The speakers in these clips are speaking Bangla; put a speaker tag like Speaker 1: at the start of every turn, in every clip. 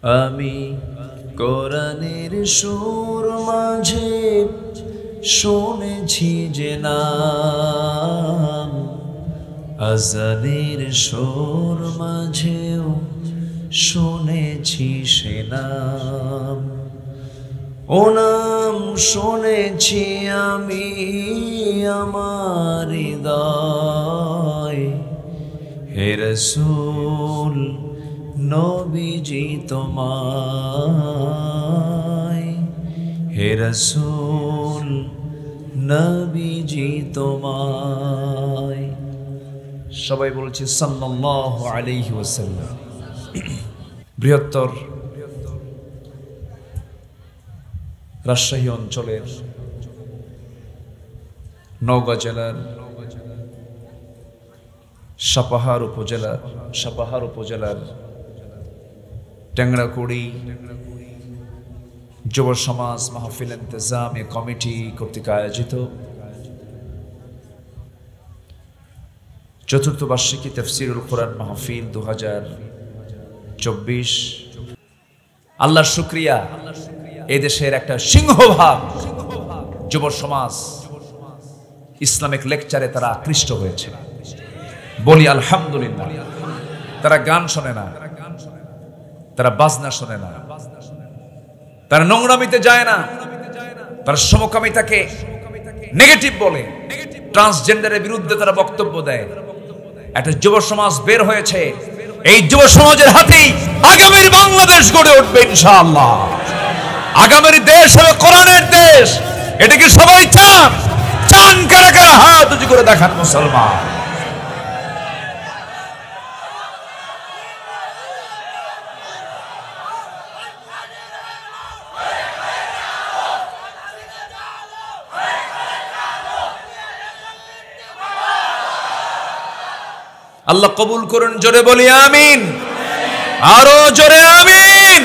Speaker 1: আমি কোরআনের সুর মাঝে শুনেছি যে নাম, আজানের সুর মাঝেও শুনেছি সে নাম। ও নাম শুনেছি আমি আমার হৃদয়, হে রাসূল নবীজি তোমায়, হে রাসূল নবীজি তোমায়। সবাই বলছে সাল্লাল্লাহু আলাইহি ওয়াসাল্লাম। বৃহত্তর রাজশাহী অঞ্চলের নওগাঁ জেলার সাপাহার উপজেলার টেংরাকুড়ি যুব সমাজ মাহফিল ইন্তেজামিয়া কমিটি কর্তৃক আয়োজিত চতুর্থ বার্ষিকী তাফসীরুল কোরআন মাহফিল 2024। আল্লাহর শুকরিয়া, এদেশের একটা সিংহভাগ যুব সমাজ ইসলামিক লেকচারে তারা আকৃষ্ট হয়েছে। বলি আলহামদুলিল্লাহ। তারা গান শোনে না, তারা বাজনা শোনে না, তারা নোংরামিতে যায় না, তারা সমকামিতাকে নেগেটিভ বলে, ট্রান্সজেন্ডারের বিরুদ্ধে তারা বক্তব্য দেয়। একটা যুব সমাজ বের হয়েছে, এই যুব সমাজের হাতেই আগামীর বাংলাদেশ গড়ে উঠবে ইনশাআল্লাহ। আগামীর দেশ হবে কোরআনের দেশ। এটা কি সবাই চান? চান কারা কারা হাত উঁচু করে দেখান মুসলমান। আল্লাহ কবুল করুন, জোরে বলি আমিন, আরো জোরে আমিন।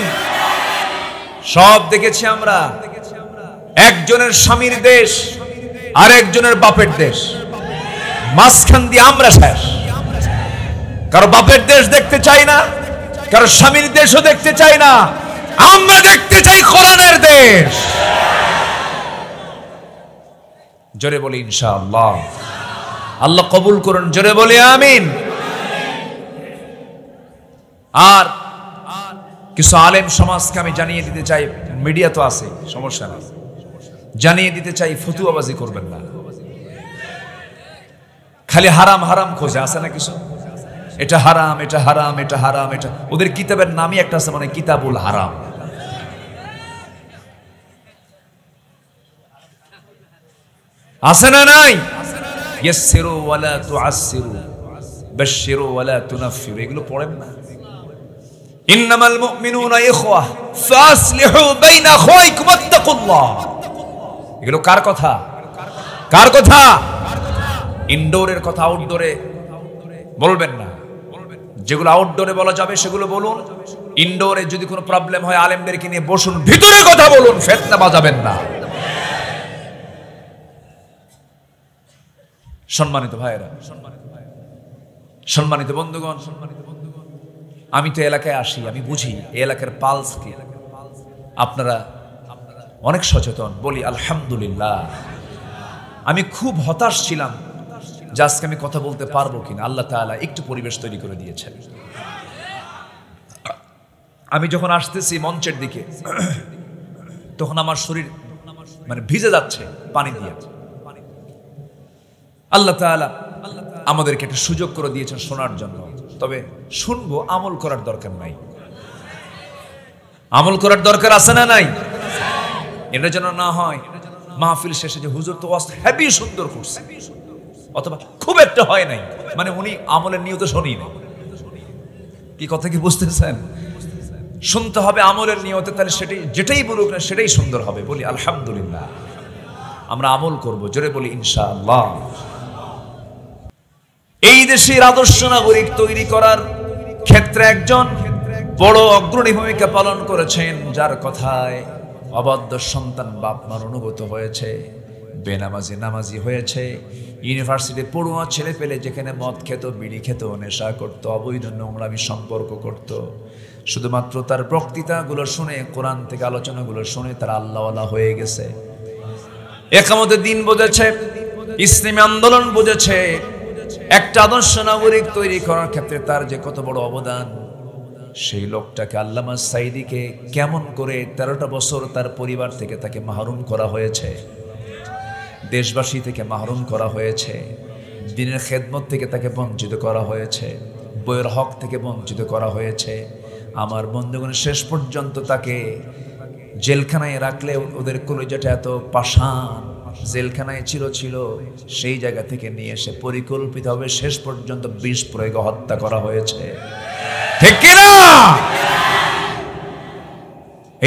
Speaker 1: সব দেখেছি আমরা, একজনের স্বামীর দেশ আর একজনের বাপের দেশ, মাঝখান দিয়ে আমরা শেষ। কারো বাপের দেশ দেখতে চাই না, কারো স্বামীর দেশও দেখতে চাই না, আমরা দেখতে চাই কোরআনের দেশ। জোরে বলি ইনশাআল্লাহ। আল্লাহ কবুল করুন, জোরে বলি আমিন। আর কিছু আলেম সমাজকে আমি জানিয়ে দিতে চাই, মিডিয়া তো আছে, সমস্যা নেই, জানিয়ে দিতে চাই ফতুয়াবাজি করবেন না। খালি হারাম হারাম খোঁজে, আছে না কিছু, এটা হারাম, এটা হারাম, এটা হারাম, এটা ওদের কিতাবের নামই একটা আছে, মানে কিতাবুল হারাম। আছে না নাই? ইয়াসসিরু ওয়ালা তুআসসিরু, বাশশিরু ওয়ালা তুনাফফিরু, এগুলো পড়েন না? ইন্নামাল মুমিনুনা ইখওয়া ফাসলিহু বাইনা আখাওয়াইকুম ওয়াত্তাকুল্লাহ। এগুলো কার কথা? কার কথা? ইনডোরের কথা আউটডোরে বলবেন না। যেগুলো আউটডোরে বলা যাবে সেগুলো বলুন। ইনডোরে যদি কোনো প্রবলেম হয় আলেমদেরকে নিয়ে বসুন, ভিতরে কথা বলুন, ফিতনা বাজাবেন না। সম্মানিত ভাইয়েরা, সম্মানিত বন্ধুগণ, আমি তো এলাকায় আসি, আমি বুঝি এই এলাকার পালস কি। আপনারা অনেক সচেতন, বলি আলহামদুলিল্লাহ। আমি খুব হতাশ ছিলাম যে আজকে আমি কথা বলতে পারবো কিনা। আল্লাহ তাআলা একটু পরিবেশ তৈরি করে দিয়েছেন। আমি যখন আসতেছি মঞ্চের দিকে, তখন আমার শরীর মানে ভিজে যাচ্ছে পানি দিয়ে। আল্লাহ তাআলা আমাদেরকে একটা সুযোগ করে দিয়েছেন শোনার জন্য। তবে শুনবো, আমল করার দরকার নাই। আমল করার দরকার আছে না নাই? এটা যেন না হয় মাহফিল শেষে যে হুজুর তো হেভি সুন্দর করছে, অথবা খুব একটা হয় নাই, মানে উনি আমলের নিয়ত শুনি না। কি কথা কি বুঝতেছেন? শুনতে হবে আমলের নিয়তে, তাহলে সেটাই, যেটাই বলুক না সেটাই সুন্দর হবে। বলি আলহামদুলিল্লাহ। আমরা আমল করব, জোরে বলি ইনশাআল্লাহ। এই দেশের আদর্শ নাগরিক তৈরি করার ক্ষেত্রে একজন বড় অগ্রণী ভূমিকা পালন করেছেন, যার কথায় অবাধ্য সন্তান বাপ মার অনুগত হয়েছে, বেনামাজি নামাজি হয়েছে, ইউনিভার্সিটি পড়ুয়া ছেলে পেলে যেখানে মদ খেত, বিড়ি খেত, নেশা করত, অবৈধ নোংরামি সম্পর্ক করত, শুধুমাত্র তার বক্তৃতাগুলো শুনে, কোরআন থেকে আলোচনাগুলো শুনে তারা আল্লাহওয়ালা হয়ে গেছে। একামতের দিন বুঝেছে, ইসলামী আন্দোলন বুঝেছে, একটা আদর্শ নাগরিক তৈরি করার ক্ষেত্রে তার যে কত বড় অবদান। সেই লোকটাকে আল্লামা সাঈদীকে কেমন করে 13টা বছর তার পরিবার থেকে তাকে মাহরুম করা হয়েছে, দেশবাসী থেকে মাহরুম করা হয়েছে, দিনের খেদমত থেকে তাকে বঞ্চিত করা হয়েছে, বইয়ের হক থেকে বঞ্চিত করা হয়েছে। আমার বন্ধুগণ, শেষ পর্যন্ত তাকে জেলখানায় রাখলে ওদের কলিজাটা এত পাষাণ, জেলখানায় ছিল সেই জায়গা থেকে নিয়ে এসে পরিকল্পিতভাবে শেষ পর্যন্ত বিষ প্রয়োগে হত্যা করা হয়েছে। ঠিক কিনা?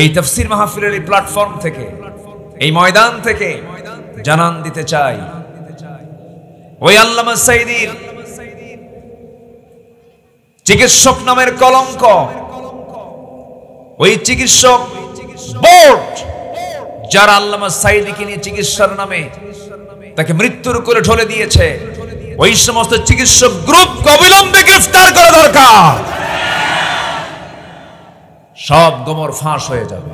Speaker 1: এই তাফসীর মাহফিলের এই প্ল্যাটফর্ম থেকে, এই ময়দান থেকে জানান দিতে চাই, ওই আল্লামা সাঈদীর চিকিৎসক নামের কলঙ্ক, ওই চিকিৎসক বোর্ড যারা আল্লামা সাঈদীকে নিয়ে চিকিৎসার নামে তাকে মৃত্যুর কোলে ঢলে দিয়েছে, ওই সমস্ত চিকিৎসক গ্রুপকে অবিলম্বে গ্রেফতার করা দরকার। সব গোমর ফাঁস হয়ে যাবে।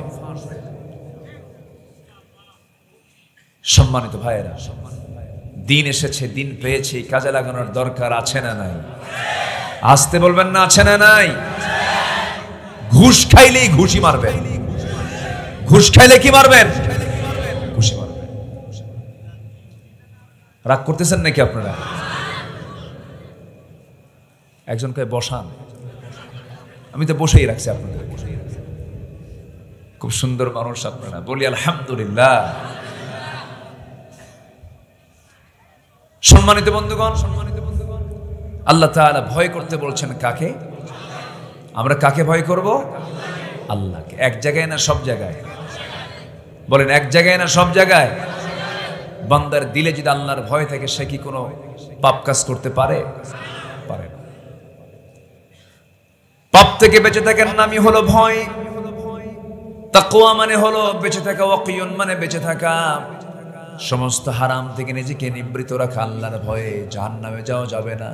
Speaker 1: সম্মানিত ভাইয়েরা, দিন এসেছে, দিন পেয়েছি, কাজে লাগানোর দরকার আছে না নাই? আসতে বলবেন না, আছে না নাই? ঘুষ খাইলেই ঘুষি মারবেন। ঘুষ খাইলে কি মারবেন? ঘুষি মারবেন। রাগ করতেছেন নাকি আপনারা? একজনকে বসান, আমি তো বসেই রাখছি আপনাদের। খুব সুন্দর মানুষ আপনারা, বলি আলহামদুলিল্লাহ। সম্মানিত বন্ধুগণ, আল্লাহ তাআলা ভয় করতে বলছেন কাকে? আমরা কাকে ভয় করব? আল্লাহকে। এক জায়গায় না সব জায়গায়? বলেন, এক জায়গায় না সব জায়গায়? বান্দার দিলে যদি আল্লাহর ভয় থাকে, সে কি কোনো পাপ কাজ করতে পারে? পারে না। পাপ থেকে বেঁচে থাকার নামই হলো ভয়। তাকওয়া মানে হলো বেঁচে থাকা, ওয়াকিয়ুন মানে বেঁচে থাকা, সমস্ত হারাম থেকে নিজেকে নিবৃত রাখা, আল্লাহর ভয়ে। জাহান্নামে যাওয়া যাবে না।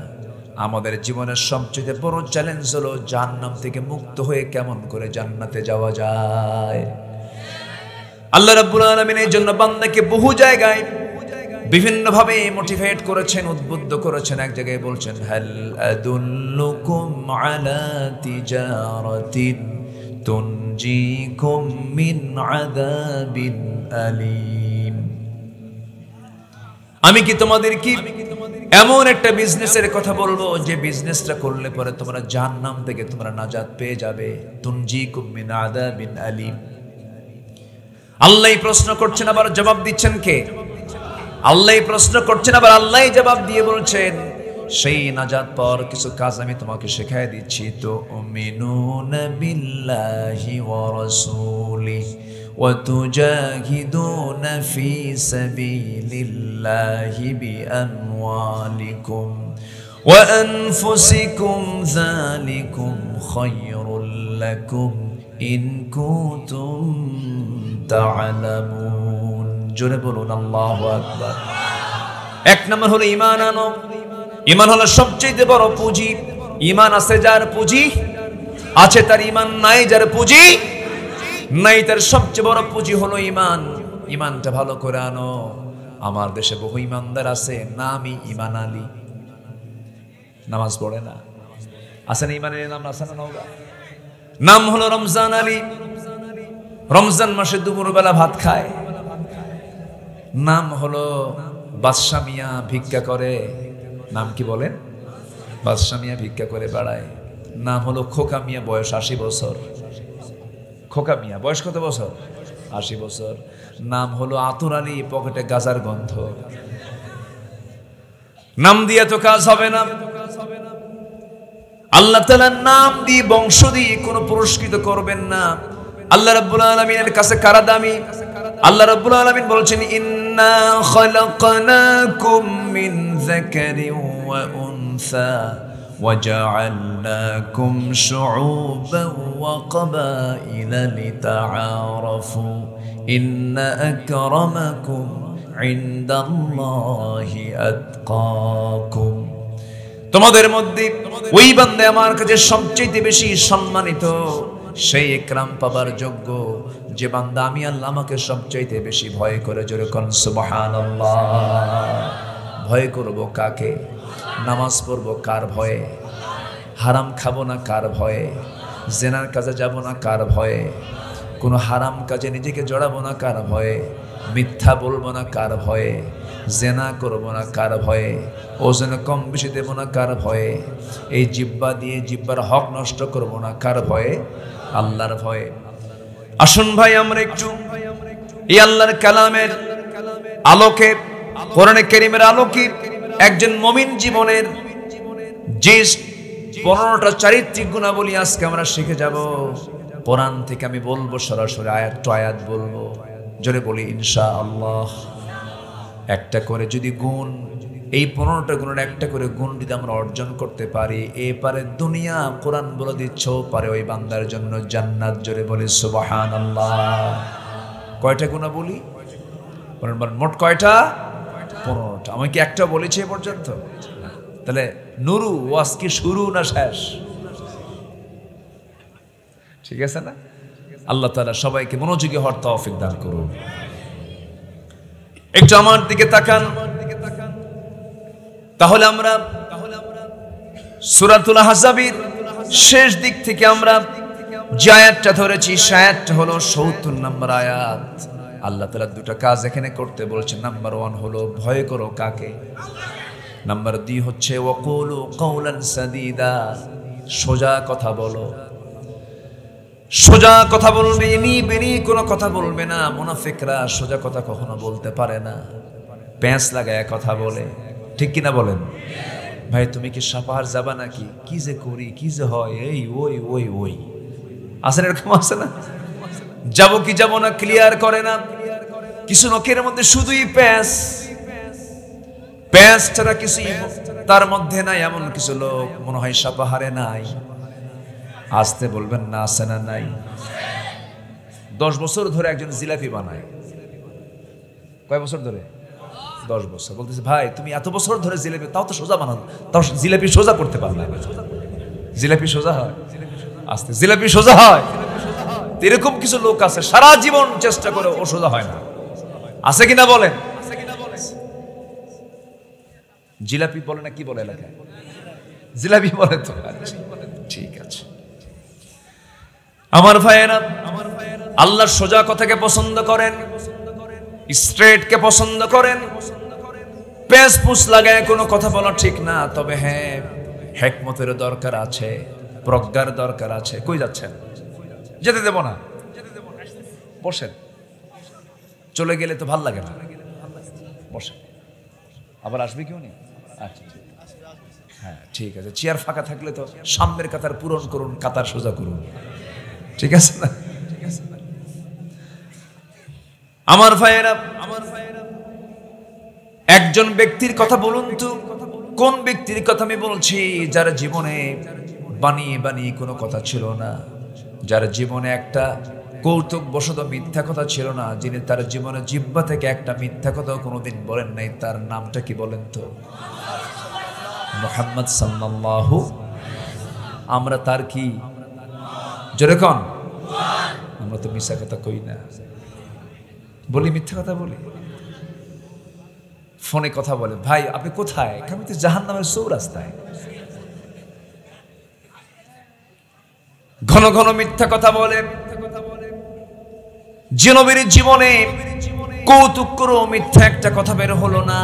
Speaker 1: আমাদের জীবনের সবচেয়ে বড় চ্যালেঞ্জ হলো জাহান্নাম থেকে মুক্ত হয়ে কেমন করে জান্নাতে যাওয়া যায়। আল্লাহ রাব্বুল আলামিন এই জন্য বান্দাকে বহু জায়গায় বিভিন্ন ভাবে মোটিভেট করেছেন, উদ্বুদ্ধ করেছেন। এক জায়গায় বলছেন, হাল আদুল্লুকুম আলা তিজারাতিন তুনজিকুম মিন আযাবিন আলীম। আমি কি তোমাদের কি এমন একটা বিজনেসের কথা বলবো যে বিজনেসটা করলে পরে তোমরা জাহান্নাম থেকে তোমরা নাজাত পেয়ে যাবে। তুনজিকুম মিন আযাবিন আলীম। আল্লাহ প্রশ্ন করছেন, আবার জবাব দিচ্ছেন কে? আল্লাহ প্রশ্ন করছেন, আবার আল্লাহ জবাব দিয়ে বলছেন, সেই নাজাত পর কিছু কাজ আমি তোমাকে শেখায় দিচ্ছি। তো উমিনুনা বিল্লাহি ওয়া রাসূলিহি ওয়া তুজাহিদুনা ফি সাবিলিল্লাহি বিআমওয়ালিকুম ওয়া আনফুসিকুম যালিকুম খায়রুল লাকুম ইন কুনতুম তা'লামুন। জোরে বলুন আল্লাহু আকবার। এক নম্বর হলো ঈমান আনো। ঈমান হলো সবচেয়ে বড় পুঁজি। ঈমান আছে যার পুঁজি আছে তার ঈমান নাই যার পুঁজি নাই তার সবচেয়ে বড় পুঁজি হলো ঈমান। ঈমানটা ভালো করে আনো। আমার দেশে বহু ঈমানদার আছে, নামই ঈমান আলী, নামাজ পড়ে না। আছে না ঈমানের নাম? আছে না? নাম হলো রমজান আলী। রমজান মাসে দুপুরবেলা ভাত খায়। নাম হলো বাদশা মিয়া, ভিক্ষা করে। নাম কি বলেন? বাদশা মিয়া, ভিক্ষা করে বেড়ায়। নাম হলো খোকা মিয়া, বয়স 80 বছর। খোকা মিয়া বয়স কত বছর? 80 বছর। নাম হলো আতুর আলী, পকেটে গাজার গন্ধ। নাম দিয়ে তো কাজ হবে না। আল্লাহ তাআলার নাম দিয়ে, বংশ দিয়ে কোনো পুরস্কৃত করবেন না। আল্লাহ রাব্বুল আলামিনের কাছে কারা দামি? আল্লাহ রাব্বুল আলামিন বলছেন, ইন্না খালাকনাকুম মিন যাকারিন ওয়া উনসা ওয়া জাআলনাকুম শুউবান ওয়া ক্বাবাইলা লিতাআরাফু ইন্না আকরামাকুম ইনদাল্লাহি আতকাকুম। তোমাদের মধ্যে ওই বান্দা আমার কাছে সবচেয়ে বেশি সম্মানিত, সেই ইকরাম পাবার যোগ্য যে বান্দা আমি আল্লাহ আমাকে সবচেয়ে বেশি ভয় করে। জোরে কোন সুবহানাল্লাহ। ভয় করব কাকে? নামাজ পড়ব কার ভয়ে? হারাম খাবো না কার ভয়ে? জেনার কাজে যাব না কার ভয়ে? কোনো হারাম কাজে নিজেকে জড়াবো না কার ভয়ে? মিথ্যা বলবো না কার ভয়ে? জেনা করবো না কার ভয়ে? ওজনে কম বেশি দেব না কার ভয়ে? এই জিব্বা দিয়ে জিব্বার হক নষ্ট করবো না কার ভয়ে? আল্লাহর ভয়ে। আসুন ভাই আমরা একটু এই আল্লাহর কালামের আলোকে, কোরআনে কারীমের আলোকে একজন মুমিন জীবনের যে 15টা চারিত্রিক গুণাবলী আজকে আমরা শিখে যাব। কোরআন থেকে আমি বলবো, সরাসরি আয়াত টু আয়াত বলবো। জোরে বলি ইনশাআল্লাহ। একটা করে যদি গুণ, এই 15টা গুণের একটা করে গুণ যদি আমরা অর্জন করতে পারি, এপারে দুনিয়া কোরআন বলে দিচ্ছ, পারে ওই বান্দার জন্য জান্নাত। জোরে বলি সুবহানাল্লাহ। কয়টা গুণা বলি? মোট কয়টা? 15টা। আমি কি একটা বলেছি এ পর্যন্ত? তাহলে নুরু ওয়াজ কি শুরু না শেষ? ঠিক আছে না? আল্লাহ তাআলা সবাইকে মনোযোগী হওয়ার তৌফিক দান করুন। একটু আমার দিকে তাকান, তাহলে আমরা সূরাতুল আহজাবের শেষ দিক থেকে আমরা যে আয়াতটা ধরেছি, সে আয়াতটা হলো ৭০ নম্বর আয়াত। আল্লাহ তাআলা দুটো কাজ এখানে করতে বলছেন। নাম্বার 1 হলো ভয় করো কাকে? নাম্বার 2 হচ্ছে ওয়াকুলু কাওলান সাদীদা, সোজা কথা বলো। সোজা কথা বলবে, বেনি কোনো কথা বলবে না। মুনাফিকরা সোজা কথা কখনো বলতে পারে না, প্যাঁচ লাগায় কথা বলে। ঠিক কিনা বলেন? ভাই তুমি কি সাপাহার যাবা নাকি? কি যে করি, কি যে হয়, এই ওই ওই ওই আসেন, এরকম আছে না? যাবো কি যাবো না ক্লিয়ার করে না। কিছু লোকের মধ্যে শুধুই প্যাঁচ, প্যাঁচ ছাড়া কিছু তার মধ্যে নাই। এমন কিছু লোক মনে হয় সাপাহারে নাই। আসতে বলবেন না, আছে না নাই? 10 বছর ধরে একজন জিলাপি বানায়। কয় বছর ধরে? 10 বছর। বলতেছে ভাই তুমি এত বছর ধরে জিলাপি, তাও তো সোজা বানাও, তাও জিলাপি সোজা করতে পারো না। জিলাপি সোজা হয়? আস্তে জিলাপি সোজা হয়? এরকম কিছু লোক আছে সারা জীবন চেষ্টা করে, ও সোজা হয় না। আছে কিনা বলেন? জিলাপি বলে না, কি বলে এলাকায়? জিলাপি বলে তো। ঠিক আছে আমার ভাইয়েরা, আল্লাহ সোজা কথাকে পছন্দ করেন, স্ট্রেট কে পছন্দ করেন। পেঁচ পুছ লাগায় কোনো কথা বলা ঠিক না। তবে হ্যাঁ, হিকমতের দরকার আছে, প্রজ্ঞার দরকার আছে। কই যাচ্ছেন? যেতে দেব না, বসেন। চলে গেলে তো ভাল লাগে না, বসেন। আবার আসবে কেউ নেই? আচ্ছা হ্যাঁ ঠিক আছে। চেয়ার ফাঁকা থাকলে তো সামনের কাতার পূরণ করুন, কাতার সোজা করুন। ঠিক আছে না? আমার ভাইয়েরা, একজন ব্যক্তির কথা বলুন তো, কোন ব্যক্তির কথা আমি বলছি? যার জীবনে বানিয়ে বানিয়ে কোনো কথা ছিল না, যার জীবনে একটা কৌতুক বশত মিথ্যা কথা ছিল না, যিনি তার জীবনে জিহ্বা থেকে একটা মিথ্যা কথা কোনোদিন বলেন নাই। তার নামটা কি বলেন তো? মুহাম্মদ সাল্লাল্লাহু। আমরা তার কি যেরকম, আমরা তো মিথ্যা কথা কই না, বলি মিথ্যা কথা বলি। ফোনে কথা বলে, ভাই আপনি কোথায়? আমি তো জাহান্নামের চৌরাস্তায়। ঘন ঘন মিথ্যা কথা বলে। যে নবীর জীবনে কৌতুক করো মিথ্যা একটা কথা বের হলো না,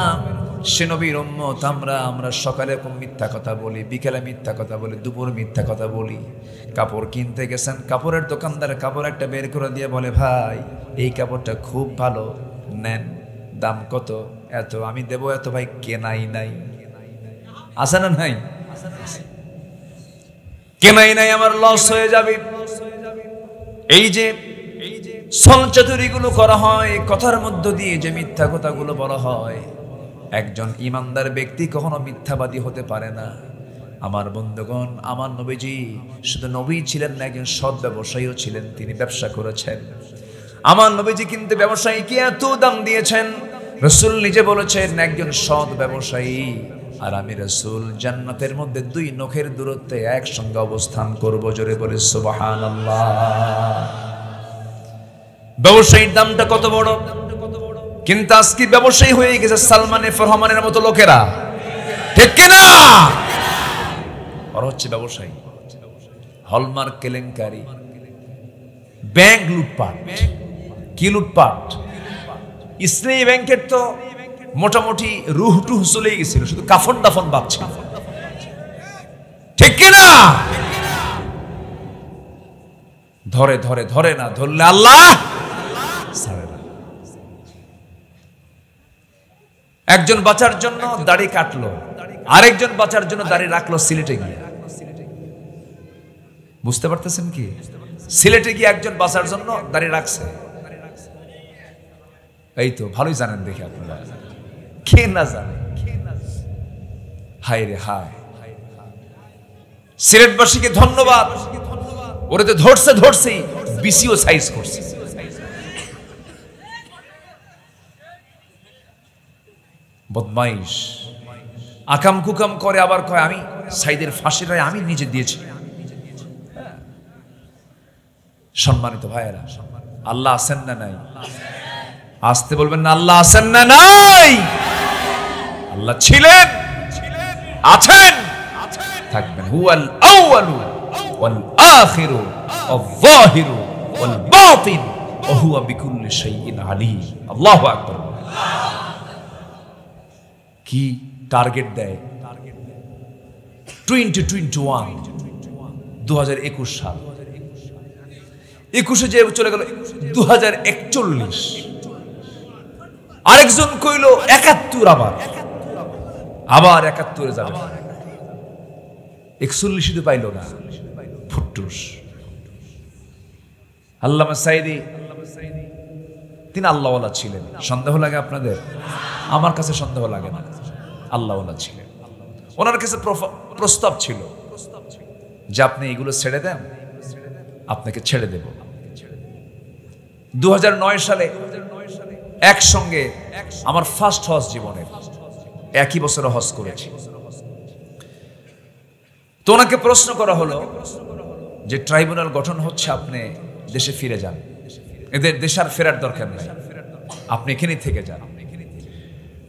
Speaker 1: সে নবীর উম্মত আমরা সকালে মিথ্যা কথা বলি, বিকেলে মিথ্যা কথা বলি, দুপুরে মিথ্যা কথা বলি। কাপড় কিনতে গেছেন, কাপড়ের দোকানদার কাপড় একটা বের করে দিয়ে বলে, ভাই এই কাপড়টা খুব ভালো, নেন। দাম কত? এত। আমি দেবো এত। ভাই কেনাই নাই। আছে না নাই? কেনাই নাই, আমার লস হয়ে যাবে। এই যে ছলচাতুরিগুলো করা হয়, কথার মধ্য দিয়ে যে মিথ্যা কথাগুলো বলা হয়, একজন ইমানদার ব্যক্তি কখনো মিথ্যাবাদী হতে পারে না। আমার বন্ধুগণ, আমার নবীজি শুধু নবী ছিলেন না, একজন সৎ ব্যবসায়ীও ছিলেন। তিনি ব্যবসা করেছেন। আমার নবীজি কিন্তু ব্যবসায়ীকে এত দাম দিয়েছেন, রাসূল নিজে বলেছেন একজন সৎ ব্যবসায়ী আর আমি রাসূল জান্নাতের মধ্যে 2 নখের দূরত্বে একসঙ্গে অবস্থান করব। জোরে বলে সুবহানাল্লাহ। ব্যবসায়ীর দামটা কত বড়, কিন্তু আজকে ব্যবসায়ী হয়ে গেছে সালমান এফ রহমানের মতো লোকেরা, ঠিক কিনা? ওরা হচ্ছে ব্যবসায়ী। হলমার্ক কেলেঙ্কারি, ব্যাংক লুটপাট। কি লুটপাট? ইসলামী ব্যাংকের তো মোটামুটি রুহ টুহ চলে গেছিল, শুধু কাফন দাফন ভাবছে, ঠিক কিনা? ধরে ধরে ধরে না ধরলে আল্লাহ ছাড়ে না। একজন বাঁচার জন্য দাড়ি কাটলো, আরেকজন বাঁচার জন্য দাড়ি রাখলো সিলেটে গিয়ে। বুঝতে পারতেছেন কি? সিলেটে গিয়ে একজন বাঁচার জন্য দাড়ি রাখছে। এই তো ভালোই জানেন দেখে আপনারা, কে না জানে? হায় রে হায়। সিলেটবাসীকে ধন্যবাদ, ওরে তো ধরছে বিসিও সাইজ করছে। বদমাইশ, আকাম কুকাম করে, আবার কয় আমি সাইদের ফাঁসির রায় আমি নিজে দিয়েছি। সম্মানিত ভাইয়েরা, আল্লাহ আছেন না নাই? আসতে বলবেন না, আল্লাহ আছেন না নাই? আল্লাহ ছিলেন, আছেন, থাকবেন। হুয়াল আউয়ালু ওয়াল আখিরু ওয়াল যাহিরু ওয়াল বাতিন ওয়া হুয়া বিকুল্লি শাইইন আলীম। আল্লাহু আকবার। কি টার্গেট দেয়? 2021, 2021 সাল। 21-এ যে চলে গেল 2041। আরেকজন কইল 71, আবার 71-এ যাবে। 41 শুধু পাইল না, ফুটুস। আল্লামা সাইদি তিনি আল্লাহওয়ালা ছিলেন। সন্দেহ লাগে আপনাদের? আমার কাছে সন্দেহ লাগে না, আল্লাহওয়ালা ছিলেন। ওনার কাছে প্রস্তাব ছিল যে আপনি এগুলো ছেড়ে দেন, আপনাকে ছেড়ে দেব। 2009 সালে একসঙ্গে আমার ফার্স্ট হজ জীবনের, একই বছরে হজ করেছি। তো ওনাকে প্রশ্ন করা হলো যে ট্রাইব্যুনাল গঠন হচ্ছে, আপনি দেশে ফিরে যান, এদের দেশে আর ফেরার দরকার নেই, আপনি এখানেই থেকে যান।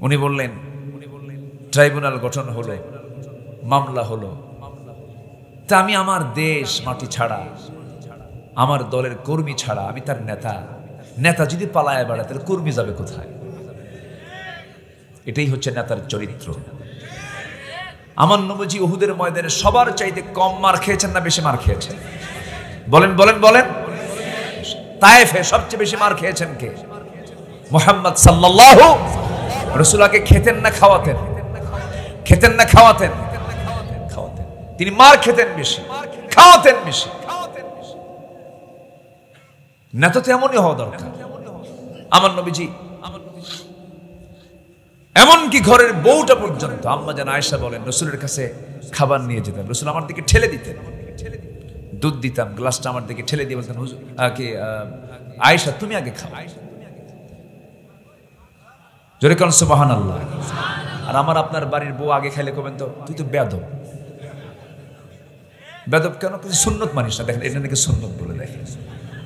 Speaker 1: উনি বললেন ট্রাইব্যুনাল গঠন হলো, মামলা হলো, তা আমি আমার দেশ মাটি ছাড়া, আমার দলের কর্মী ছাড়া, আমি তার নেতা যদি পালায় বেড়ায় তাহলে কর্মী যাবে কোথায়? এটাই হচ্ছে নেতার চরিত্র। আমার নবীজি উহুদের ময়দানে সবার চাইতে কম মার খেয়েছেন না বেশি মার খেয়েছেন? বলেন বলেন বলেন। তায়েফে সবচেয়ে বেশি মার খেয়েছেন কে? মুহাম্মদ সাল্লাল্লাহু। রাসূলকে খেতেন না খাওয়াতেন? খেতেন না খাওয়াতেন? খাওয়াতেন। তিনি মার খেতেন বেশি, খাওয়াতেন বেশি। নেতা তো এমনই হওয়া দরকার। আমার নবীজি এমনকি ঘরের বউটা পর্যন্ত, আম্মা জান আয়েশা বলেন, রাসূলের কাছে খাবার নিয়ে যেতেন, রাসূল আমার দিকে ঠেলে দিতেন, দুধ দিতাম, গ্লাসটা আমার দিকে ঠেলে দিয়ে বলতেন, হুজুর আয়েশা তুমি আগে খাও। জোরে কোন সুবহানাল্লাহ। আর আমার আপনার বাড়ির বউ আগে খাইলে কবেন তো তুই তো বেয়াদব। বেয়াদব কেন? সুন্নত মানিস না। দেখেন এটা নাকি সুন্নত বলে, দেখেন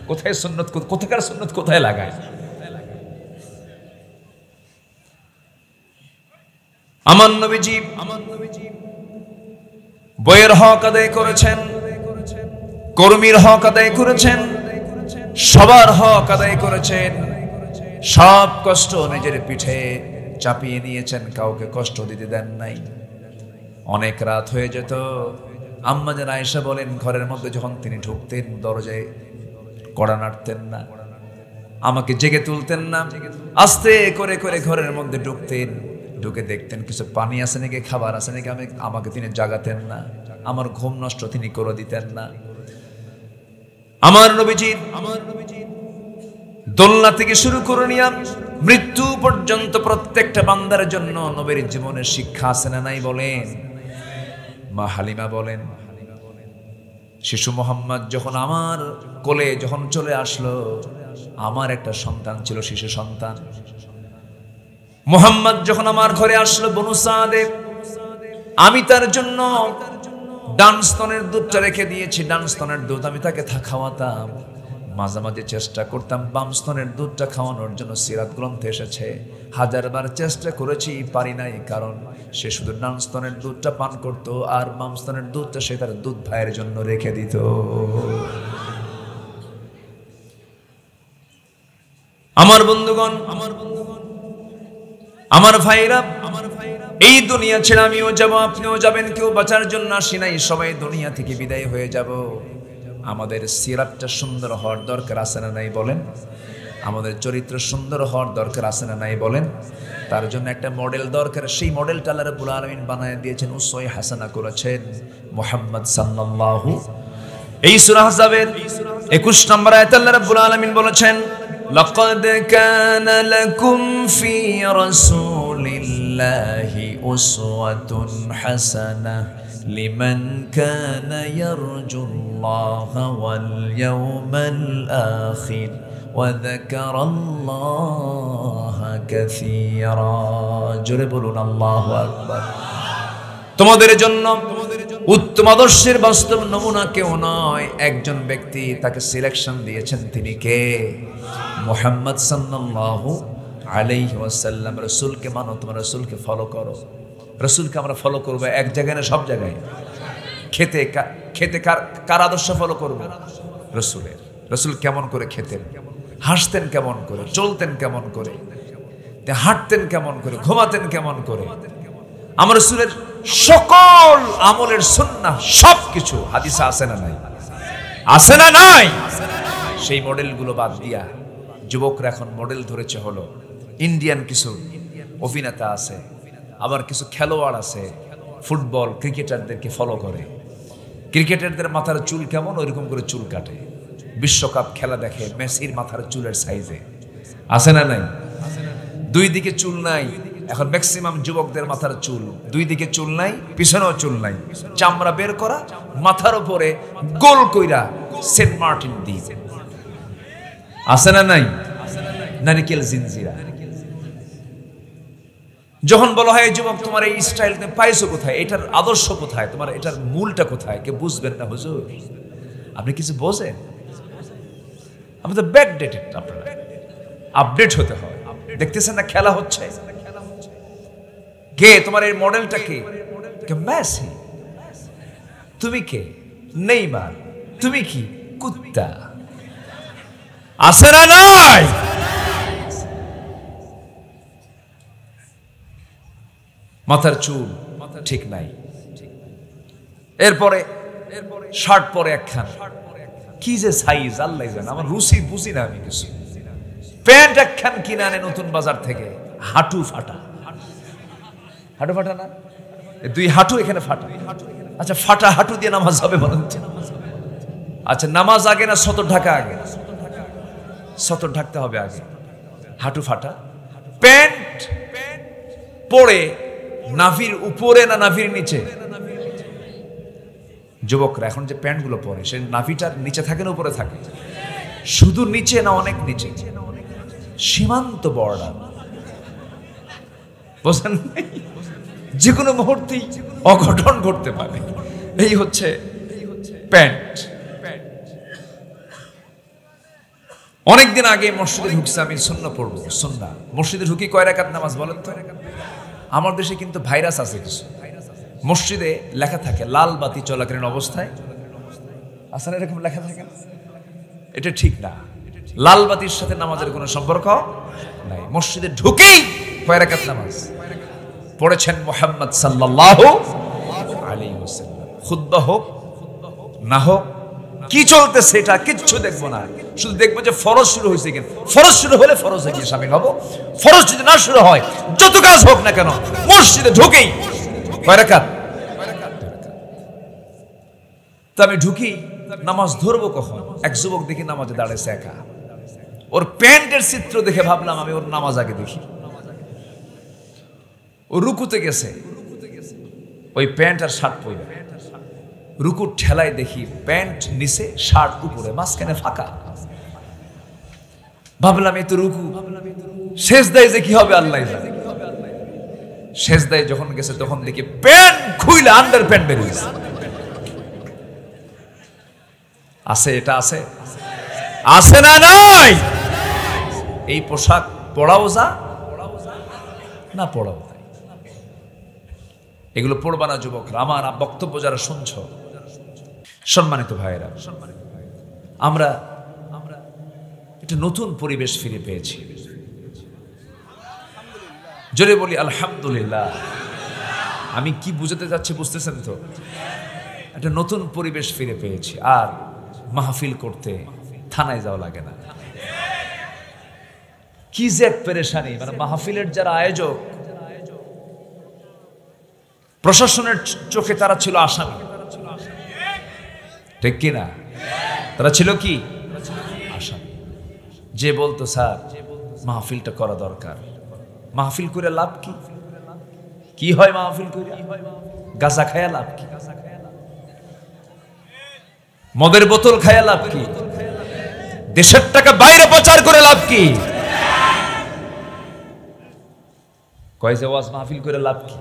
Speaker 1: কোথায় সুন্নত, কোথাকার সুন্নত কোথায় লাগায়। আমার নবীজি বইয়ের হক আদায় করেছেন, কর্মীর হক আদায় করেছেন, সবার হক আদায় করেছেন, সব কষ্ট নিজের পিঠে চাপিয়ে নিয়েছেন, কাউকে কষ্ট দিতে দেন নাই। অনেক রাত হয়ে যেত, আম্মা জান আয়েশা বলেন ঘরের মধ্যে যখন তিনি ঢুকতেন দরজায় কড়া নাড়তেন না, আমাকে জেগে তুলতেন না, আস্তে করে করে ঘরের মধ্যে ঢুকতেন, ঢুকে দেখতেন কিছু পানি আছে নাকি, খাবার আছে নাকি, আমাকে তিনি জাগাতেন না, আমার ঘুম নষ্ট তিনি করে দিতেন না। আমার নবীজি দোলনা থেকে শুরু করে নিয়ে মৃত্যু পর্যন্ত প্রত্যেকটা বান্দার জন্য নবীর জীবনের শিক্ষা আছে না নাই বলেন? মা হালিমা বলেন, শিশু মোহাম্মদ যখন আমার কোলে যখন চলে আসলো, আমার একটা সন্তান ছিল, শিশু সন্তান। মোহাম্মদ যখন আমার ঘরে আসলো, বনু সাদে আমি তার জন্য ডান স্তনের দুধটা রেখে দিয়েছি। ডান স্তনের দুধ আমি তাকে খাওয়াতাম। মাঝে মাঝে চেষ্টা করতাম বাম স্তনের দুধটা খাওয়ানোর জন্য। সিরাত গ্রন্থে এসেছে হাজারবার চেষ্টা করেছি, পারি নাই, কারণ সে শুধু ডান স্তনের দুধটা পান করত আর বাম স্তনের দুধটা সে তার দুধ ভাইয়ের জন্য রেখে দিত। আমার বন্ধুগণ, আমার ভাইরা, এই দুনিয়া ছেড়ে আমিও যাব, আপনিও যাবেন, কেউ বাঁচার জন্য আসি নাই, সবাই দুনিয়া থেকে বিদায় হয়ে যাব। আমাদের সিরাতটা সুন্দর হওয়ার দরকার আছে না নাই বলেন? আমাদের চরিত্র সুন্দর হওয়ার দরকার আছে না নাই বলেন? তার জন্য একটা মডেল দরকার। সেই মডেলটা আল্লাহ রাব্বুল আলামিন বানায় দিয়েছেন, উসওয়ায়ে হাসানা করেছেন মুহাম্মদ সাল্লাল্লাহু। এই সূরা আহজাবের 21 নম্বর আয়াতে আল্লাহ রাব্বুল আলামিন বলেছেন, লাকাদ কানা লাকুম ফি রাসূলিল্লাহি উসওয়াতুন হাসানাহ লিমান কানা ইয়ারজুল্লাহা ওয়াল ইয়াওমাল আখির ওয়া যাকারাল্লাহা কাসীরা। জোরে বলুন আল্লাহু আকবার। তোমাদের জন্য উত্তম আদর্শের বাস্তব নমুনা কেউ নয়, একজন ব্যক্তি, তাকে সিলেকশন দিয়েছেন। তিনি কে? মুহাম্মদ সাল্লাল্লাহু আলাইহি ওয়াসাল্লাম। রাসূলকে মানো, তোমরা রাসূলকে ফলো করো। রাসূলকে আমরা ফলো করব এক জায়গায় না সব জায়গায়? খেতে কার আদর্শ ফলো করব? রাসূলের। রাসূল কেমন করে খেতেন, হাসতেন কেমন করে, চলতেন কেমন করে, হাঁটতেন কেমন করে, ঘুমাতেন কেমন করে, আমার রাসূলের সকল আমলের সুন্নাহ সবকিছু হাদিসে আছে না নাই? আছে না নাই? সেই মডেলগুলো বাদ দিয়া যুবকরা এখন মডেল ধরেছে হলো ইন্ডিয়ান কিছু অভিনেতা আছে, আবার কিছু খেলোয়াড় আছে ফুটবল ক্রিকেটারদেরকে ফলো করে। ক্রিকেটারদের মাথার চুল কেমন, ওইরকম করে চুল কাটে। বিশ্বকাপ খেলা দেখে, মেসির মাথার চুলের সাইজে। আছে না নাই? দুই দিকে চুল নাই। এখন ম্যাক্সিমাম যুবকদের মাথার চুল দুই দিকে চুল নাই, পিছনেও চুল নাই, চামড়া বের করা, মাথার উপরে গোল কইরা সেন্ট মার্টিন দ্বীপ। আছে না নাই? নারিকেল জিনজিরা। যখন বলা হয় যুবক তোমার এই স্টাইল তুমি পাইছো কোথায়, এটার আদর্শ কোথায়, তোমার এটার মূলটা কোথায়, কে বুঝবেন না হুজুর? আপনি কিছু বোঝেন? আপনি তো ব্যাকডেটেড, আপনারা আপডেট হতে হয়। দেখতেছেন না খেলা হচ্ছে, কে তোমার এই মডেলটা? কে? মেসি। তুমি কে? নেইমার। তুমি কি? কুত্তা। আছে না নাই? মাথার চুল ঠিক নাই, এরপরে শার্ট পরে একখান, কি যে সাইজ আল্লাহ জানে, আমার রুচি বুঝি না আমি কিছু। প্যান্ট একখান কিনে আনে নতুন বাজার থেকে, হাঁটু ফাটা। হাঁটু ফাটা না, দুই হাঁটু এখানে ফাটা। আচ্ছা ফাটা হাঁটু দিয়ে নামাজ হবে বলেন? আচ্ছা নামাজ আগে না সতর ঢাকা আগে? সতর ঢাকতে হবে আগে। হাঁটু ফাটা, প্যান্ট পরে নাভির উপরে না নাভির নিচে? যুবকরা এখন যে প্যান্টগুলো পরে সে নাভিটার নিচে থাকে না উপরে থাকে? শুধু নিচে না অনেক নিচে? সীমান্ত বর্ডার, বোঝেন? যে কোনো মুহূর্তেই অঘটন ঘটতে পারে। এই হচ্ছে প্যান্ট। অনেকদিন আগে মসজিদে ঢুকছে, আমি সুন্নাহ পড়বো, সুন্নাহ। মসজিদে ঢুকি কয় রাকাত নামাজ বলেন তো? আমার দেশে কিন্তু ভাইরাস আছে কিছু, মসজিদে লেখা থাকে লাল বাতি চলাকালীন অবস্থায়, আসলে এরকম লেখা থাকে না। এটা ঠিক না, লাল বাতির সাথে নামাজের কোনো সম্পর্ক নাই। মসজিদে ঢুকেই কয় রাকাত নামাজ পড়েছেন মুহাম্মদ সাল্লাল্লাহু আলাইহি ওয়াসাল্লাম। খুতবা হোক না হোক, কি চলতেছে এটা কিচ্ছু দেখবো না, শুধু দেখবো যে ফরজ শুরু হয়েছে কিনা। ফরজ শুরু হলে ফরজে গিয়ে শামিল হবো, ফরজ যদি না শুরু হয় যত কাজ হোক না কেন মসজিদে ঢুকেই কয় রাকাত। তো আমি ঢুকি, নামাজ ধরবো কখন? এক যুবক দেখি নামাজে দাঁড়াইছে একা, ওর প্যান্টের চিত্র দেখে ভাবলাম আমি ওর নামাজ আগে দেখি। ও রুকুতে গেছে, ওই প্যান্ট আর শার্ট পরে, রুকুর ঠেলায় দেখি প্যান্ট নিচে শার্ট উপরে, মাঝখানে ফাঁকা। ভাবলাম এই তো রুকু, শেষ দেয় যে কি হবে আল্লাহ জানে। সেজদায় যখন গেছে তখন দেখি প্যান্ট খুইলে আন্ডার প্যান্ট বেরিয়েছে। আছে, এটা আছে, আছে না নাই? এই পোশাক পড়াও যা না পড়াও তাই। এগুলো পড়বা না যুবকরা। আমার বক্তব্য যারা শুনছ, সম্মানিত ভাইয়েরা, আমরা একটা নতুন পরিবেশ ফিরে পেয়েছি। জোরে বলি আলহামদুলিল্লাহ। আমি কি বুঝাতে যাচ্ছি বুঝতেছেন তো? একটা নতুন পরিবেশ ফিরে পেয়েছি। আর মাহফিল করতে থানায় যাওয়া লাগে না। কি যে এক পেরেশানি, মানে মাহফিলের যারা আয়োজক, প্রশাসনের চোখে তারা ছিল আসামি, ঠিক কিনা? তারা ছিল কি আসামি। যে বলতো স্যার মাহফিলটা করা দরকার, মাহফিল করে লাভ কি? কি হয় মাহফিল করে? গাঁজা খায়া লাভ কি? মদের বোতল খায়া লাভ কি? দেশের টাকা বাইরে প্রচার করে লাভ কি? কয় যে ওয়াজ মাহফিল করে লাভ কি?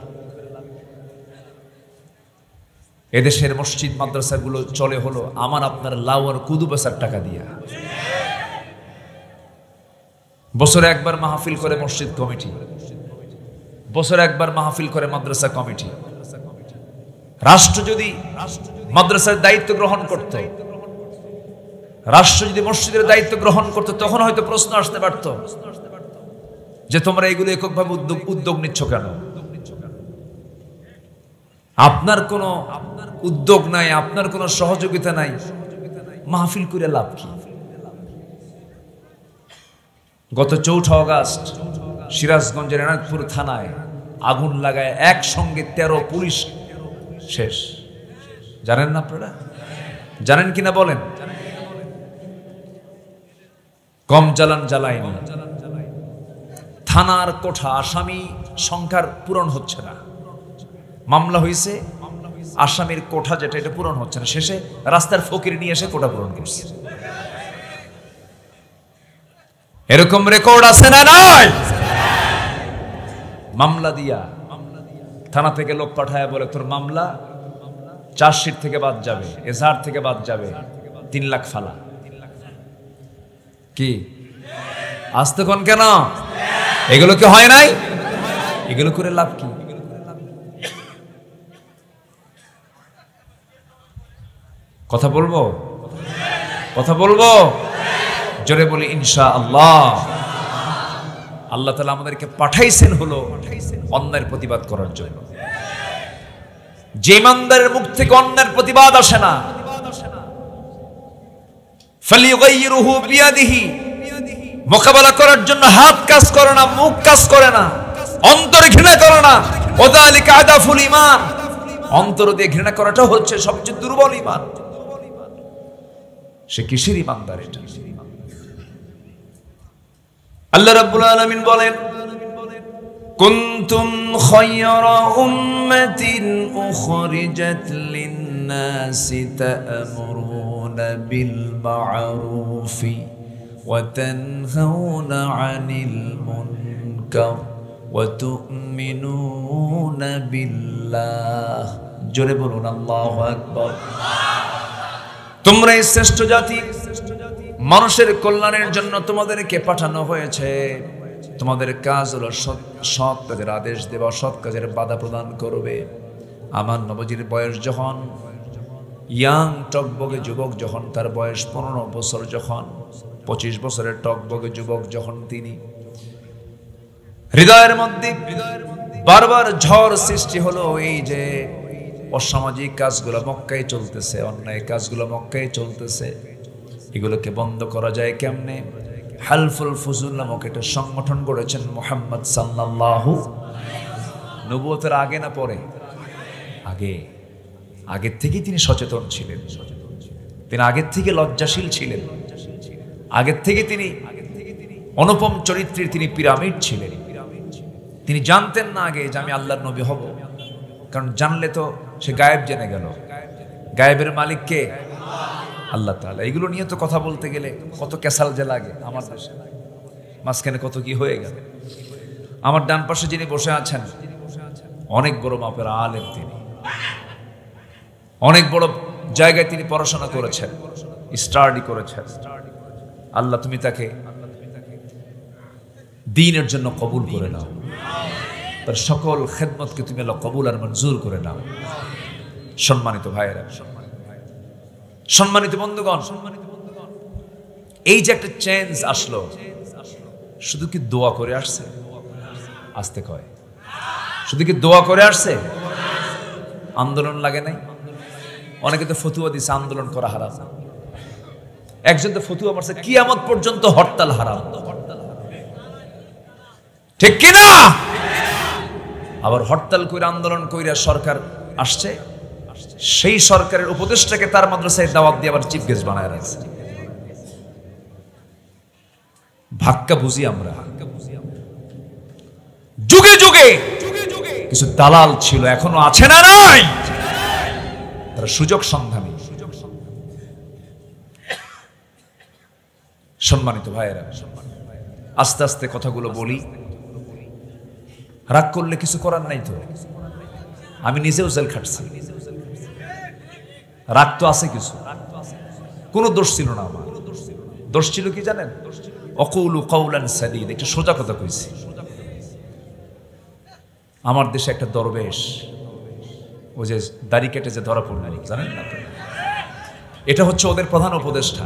Speaker 1: এদেশের মসজিদ মাদ্রাসাগুলো চলে হলো আমার আপনার লাউ আর কুদু বেচার টাকা দিয়া। বছরে একবার মাহফিল করে মসজিদ কমিটি, বছরে একবার মাহফিল করে মাদ্রাসা কমিটি। রাষ্ট্র যদি মাদ্রাসার দায়িত্ব গ্রহণ করত, রাষ্ট্র যদি মসজিদের দায়িত্ব গ্রহণ করত, তখন হয়তো প্রশ্ন আসতে পারত যে তোমরা এগুলো এককভাবে উদ্যোগ নিচ্ছ কেন? আপনার কোনো উদ্যোগ নাই, আপনার কোনো সহযোগিতা নাই, মাহফিল করে লাভ কি? গত 4 আগস্ট সিরাজগঞ্জের এনায়তপুর থানায় আগুন লাগায় একসঙ্গে 13 পুলিশ শেষ। জানেন না আপনারা? জানেন কিনা বলেন? কম জ্বালায়নি। থানার কোঠা, আসামি সংখ্যার পূরণ হচ্ছে না। মামলা হয়েছে, আসামির কোঠা যেটা এটা পূরণ হচ্ছে না। শেষে রাস্তার ফকির নিয়ে এসে কোঠা পূরণ করছে। এরকম রেকর্ড আছে না নাই? মামলা দিয়া থানা থেকে লোক পাঠায় বলে তোর মামলা চার্জশিট থেকে বাদ যাবে, এজাহার থেকে বাদ যাবে, 3 লাখ ফালা। কি আসতে কোন কেন? এগুলো কি হয় নাই? এগুলো করে লাভ কি? কথা বলবো, কথা বলবো, জোরে বলি ইনশাআল্লাহ। আল্লাহ তাআলা আমাদেরকে পাঠাইছেন হলো অন্যায়ের প্রতিবাদ করার জন্য। যে ইমানদারের মুখ থেকে অন্যায়ের প্রতিবাদ আসে না, ফালিয়ুগাইয়িরুহু বিয়াদিহি, মোকাবেলা করার জন্য হাত কাজ করে না, মুখ কাজ করে না, অন্তরে ঘৃণা করে না, ওয়াযালিকা আদাফুল ঈমান। অন্তর দিয়ে ঘৃণা করাটা হচ্ছে সবচেয়ে দুর্বল ঈমান। সে কিসের ঈমানদার? এটা আল্লাহ রাব্বুল আলামিন বলেন, কুনতুম খায়রা উম্মাতিন উখরিজাত লিন-নাসি তা'মুরুনা বিল মা'রুফি ওয়া তানহাউনা 'আনিল মুনকার ওয়া তু'মিনুনা বিল্লাহ। জোরে বলুন আল্লাহু আকবার। তোমরা এই শ্রেষ্ঠ জাতি, মানুষের কল্যাণের জন্য তোমাদেরকে পাঠানো হয়েছে। তোমাদের কাজ হলো সৎ কাজের আদেশ দেওয়া, সৎ কাজের বাধা প্রদান করবে। আমার নবীজির বয়স যখন ইয়াং টকবগে যুবক, যখন তার বয়স 15 বছর, যখন 25 বছরের টকবগে যুবক যখন তিনি, হৃদয়ের মধ্যে বারবার ঝড় সৃষ্টি হলো। এই যে অসামাজিক কাজগুলো মক্কায় চলতেছে, অন্যায় কাজগুলো মক্কায় চলতেছে, এগুলোকে বন্ধ করা যায় কেমনে? হালফুল ফুজুল নামক একটা সংগঠন গড়েছেন মুহাম্মদ সাল্লাল্লাহু। নবুয়তের আগে না পরে? আগের থেকেই তিনি সচেতন ছিলেন, তিনি আগের থেকে লজ্জাশীল ছিলেন, আগের থেকে তিনি অনুপম চরিত্রের, তিনি পিরামিড ছিলেন। তিনি জানতেন না আগে যে আমি আল্লাহর নবী হব, কারণ জানলে তো সে গায়েব জেনে গেল। গায়েবের মালিক কে? আল্লাহ তাআলা। এগুলো নিয়ে তো কথা বলতে গেলে কত ক্যাসাল যে লাগে। আমার মাঝখানে কত কি হয়ে গেল। আমার ডান পাশে যিনি বসে আছেন অনেক বড় মাপের আলেম তিনি, অনেক বড় জায়গায় তিনি পড়াশোনা করেছেন, স্টাডি করেছেন। আল্লাহ তুমি তাকে দ্বীনের জন্য কবুল করে নাও, তার সকল খেদমতকে তুমি আল্লাহ কবুল আর মঞ্জুর করে নাও। সম্মানিত ভাইয়েরা, সম্মানিত বন্ধুগণ, এই যে একটা চেঞ্জ আসলো, শুধু কি দোয়া করে আসছে? আসতে কয়, শুধু কি দোয়া করে আসছে? আন্দোলন লাগে নাই? অনেকে তো ফতুয়া দিছে আন্দোলন করা হারাম। একজন তো ফতুয়া মারছে কিয়ামত পর্যন্ত হরতাল হারাম, ঠিক কিনা? আবার হরতাল করে আন্দোলন কইরা সরকার আসছে, সেই সরকারের উপদেষ্টাকে তার মাদ্রাসায় দাওয়াত দিয়ে আবার চিফ গেস্ট বানায় রাখছে। ভাক্কা বুঝি আমরা। যুগে যুগে কিছু দালাল ছিল, এখনো আছে না নাই? তারা সুযোগ সন্ধানী। সম্মানিত ভাইয়েরা, আস্তে আস্তে কথাগুলো বলি, রাগ করলে কিছু করার নাই তো। আমি নিজেও জেল খাটছি, রাগ তো আছে কিছু, কোনো দোষ ছিল না আমার। দোষ ছিল কি জানেন? অকুলু কওলান সাদীদ, একটা সোজা কথা কইছি। আমার দেশে একটা দরবেশ, ও যে দাড়ি কেটে যে ধরা পড়ল, জানেন না? এটা হচ্ছে ওদের প্রধান উপদেষ্টা।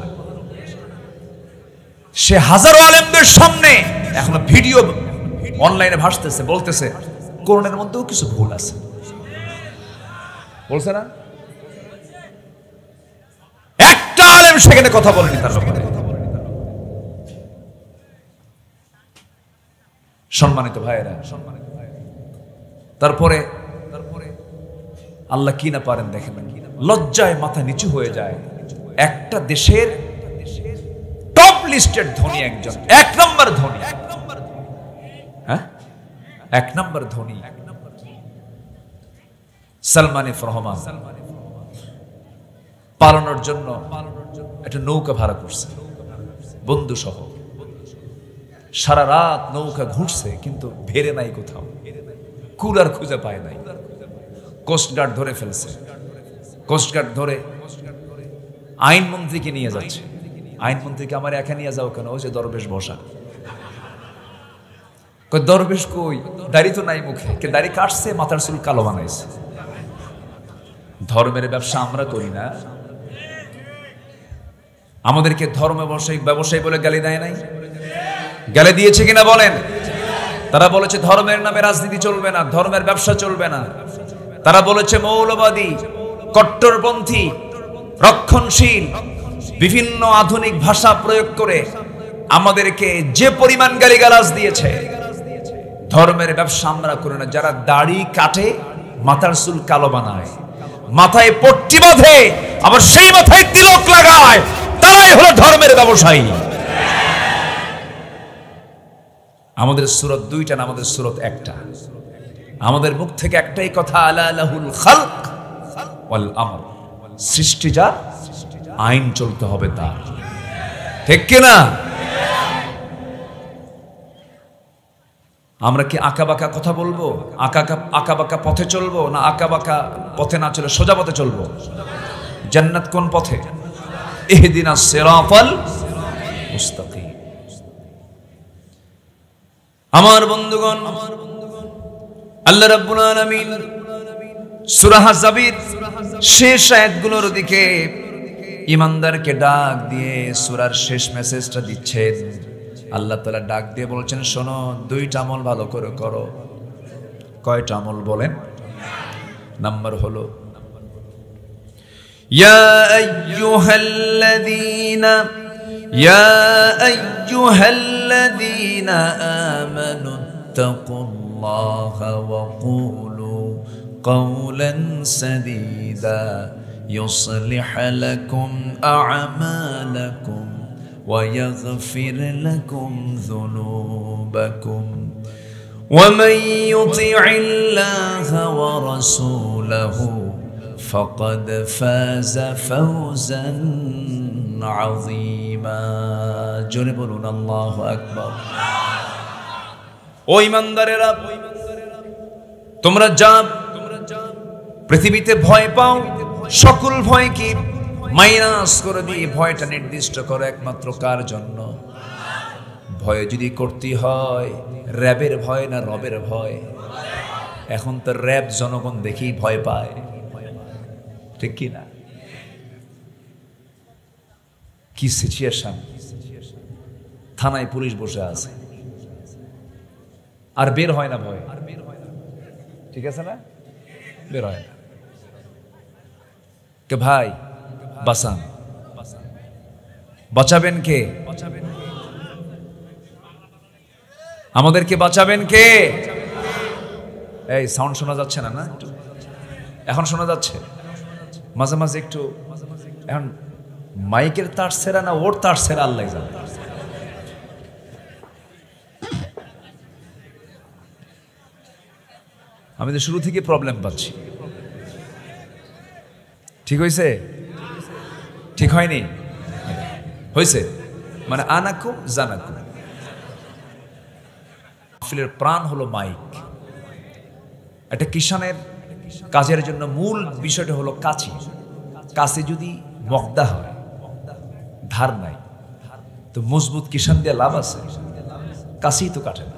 Speaker 1: সে হাজারো আলেমদের সামনে এখনো ভিডিও অনলাইনে ভাসতেছে, বলতেছে কোরআনের মধ্যেও কিছু ভুল আছে। বলছে না? একটা আলেম সেখানে কথা বলেনি তার ব্যাপারে। সম্মানিত ভাইয়েরা, তারপরে আল্লাহ কি না পারেন দেখেন, লজ্জায় মাথা নিচু হয়ে যায়। একটা দেশের টপ লিস্টেড ধনী একজন, এক নম্বর ধনী, হ্যাঁ এক নম্বর ধনী, সালমান এফ রহমান পালানোর জন্য একটা নৌকা ভাড়া করছে বন্ধু সহ। সারা রাত নৌকা ঘুরছে, কিন্তু ভেরে নাই কোথাও, কুলার খুঁজে পায় নাই। কোস্টগার্ড ধরে ফেলছে। কোস্টগার্ড ধরে আইনমন্ত্রীকে নিয়ে যাচ্ছে। আইনমন্ত্রীকে আমার একা নিয়ে যাও কেন? ওই যে দরবেশ বসা। দরবেশ কই? দাড়ি তো নাই মুখে, কে দাড়ি কাটছে, মাথার চুল কালো বানাইছে। ধর্মের ব্যবসা আমরা করি না? আমাদেরকে ধর্ম ব্যবসায়ী বলে গালি দেয় নাই? গালি দিয়েছে কিনা বলেন? তারা বলেছে ধর্মের নামে রাজনীতি চলবে না, ধর্মের ব্যবসা চলবে না। তারা বলেছে মৌলবাদী, কট্টরপন্থী, রক্ষণশীল, বিভিন্ন আধুনিক ভাষা প্রয়োগ করে আমাদেরকে যে পরিমাণ গালিগালাজ দিয়েছে। ধর্মের ব্যবসা আমরা করি না। যারা দাড়ি কাটে, মাথার চুল কালো বানায়, মাথায় পট্টি বাঁধে, আবার সেই মাথায় তিলক লাগায়, তারাই হলো ধর্মের ব্যবসায়ী। আমাদের সূরত দুইটা না, আমাদের সূরত একটা। আমাদের মুখ থেকে একটাই কথা, আলা লাহুল খালক ওয়াল আমর, সৃষ্টি যার, আইন চলতে হবে তার, ঠিক কিনা? আমরা কি আঁকাবাঁকা কথা বলবো? আঁকাবাঁকা পথে চলবো, না আঁকাবাঁকা পথে না চলে সোজা পথে চলবো? জান্নাত কোন পথে? ইহদিনাস সিরাতাল মুস্তাকিম। আমার বন্ধুগণ, আল্লাহ রাব্বুল আলামিন সূরা আয-যাবির শেষ আয়াতগুলোর দিকে ঈমানদারকে ডাক দিয়ে সূরার শেষ মেসেজটা দিচ্ছেন। আল্লাহ তাআলা ডাক দিয়ে বলছেন, শোনো, দুইটা আমল ভালো করে করো। কয়টা আমল বলেন? নাম্বার হলো, ইয়া আইয়ুহাল্লাযীনা আমানুত্তাকুল্লাহা ওয়া কুলু কওলান সাদীদা يصلح لكم أعمالكم ويغفر لكم ذنوبكم ومن يطع الله ورسوله فقد فاز فوزا عظيما جربون الله أكبر ও ঈমানদারেরা তোমরা যা পৃথিবীতে ভয় পাও সকল ভয় কি মাইনাস করে দিয়ে ভয়টা নির্দিষ্ট করো একমাত্র কার জন্য? ভয় যদি করতে হয় র্যাবের ভয় না রবের ভয়? এখন তো র্যাব জনগণ দেখি ভয় পায়, ঠিক কি না? কি সিচুয়েশন! থানায় পুলিশ বসে আছে আর বের হয় না ভয়, ঠিক আছে না? বের হয় না। কে ভাই বাঁচান, বাঁচাবেন কে? আমাদেরকে বাঁচাবেন কে? এই সাউন্ড শোনা যাচ্ছে না? না এখন শোনা যাচ্ছে মাঝে মাঝে একটু। এখন মাইকের তার সেরা না ওর তার সেরা আল্লাহ জানে। আমি তো শুরু থেকে প্রবলেম পাচ্ছি। ঠিক হয়েছে? ঠিক হয়নি? হয়েছে মানে আনাকুম জানাকুম। মাহফিলের প্রাণ হলো মাইক। একটা কিষানের কাজের জন্য মূল বিষয়টা হলো কাছি। কাছে যদি মগদা হয়, ধার নাই, তো মজবুত কিষান দিয়ে লাভ আছে? কাছেই তো কাটে না।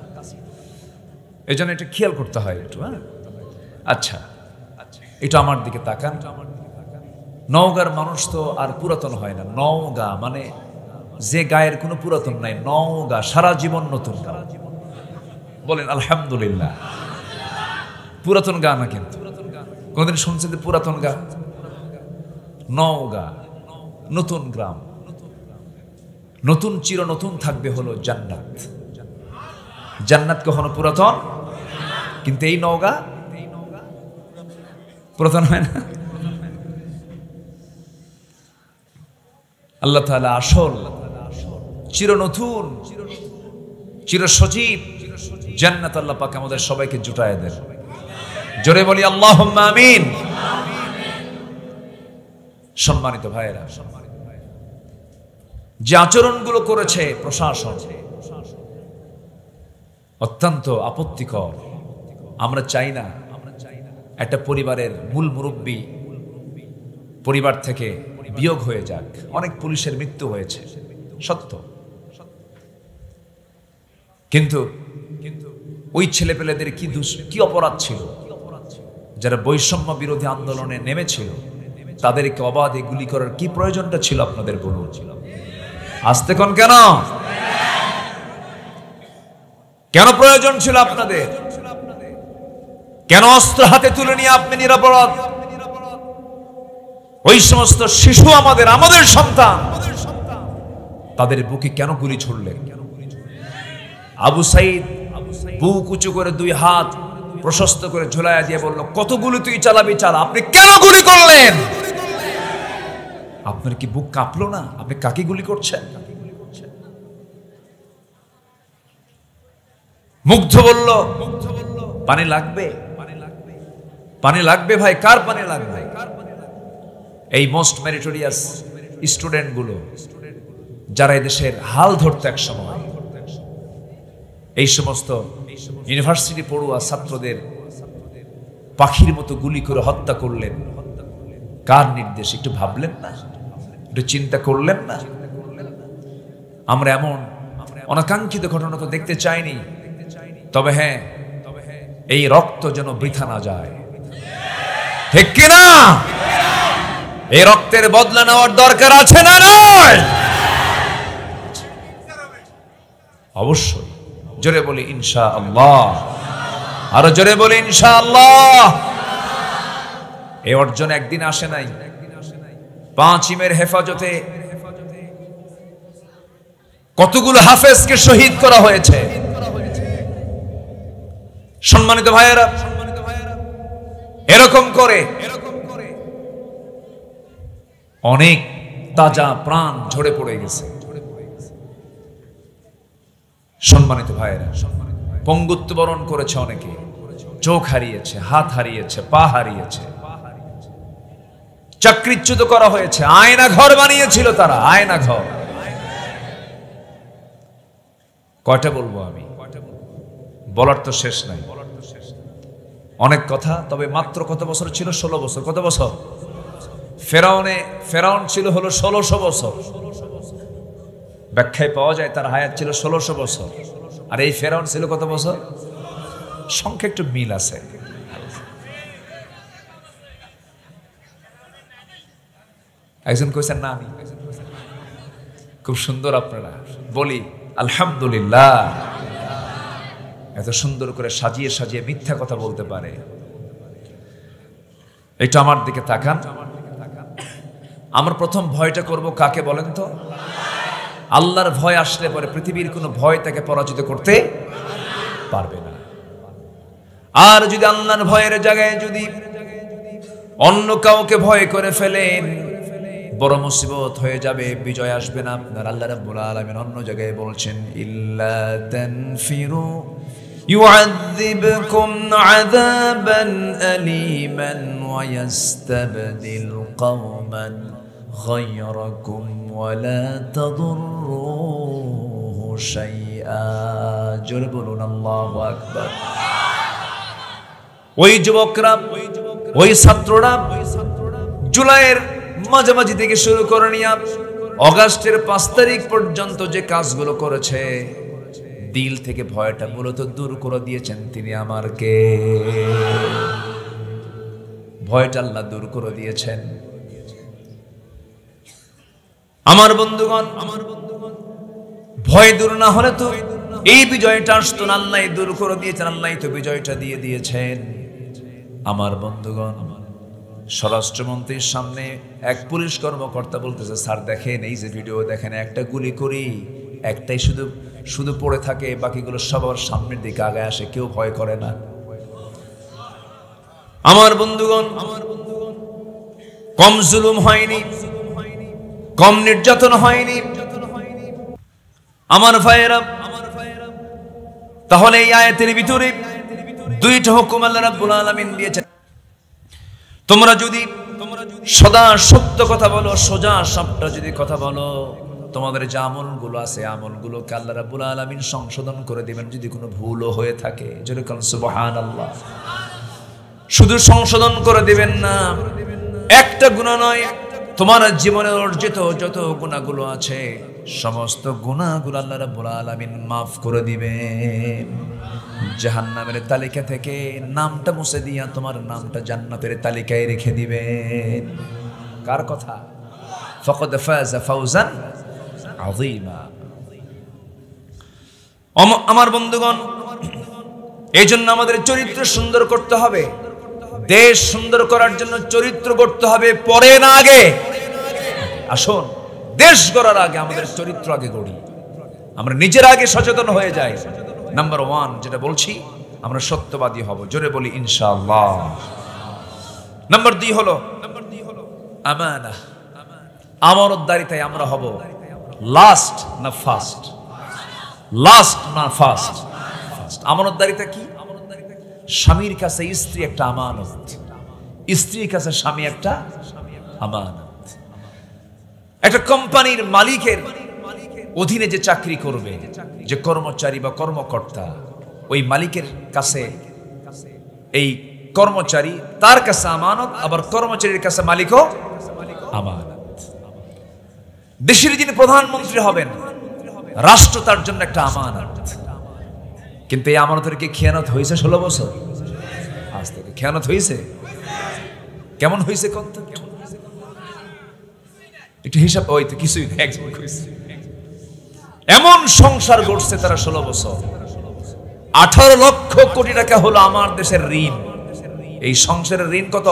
Speaker 1: এই জন্য এটা খেয়াল করতে হয় একটু। হ্যাঁ, আচ্ছা এটা আমার দিকে তাকান। নওগাঁর মানুষ তো আর পুরাতন হয় না। নওগাঁ মানে যে গায়ের কোনো পুরাতন নাই, নওগাঁ সারা জীবন নতুন। বলেন আলহামদুলিল্লাহ। পুরাতন গা না, কিন্তু কোনদিন শুনছেন যে পুরাতন গা? নওগাঁ নতুন গ্রাম, নতুন চির নতুন থাকবে হলো জান্নাত। জান্নাত কখনো পুরাতন, কিন্তু এই নওগাঁ পুরাতন হয় না। আল্লাহ তাআলা আসল চির নতুন চির সজীব জান্নাত আল্লাহ পাক আমাদের সবাইকে জুটায় দেন। জোরে বলি আল্লাহুম্মা আমিন। সম্মানিত ভাইয়েরা, যে আচরণগুলো করেছে প্রশাসন অত্যন্ত আপত্তিকর। আমরা চাই না একটা পরিবারের মূল মুরব্বী পরিবার থেকে বিয়োগ হয়ে যাক। অনেক পুলিশের মৃত্যু হয়েছে, সত্য, কিন্তু ওই ছেলেপেলেদের কি অপরাধ ছিল? যারা বৈষম্য বিরোধী আন্দোলনে নেমেছিল তাদেরকে অবাধে গুলি করার কি প্রয়োজনটা ছিল আপনাদের? বলুন। আসতে কোন কেন? কেন প্রয়োজন ছিল আপনাদের? কেন অস্ত্র হাতে তুলে নিয়ে আপনি নিরপরাধ ওই সমস্ত শিশু আমাদের সন্তান তাদের বুকে কেন গুলি ছুড়লেন? আবু সাইদ বুক উঁচু করে দুই হাত প্রশস্ত করে ঝুলাইয়া দিয়ে বলল, কত গুলি তুই চালাবি চালা, আপনি কেন গুলি করলেন? আপনার কি বুক কাঁপলো না? আপনি কাকে গুলি করছেন? মুগ্ধ বলল, পানি লাগবে, পানি লাগবে ভাই। কার পানি লাগবে? এই মোস্ট মেরিটোরিয়াস স্টুডেন্ট গুলো যারা এদেশের হাল ধরতে এক সময় এই সমস্ত ইউনিভার্সিটি পড়ুয়া ছাত্রদের পাখির মতো গুলি করে হত্যা করলেন। কার নির্দেশ? একটু ভাবলেন না? একটু চিন্তা করলেন না? আমরা এমন অনাকাঙ্ক্ষিত ঘটনা তো দেখতে চাইনি। তবে হ্যাঁ, এই রক্ত যেন বৃথা না যায়, ঠিক কিনা? এই রক্তের বদলা নেওয়ার দরকার আছে না নয়? অবশ্যই। জোরে বলি ইনশাআল্লাহ, আরো জোরে বলি ইনশাআল্লাহ। এই অর্জন একদিন আসে নাই। 5 ইমের হেফাজতে কতগুলো হাফেজকে শহীদ করা হয়েছে। সম্মানিত ভাইয়েরা, এরকম করে অনেক তাজা প্রাণ ঝরে পড়ে গেছে। সম্মানিত ভাইয়েরা, পঙ্গুত্ব বরণ করেছে অনেকে, চোখ হারিয়েছে, হাত হারিয়েছে, পা হারিয়েছে, চাকরিচ্যুত করা হয়েছে। আয়না ঘর বানিয়েছিল তারা, আয়না ঘর। কয়টা বলবো আমি? বলার তো শেষ নাই। অনেক কথা, তবে মাত্র কত বছর ছিল? 16 বছর। কত বছর? ফেরাউন ছিল হলো 1600 বছর। ব্যাখ্যায় পাওয়া যায় তার হায়াত ছিল 1600 বছর। আর এই ফেরাউন ছিল কত বছর? সংখ্যা একটু মিল আছে। একজন কইছেন না আমি। খুব সুন্দর। আপনারা বলি আলহামদুলিল্লাহ, এত সুন্দর করে সাজিয়ে সাজিয়ে মিথ্যা কথা বলতে পারে। এটা আমার দিকে তাকান। আমার প্রথম ভয়টা করব কাকে বলেন তো? আল্লাহর ভয় আসলে পরে পৃথিবীর কোনো ভয় তাকে পরাজিত করতে পারবে না। আর যদি আল্লাহর ভয়ের জায়গায় যদি অন্য কাউকে ভয় করে ফেলেন, বড় মুসিবত হয়ে যাবে, বিজয় আসবে না আপনার। আল্লাহ রাব্বুল আলামিন অন্য জায়গায় বলছেন, ইল্লা তানফিরু يعذبكم عذابا أليما ويستبدل قوما غيركم ولا تضروه شيئا جربنا الله أكبر ওই যুবকরা, ওই ছাত্ররা জুলাইয়ের মাঝামাঝি থেকে শুরু করে নিয়ে অগাস্টের 5 তারিখ পর্যন্ত যে কাজগুলো করেছে, দিল থেকে ভয়টা মূলত দূর করে দিয়েছেন তিনি আমার কে? ভয়টা আল্লাহ দূর করে দিয়েছেন। আমার বন্ধুগণ, ভয় দূর না হলে তো এই বিজয়টা আসতো না। আল্লাহ দূর করে দিয়েছেন, আল্লাহ তো বিজয়টা দিয়ে দিয়েছেন। আমার বন্ধুগণ, স্বরাষ্ট্রমন্ত্রীর সামনে এক পুলিশ কর্মকর্তা বলতেছে, স্যার দেখেন, এই যে ভিডিও দেখেন, একটা গুলি করি, একটাই শুধু পড়ে থাকে, বাকিগুলো সবার সামনের দিকে আগায় আসে, কেউ ভয় করে না। আমার বন্ধুগণ, কম জুলুম হয়নি, কম নির্যাতন হয়নি। আমার ভাইয়েরা, তাহলে এই আয়াতের ভিতরে দুইটা হুকুম আল্লাহ রাব্বুল আলামিন দিয়েছেন। তোমরা যদি সদা সত্য কথা বলো, সোজা সাপটা যদি কথা বলো, তোমাদের যে আমলগুলো আছে, আমলগুলোকে আল্লাহ রাব্বুল আলামিন সংশোধন করে দিবেন যদি কোনো ভুলও হয়ে থাকে। যেরকম সুবহানাল্লাহ, শুধু সংশোধন করে দিবেন না, একটা গুনাহ নয়, তোমার জীবনে অর্জিত যত গুনাহগুলো আছে সমস্ত গুনাহগুলো আল্লাহ রাব্বুল আলামিন মাফ করে দিবেন। জাহান্নামের তালিকা থেকে নামটা মুছে দিয়া তোমার নামটা জান্নাতের তালিকায় রেখে দিবেন। কার কথা? ফাকাদ ফাযা ফাওজান আযীমা। আমার বন্ধুগণ, এই জন্য আমাদের চরিত্র সুন্দর করতে হবে। দেশ সুন্দর করার জন্য চরিত্র গড়তে হবে, পরে না আগে। আসুন, দেশ গড়ার আগে আমাদের চরিত্র আগে গড়ি, আমরা নিজের আগে সচেতন হয়ে যাই। নাম্বার 1 যেটা বলছি, আমরা সত্যবাদী হব। জোরে বলি ইনশাআল্লাহ। নাম্বার 2 হলো আমানা, আমানতদারিতায় আমরা হব লাস্ট না ফার্স্ট, লাস্ট না ফার্স্ট। আমানতদারিতা কি? স্বামীর কাছে স্ত্রী একটা আমানত, স্ত্রীর কাছে স্বামী একটা আমানত। একটা কোম্পানির মালিকের অধীনে যে চাকরি করবে, যে কর্মচারী বা কর্মকর্তা, ওই মালিকের কাছে এই কর্মচারী তার কাছে আমানত, আবার কর্মচারীর কাছে মালিকও আমানত। দেশের যিনি প্রধানমন্ত্রী হবেন, রাষ্ট্র তার জন্য একটা আমানত। কিন্তু এই আমানতের কি খেয়ানত হয়েছে 16 বছর? আজ থেকে খেয়ানত হয়েছে? কেমন হয়েছে? কত একটু হিসাব। ওই তো কিছুই এমন সংসার গড়ছে তারা 16 বছর। 18 লক্ষ কোটি টাকা হলো আমার দেশের ঋণ। এই সংসারের ঋণ কত?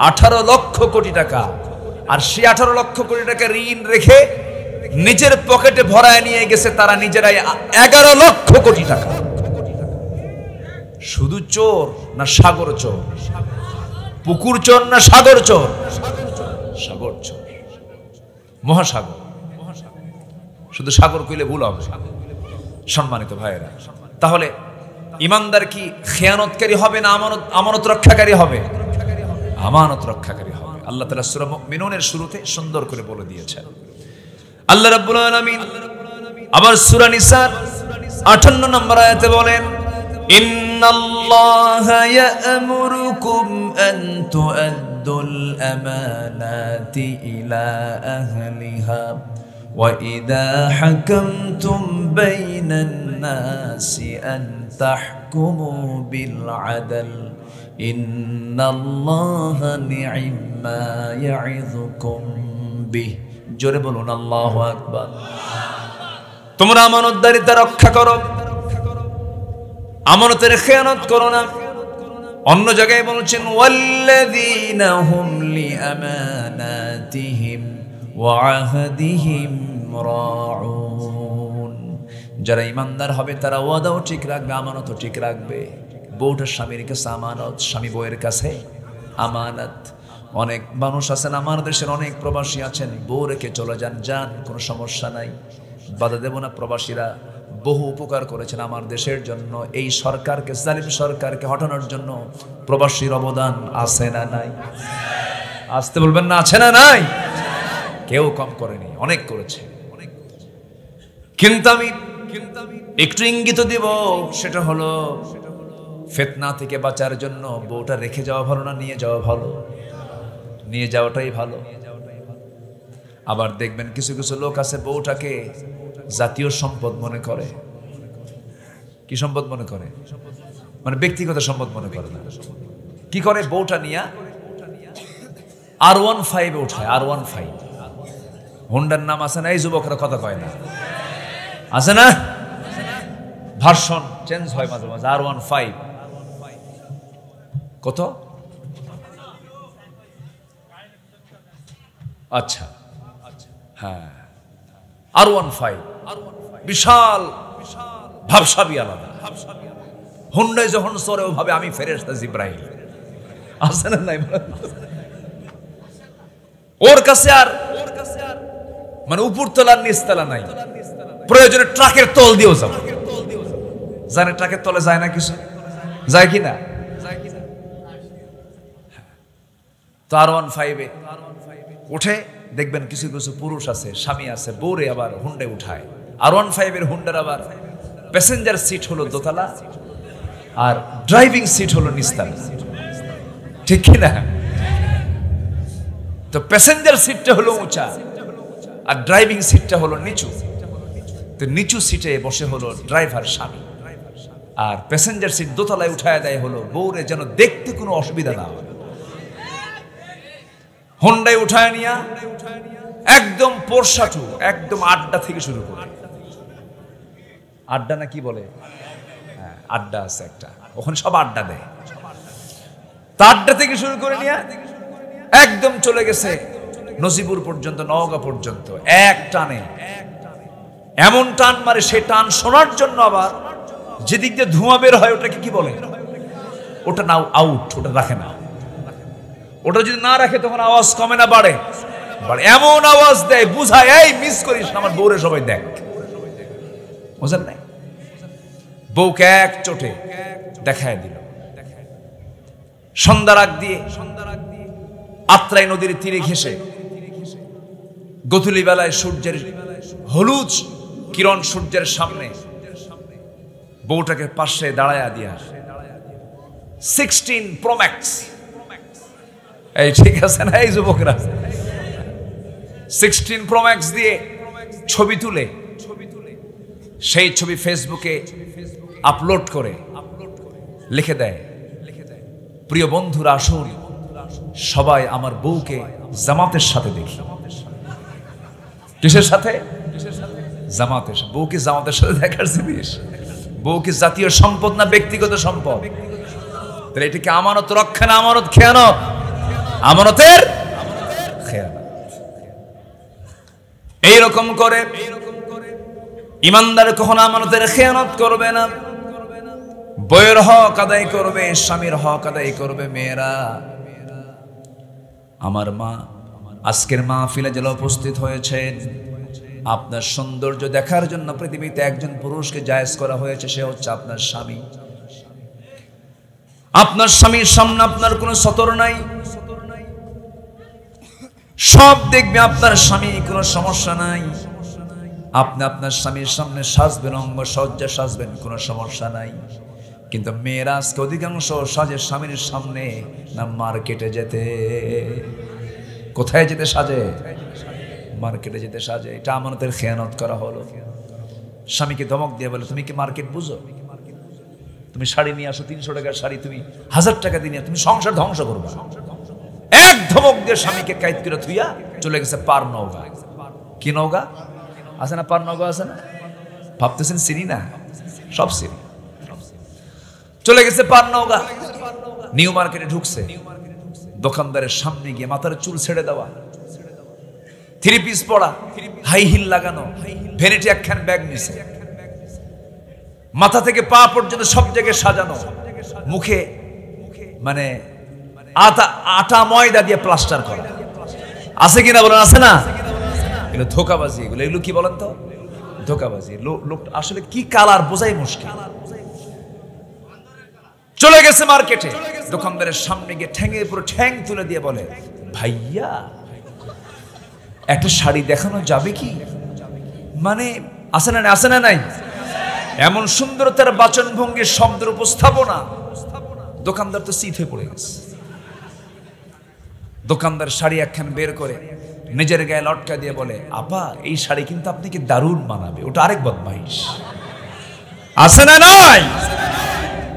Speaker 1: 18 লক্ষ কোটি টাকা। আর সেই 18 লক্ষ কোটি টাকা ঋণ রেখে নিজের পকেটে ভরায় নিয়ে গেছে তারা নিজেরাই 11 লক্ষ কোটি টাকা। শুধু চোর না সাগর চোর? পুকুর চোর না সাগর চোর? সাগর চোর, মহাসাগর। শুধু সাগর কইলে ভুল হবে। সম্মানিত ভাইয়েরা, তাহলে ইমানদার কি খেয়ানতকারী হবে না আমানত রক্ষাকারী হবে? আমানত রক্ষাকারী হবে। আল্লাহ তাআলা সূরা মুমিনুনের শুরুতে সুন্দর করে বলে দিয়েছেন। আল্লাহ রাব্বুল আলামিন আবার সূরা নিসার 58 নম্বর আয়াতে বলেন, ইন্নাল্লাহ ইন্নাল্লাহা ইয়া'মুরুকুম আন তু'আদ্দুল আমানাতি ইলা আহলিহা ওয়া ইযা হাকামতুম বাইনান নাসি আন তাহকুমু বিল আদল ইন্নাল্লাহা নি'মা ইয়া'ইযুকুম বিহি। জোরে বলুন আল্লাহু আকবার। তোমরা আমানতদারিতা রক্ষা করো, আমানতের খেয়ানত করো না। অন্য জায়গায় বলছেন ওয়াল্লাযীনা হুম লিআমানাতিহিম ওয়া আহদিহিম রাউন। যারা ঈমানদার হবে তারা ওয়াদাও ঠিক রাখবে, আমানতও ঠিক রাখবে। বউটা স্বামীর কাছে আমানত, স্বামী বউয়ের কাছে আমানত। অনেক মানুষ আছেন, আমার দেশের অনেক প্রবাসী আছেন, বউ রেখে চলে যান, যান, কোনো সমস্যা নাই, বাধা দেব না। প্রবাসীরা বহু উপকার করেছেন আমার দেশের জন্য। এই সরকারকে, জালিম সরকারকে হটানোর জন্য প্রবাসীর অবদান আছে না নাই? আসতে বলবেন না, আছে না নাই? কেউ কম করেনি, অনেক করেছে। কিন্তু আমি একটু ইঙ্গিত দিব, সেটা হলো ফিতনা থেকে বাঁচার জন্য বউটা রেখে যাওয়া ভালো না নিয়ে যাওয়া ভালো? নিয়ে যাওয়াটাই ভালো। আবার দেখবেন কিছু কিছু লোক আছে বউটাকে জাতীয় সম্পদ মনে করে। কি সম্পদ মনে করে? মানে ব্যক্তিগত সম্পদ মনে করে না। কি করে? বউটা নিয়া R15 উঠায়। R15 হোন্ডার নাম আছে না? এই যুবকরা কথা কয় না, আছে না? ভার্সন চেঞ্জ হয় মাঝে মাঝে। R15 কত? আচ্ছা, হ্যাঁ, R15 বিশাল ভাবসাবি আলাদা। হুন্ডায় যখন চড়ে ভাবে আমি ফেরেশতা জিব্রাইল, আছে না নাই? ওর কাছে আর মানে উপরতলা নিচতলা নাই, প্রয়োজনে ট্রাকের তল দিয়েও যাবে। জানে ট্রাকের তলে যায় না কিছু? যায় কি না? তো R15 উঠে দেখবেন কিছু কিছু পুরুষ আছে, স্বামী আছে, বউরে আবার হুন্ডে উঠায়। R15 এর হুন্ডার আবার প্যাসেঞ্জার সিট হলো দোতলা আর ড্রাইভিং সিট হলো নিচতলা, ঠিক কি না? তো প্যাসেঞ্জার সিটটা হলো উঁচা আর ড্রাইভিং সিটটা হলো নিচু। তো নিচু সিটে বসে হলো ড্রাইভার স্বামী, আর প্যাসেঞ্জার সিট দোতলায় উঠায় দেয় হলো বউরে, যেন দেখতে কোনো অসুবিধা না হয়। হোন্ডায় উঠায় নিয়া একদম পোরশাটু, একদম আড্ডা থেকে শুরু করে। আড্ডা না কি বলে? হ্যাঁ, আড্ডা আছে একটা, ওখানে সব আড্ডা দেয়। তা আড্ডা থেকে শুরু করে নিয়া একদম চলে গেছে নজিপুর পর্যন্ত, নওগাঁ পর্যন্ত, এক টানে। এমন টান মারে, সে টান শোনার জন্য আবার যেদিক দিয়ে ধোঁয়া বের হয় ওটাকে কি বলে? ওটা নাও আউট, ওটা রাখে না। ওটা যদি না রাখে তখন আওয়াজ কমে না বাড়ে? এমন আওয়াজ দেয় বুঝায় এই মিস করিস না, আমার বউরে সবাই দেখ। বুঝেন নাই? বউকে এক চোটে দেখায় দিল। সন্ধ্যার আগ দিয়ে আত্রাই নদীর তীরে ঘেঁষে গোধূলি বেলায় সূর্যের হলুদ কিরণ সূর্যের সামনে বউটাকে পাশে দাঁড়ায়া দিয়া 16 Pro Max, এই ঠিক আছে না এই যুবকরা? 16 Pro Max দিয়ে ছবি তুলে সেই ছবি ফেসবুকে আপলোড করে লিখে দেয়, প্রিয় বন্ধুরা আসুন সবাই আমার বউকে জামাতের সাথে দেখি। কিসের সাথে? জামাতের সাথে। বউ কি জামাতের সাথে দেখার জিনিস? বউ কি জাতীয় সম্পদ না ব্যক্তিগত সম্পদ? তাহলে এটা কি আমানত রক্ষা না আমানত খেয়ানত? আমানতের খেয়ানত। এইরকম করে ইমানদার কখনো আমানতের খেয়ানত করবে না। বউয়ের হক আদায় করবে, স্বামীর হক আদায় করবে। মেয়েরা, আমার মা আজকের মাহফিলে যারা উপস্থিত হয়েছেন, আপনার সৌন্দর্য দেখার জন্য পৃথিবীতে একজন পুরুষকে জায়েজ করা হয়েছে, সে হচ্ছে আপনার স্বামী। আপনার স্বামীর সামনে আপনার কোনো সতর নাই, সব দেখবে আপনার স্বামী, কোনো সমস্যা নাই। আপনি আপনার স্বামীর সামনে সাজবেন, অঙ্গ সজ্জা সাজবেন, কোনো সমস্যা নাই। কিন্তু মেয়েরা আজকে অধিকাংশ সাজে স্বামীর সামনে না মার্কেটে যেতে। কোথায় যেতে সাজে? মার্কেটে যেতে সাজে। এটা আমানতের খেয়ানত করা হলো। স্বামীকে ধমক দিয়ে বলে, তুমি কি মার্কেট বুঝো? তুমি শাড়ি নিয়ে আসো, 300 টাকার শাড়ি তুমি 1000 টাকা দিয়ে তুমি সংসার ধ্বংস করবা। এক ধমক দিয়ে স্বামীকে কাইদ করে থুইয়া চলে গেছে পার নওগা। কি নওগা আছে না? পার নওগা আছে না? ভাবতেছেন চিনি না? সব চিনি। চলে গেছে পার নওগা, নিউ মার্কেটে ঢুকছে। দোকানদারের সামনে গিয়ে মাথার চুল ছেড়ে দেওয়া, 3 পিস পরা, হাই হিল লাগানো, ভ্যানিটি একখান ব্যাগ নিছে, মাথা থেকে পা পর্যন্ত সব জায়গায় সাজানো, মুখে মানে আটা ময়দা দিয়ে প্লাস্টার করা। আছে কিনা বলেন? আছে না? এগুলো ধোকাবাজি। এগুলো কি বলেন তো? ধোকাবাজি। লোক আসলে কি কালার বোঝাই মুশকিল। চলে গেছে মার্কেটে, দোকানদারের সামনে গিয়ে ঠ্যাঙের উপর ঠ্যাং তুলে দিয়ে বলে, ভাইয়া একটা শাড়ি দেখানো যাবে কি? মানে আছে না? আছে না? নাই? এমন সুন্দরতার বাচন ভঙ্গির শব্দের উপস্থাপনা, দোকানদার তো চিত হয়ে পড়ে গেছে। দোকানদার শাড়ি একখান বের করে নিজের গায়ে লটকা দিয়ে বলে, আপা এই শাড়ি কিন্তু আপনাকে দারুণ মানাবে। ওটা আরেক বদমাইশ। আছে না? নাই?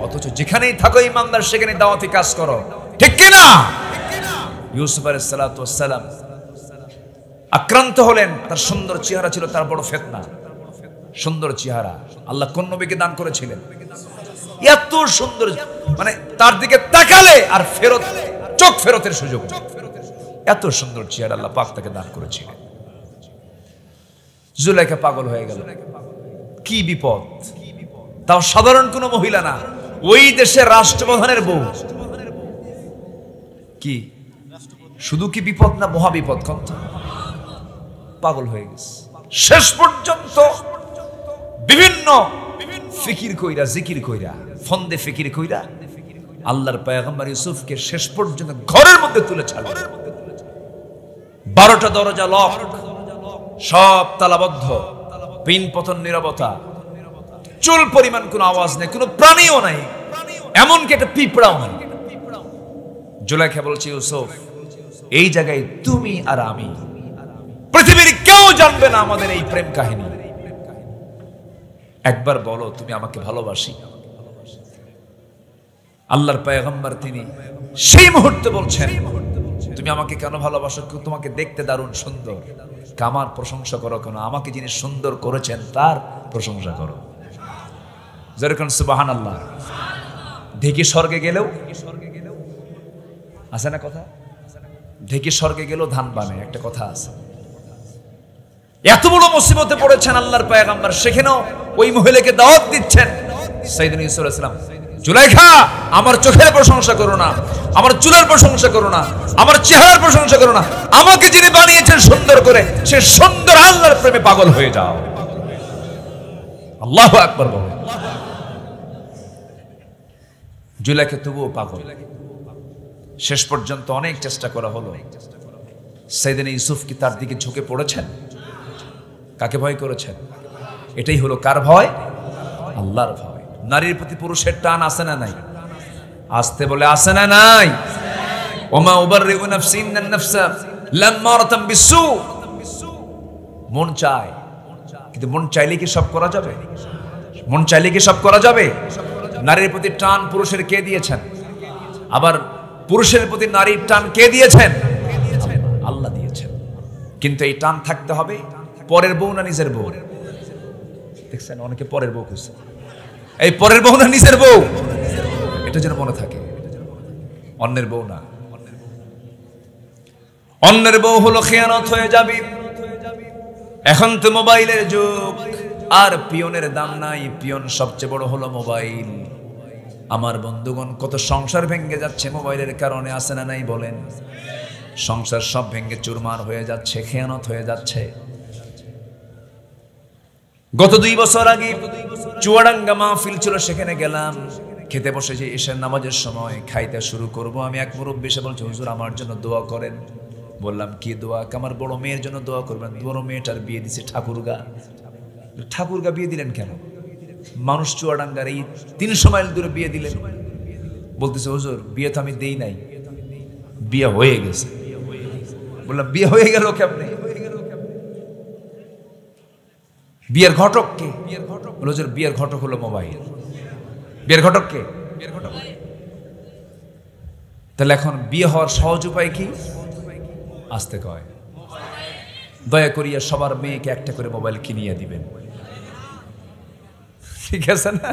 Speaker 1: অথচ যেখানেই থাকো ইমানদার সেখানে দাওয়াতি কাজ করো, ঠিক কিনা? ইউসুফ আলাইহিস সালাতু ওয়াস সালাম আক্রান্ত হলেন। তার সুন্দর চেহারা ছিল তার বড় ফিতনা। সুন্দর চেহারা আল্লাহ কোন নবীকে দান করেছিলেন? এত সুন্দর, মানে তার দিকে তাকালে আর ফেরত চোখ ফেরতের সুযোগ নেই। এত সুন্দর চেহারা আল্লাহ পাক তাকে দান করেছিলেন। জুলাইখা পাগল হয়ে গেল। কি বিপদ! তাও সাধারণ কোন মহিলা না, ওই দেশের রাষ্ট্রপ্রধানের বউ। কি শুধু কি বিপদ না মহা বিপদ! পাগল হয়ে গেছে। শেষ পর্যন্ত বিভিন্ন ফিকির কইরা, জিকির কইরা, ফন্দে ফিকির কইরা আল্লাহর পয়গম্বর ইউসুফকে শেষ পর্যন্ত ঘরের মধ্যে তুলে ছাড়লেন। 12টা দরজা লক, সব তালাবদ্ধ, পিন পতন নীরবতা, চুল পরিমাণ কোনো আওয়াজ নেই, কোনো প্রাণীও নাই, এমনকি একটা পিঁপড়াও নাই। জুলাইখা বলছে, ইউসুফ এই জায়গায় তুমি আর আমি, পৃথিবীর কেউ জানবে না আমাদের এই প্রেম কাহিনী। একবার বলো তুমি আমাকে ভালোবাসি। আল্লাহর পয়গম্বর তিনি সেই মুহূর্তে বলছেন, তুমি আমাকে কেন ভালোবাসো? তোমাকে দেখতে দারুণ সুন্দর। কামার প্রশংসা করো কেন? আমাকে যিনি সুন্দর করেছেন তার প্রশংসা করো। যেরকম সুবহানাল্লাহ। ঢেকি স্বর্গে গেলেও আছে না কথা? ঢেকি স্বর্গে গেলেও ধান বানে, একটা কথা আছে। এত বড় মুসিবতে পড়েছেন আল্লাহর পয়গম্বর, সেখানেও ওই মহিলাকে দাওয়াত দিচ্ছেন। সাইয়েদনা ইউসুফ আলাইহিস সালাম, জুলাইখা আমার চোখের প্রশংসা করো না, আমার চুলের প্রশংসা করো না, আমার চেহারার প্রশংসা করো না, আমাকে যিনি বানিয়েছেন সুন্দর করে, সে সুন্দর আল্লাহর প্রেমে পাগল হয়ে যাও। আল্লাহু আকবার বলো। জুলাইখা তবুও পাগল। শেষ পর্যন্ত অনেক চেষ্টা করা হলো। সাইয়েদনা ইউসুফ কি তার দিকে ঝুঁকে পড়েছেন? কাকে ভয় করেছেন? এটাই হলো কার ভয়? আল্লাহর ভয়। নারীর প্রতি পুরুষের টান আছে না নাই? আসতে বলে আছে না নাই? ওমা উবাররিউ নাফসি ইন্নান নাফসা লাম্মারাতাম বিসু। মন চায়, কিন্তু মন চাইলে কি সব করা যাবে? মন চাইলে কি সব করা যাবে? নারীর প্রতি টান পুরুষের কে দিয়েছেন? আবার পুরুষের প্রতি নারীর টান কে দিয়েছেন? আল্লাহ দিয়েছেন। কিন্তু এই টান থাকতে হবে পরের বউ না নিজের বউ? দেখছেন অনেকে পরের বউ খুঁজছে। এই পরের বউ না নিজের বউ, এটা যেন মনে থাকে। অন্যের বউ না। অন্যের বউ হলো খেয়ানত হয়ে যাবে। এখন তো মোবাইলের যুগ, আর পিয়নের দাম নাই। পিয়ন সবচেয়ে বড় হলো মোবাইল। আমার বন্ধুগণ, কত সংসার ভেঙে যাচ্ছে মোবাইলের কারণে, আছে না নাই বলেন? সংসার সব ভেঙে চুরমার হয়ে যাচ্ছে, খেয়ানত হয়ে যাচ্ছে। গত 2 বছর আগে চুয়াডাঙ্গা মাহফিল ছিল, সেখানে গেলাম। খেতে বসেছি, ঈশার নামাজের সময় খাইতে শুরু করব। আমি এক মুরব্বি এসে বলছে, হুজুর আমার জন্য দোয়া করেন। বললাম কি দোয়া? আমার বড় মেয়ের জন্য দোয়া করবেন। বড় মেয়েটার বিয়ে দিছে ঠাকুরগা। ঠাকুরগা বিয়ে দিলেন কেন? মানুষ চুয়াডাঙ্গার এই 300 মাইল দূরে বিয়ে দিলেন, বলতেছে হুজুর বিয়ে তো আমি দেই নাই, বিয়ে হয়ে গেছে। বললাম বিয়ে হয়ে গেল কেমনে? বিয়ের ঘটক কে? হুজুর বিয়ের ঘটক হলো মোবাইল। বিয়ের ঘটক কে? তাহলে এখন বিয়ে হওয়ার সহজ উপায় কি? আসতে কয়, দয়া করিয়া সবার মেয়েকে একটা করে মোবাইল কিনিয়ে দিবেন, ঠিক আছে না?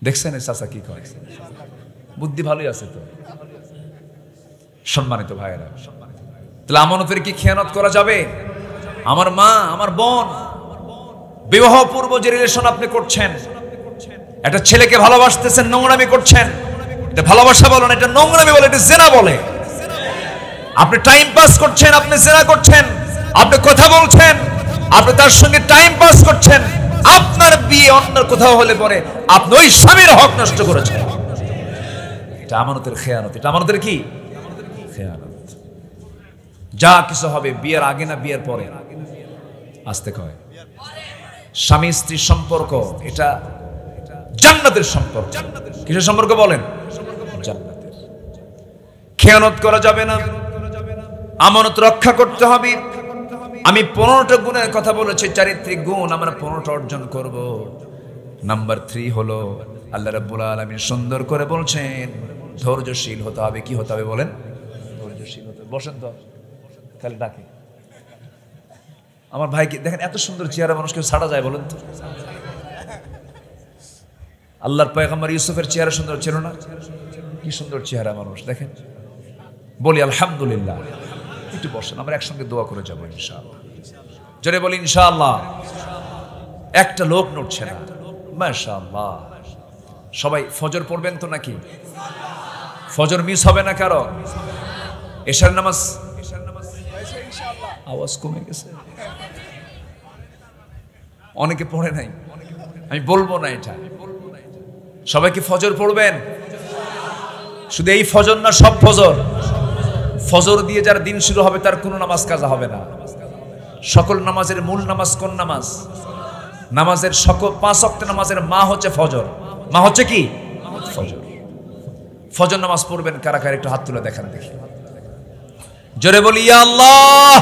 Speaker 1: দেখছেন চাচা কি কয়? বুদ্ধি ভালোই আছে তো। সম্মানিত ভাইয়েরা, তাহলে আমানতের কি খেয়ানত করা যাবে? আমার মা, আমার বোন, বিবাহ পূর্ব যে রিলেশন আপনি করছেন, একটা ছেলেকে ভালোবাসতেছেন, নোংরামি করছেন, এটা ভালোবাসা বলেন, এটা নোংরামি বলে, এটা জেনা বলে। আপনি টাইম পাস করছেন, আপনি জেনা করছেন, আপনি কথা বলছেন, আপনি তার সঙ্গে টাইম পাস করছেন, আপনার বিয়ে অন্য কোথাও হলে পরে আপনি ওই স্বামীর হক নষ্ট করেছেন। এটা আমানতের খেয়ানত। এটা আমানতের কি খেয়ানত। যা কিছু হবে বিয়ের আগে না বিয়ের পরে? আসতে কয়। স্বামী স্ত্রীর সম্পর্ক এটা জান্নাতের সম্পর্ক। কিসের সম্পর্ক বলেন? জান্নাতের। খেয়ানত করা যাবে না, আমানত রক্ষা করতে হবে। আমি 15টা গুণের কথা বলেছি, চারিত্রিক গুণ আমরা 15টা অর্জন করব। নাম্বার 3 হলো আল্লাহ রাব্বুল আলামিন সুন্দর করে বলছেন ধৈর্যশীল হতে হবে। কি হতে হবে বলেন? ধৈর্যশীল হতে। বসেন তো, তাহলে ডাকে আমার ভাইকে। দেখেন এত সুন্দর চেহারা মানুষকে ছাড়া যায় বলেন তো? আল্লাহর পয়গম্বর ইউসুফের চেহারা সুন্দর ছিল না? কি সুন্দর চেহারা মানুষ দেখেন। বলি আলহামদুলিল্লাহ। একটু বসেন, আমরা একসঙ্গে দোয়া করে যাবো ইনশাআল্লাহ। জোরে বলি ইনশাআল্লাহ। একটা লোক নড়ছে না, মাশাআল্লাহ। সবাই ফজর পড়বেন তো নাকি? ফজর মিস হবে না কারো? এশার নামাজ আওয়াজ কমে গেছে, অনেকে পড়ে নাই, আমি বলবো না এটা। সবাইকে ফজর পড়বেন? শুধু এই ফজর না, সব ফজর। ফজর দিয়ে যার দিন শুরু হবে তার কোনো নামাজ কাজা হবে না। সকল নামাজের মূল নামাজ কোন নামাজ? নামাজের সকল 5 ওয়াক্ত নামাজের মা হচ্ছে ফজর। মা হচ্ছে কি? ফজর। ফজর নামাজ পড়বেন কারা কারা? একটু হাত তুলে দেখান দেখি। জোরে বলি ইয়া আল্লাহ।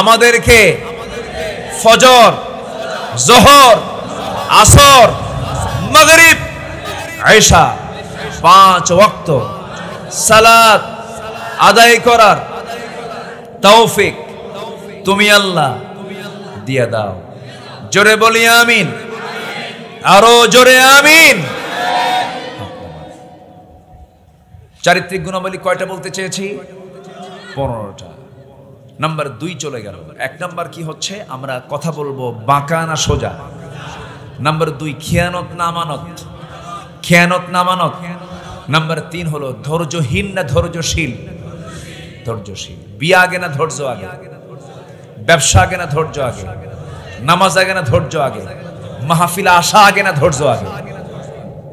Speaker 1: আমাদেরকে ফজর, যোহর, আসর, মাগরিব, ইশা 5 ওয়াক্ত সালাত আদায় করার তৌফিক তুমি আল্লাহ দিয়ে দাও। জোরে বলি আমিন, আরো জোরে আমিন। চারিত্রিক গুণাবলী কয়টা বলতে চেয়েছি? 15টা। নাম্বার 2 চলে গেল। 1 নাম্বার কি হচ্ছে? আমরা কথা বলবো বাঁকা না সোজা। নাম্বার 2 খেয়ানত না আমানত, খেয়ানত না আমানত। নাম্বার 3 হলো ধৈর্যহীন না ধৈর্যশীল? ধৈর্যশীল। বিয়ে আগে না ধৈর্য আগে? ব্যবসা আগে না ধৈর্য আগে? নামাজ আগে না ধৈর্য আগে? মাহফিলে আসা আগে না ধৈর্য আগে?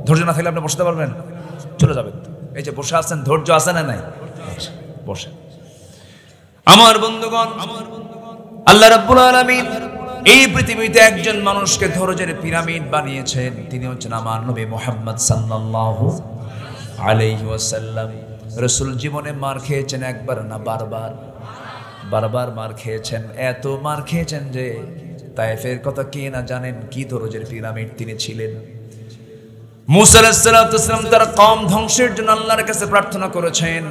Speaker 1: ধৈর্য না থাকলে আপনি বসতে পারবেন? চলে যাবেন। এই যে বসে আছেন, ধৈর্য আছে না নাই? বসে। আমার বন্ধুগণ, আল্লাহ রাব্বুল আলামিন এই পৃথিবীতে একজন মানুষকে ধৈর্যের পিরামিড বানিয়েছেন। তিনি হচ্ছেন আমার নবী মুহাম্মদ সাল্লাল্লাহু আলাইহি ওয়াসাল্লাম। রাসূল জীবনে মার খেয়েছেন একবার না বারবার? বারবার মার খেয়েছেন। এত মার খেয়েছেন যে তায়েফের কথা কে না জানেন কি ধৈর্যের পিরামিড তিনি ছিলেন। মুসা আলাইহিস সালাম তার কওম ধ্বংসের জন্য আল্লাহর কাছে প্রার্থনা করেছেন।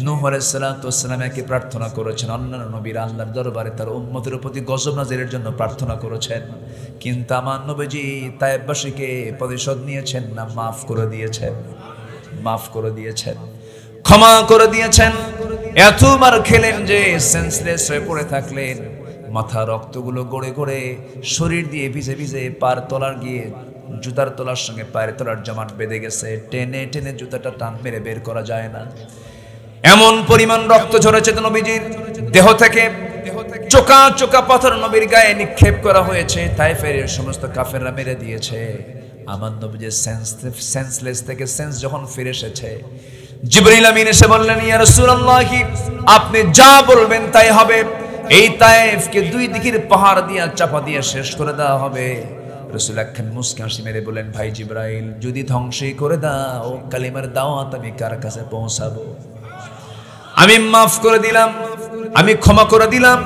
Speaker 1: নূহ আলাইহিস সালাম একই প্রার্থনা করেছেন। অন্যান্য নবীরা আল্লাহর দরবারে তার উম্মতের প্রতি গজব নাযিলের জন্য প্রার্থনা করেছেন। কিন্তু আমার নবীজি তায়েফবাসীকে প্রতিশোধ নিয়েছেন না মাফ করে দিয়েছেন? মাফ করে দিয়েছেন, ক্ষমা করে দিয়েছেন। এতবার খেলেন যে সেন্সলেস হয়ে পড়ে থাকলেন। মাথা রক্তগুলো গড়ে গড়ে শরীর দিয়ে ভিজে ভিজে পার তলার গিয়ে জুতার তলার সঙ্গে পায়ের তলার জমাট বেঁধে গেছে। টেনে টেনে জুতাটা টান মেরে বের করা যায় না, এমন পরিমাণ রক্ত ঝরেছে নবীজির দেহ থেকে। চোকা চোকা পাথর নবীর গায়ে নিক্ষেপ করা হয়েছে। তায়েফের সমস্ত কাফেররা মেরে দিয়েছে। আমার নবীজির সেন্সলেস থেকে সেন্স যখন ফিরে এসেছে, জিবরিল আমিন এসে বললেন, ইয়া রাসূলুল্লাহ, আপনি যা বলবেন তাই হবে। এই তায়েফকে দুই দিকের পাহাড় দিয়া চাপা দিয়া শেষ করে দেওয়া হবে। রাসূল একখান মুস্কি হাসি মেরে বলেন, ভাই জিবরাইল, যদি ধ্বংসই করে দাও, কালিমার দাওয়াত আমি কার কাছে পৌঁছাবো? আমি মাফ করে দিলাম, আমি ক্ষমা করে দিলাম।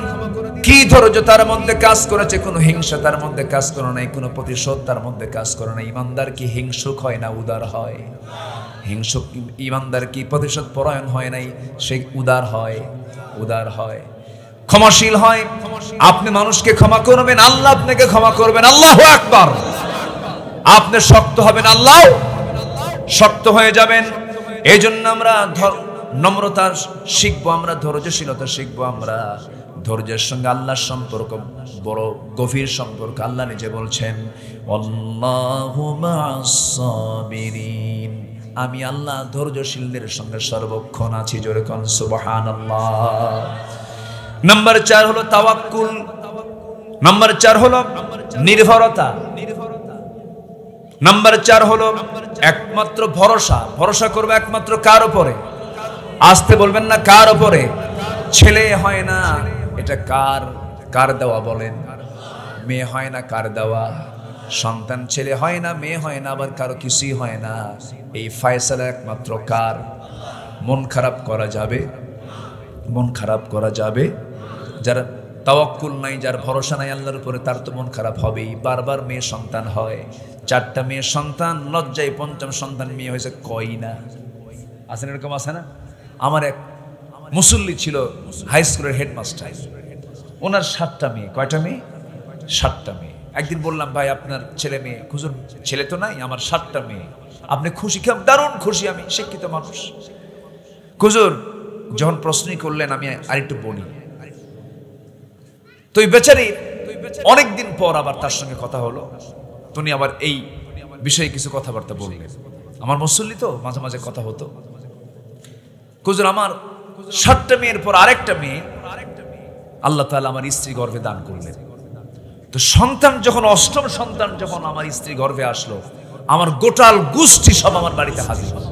Speaker 1: কি ধৈর্য তার মধ্যে কাজ করেছে, কোনো হিংসা তার মধ্যে কাজ করে নাই, কোনো প্রতিশোধ তার মধ্যে কাজ করে নাই। ইমানদার কি হিংসুক হয় না উদার হয়? হিংসুক ইমানদার কি প্রতিশোধ পরায়ণ হয় নাই, সে উদার হয়, উদার হয়, ক্ষমাশীল হয়। আপনি মানুষকে ক্ষমা করবেন, আল্লাহ আপনাকে ক্ষমা করবেন। আল্লাহু আকবার। আপনি শক্ত হবেন, আল্লাহ শক্ত হয়ে যাবেন। এই জন্য আমরা নম্রতা শিখবো, আমরা ধৈর্যশীলতা শিখবো। আমরা ধৈর্যের সঙ্গে আল্লাহর সম্পর্ক বড় গভীর সম্পর্ক। আল্লাহ নিজে বলছেন, আল্লাহু মা'আস সাবিরিন, আমি আল্লাহ ধৈর্যশীলদের সঙ্গে সর্বক্ষণ আছি। জোরে কোন সুবহানাল্লাহ। নাম্বার 4 হলো তাওয়াক্কুল। নাম্বার 4 হলো নির্ভরতা। নাম্বার 4 হলো একমাত্র ভরসা। ভরসা করবে একমাত্র কার উপরে? আসতে বলবেন না, কার উপরে? ছেলে হয় না, এটা কার? কার দেওয়া বলেন? মেয়ে হয় না, কার দেওয়া? সন্তান ছেলে হয় না, মেয়ে হয় না, আবার কারো কিছুই হয় না। এই ফয়সালা একমাত্র কার? মন খারাপ করা যাবে? মন খারাপ করা যাবে? যার তাওয়াক্কুল নাই, যার ভরসা নাই আল্লাহর উপরে, তার তো মন খারাপ হবেই। বারবার মেয়ে সন্তান হয়, 4টা মেয়ে সন্তান, লজ্জায় 5ম সন্তান মেয়ে হয়েছে, কই না? আছেন এরকম, আছে না? আমার এক মুসল্লি ছিল, হাই স্কুলের হেডমাস্টার, ওনার 7টা মেয়ে। কয়টা মেয়ে? 7টা মেয়ে। একদিন বললাম, ভাই আপনার ছেলে মেয়ে? হুজুর ছেলে তো নাই, আমার 7টা মেয়ে। আপনি খুশি? কেমন? দারুণ খুশি, আমি শিক্ষিত মানুষ। হুজুর যখন প্রশ্নই করলেন, আমি আরেকটু বলি। তো বেচারি অনেকদিন পর আবার তার সঙ্গে কথা হলো, তুমি আবার এই বিষয়ে কিছু কথাবার্তা বললেন। আমার মুসল্লি তো, মাঝে মাঝে কথা হতো। হুজুর আমার 7টা মেয়ের পর আরেকটা মেয়ে আল্লাহ তাআলা আমার স্ত্রী গর্ভে দান করলেন। তো সন্তান যখন 8ম সন্তান যখন আমার স্ত্রী গর্ভে আসলো, আমার গোটাল গোষ্ঠী সব আমার বাড়িতে হাজির হলো।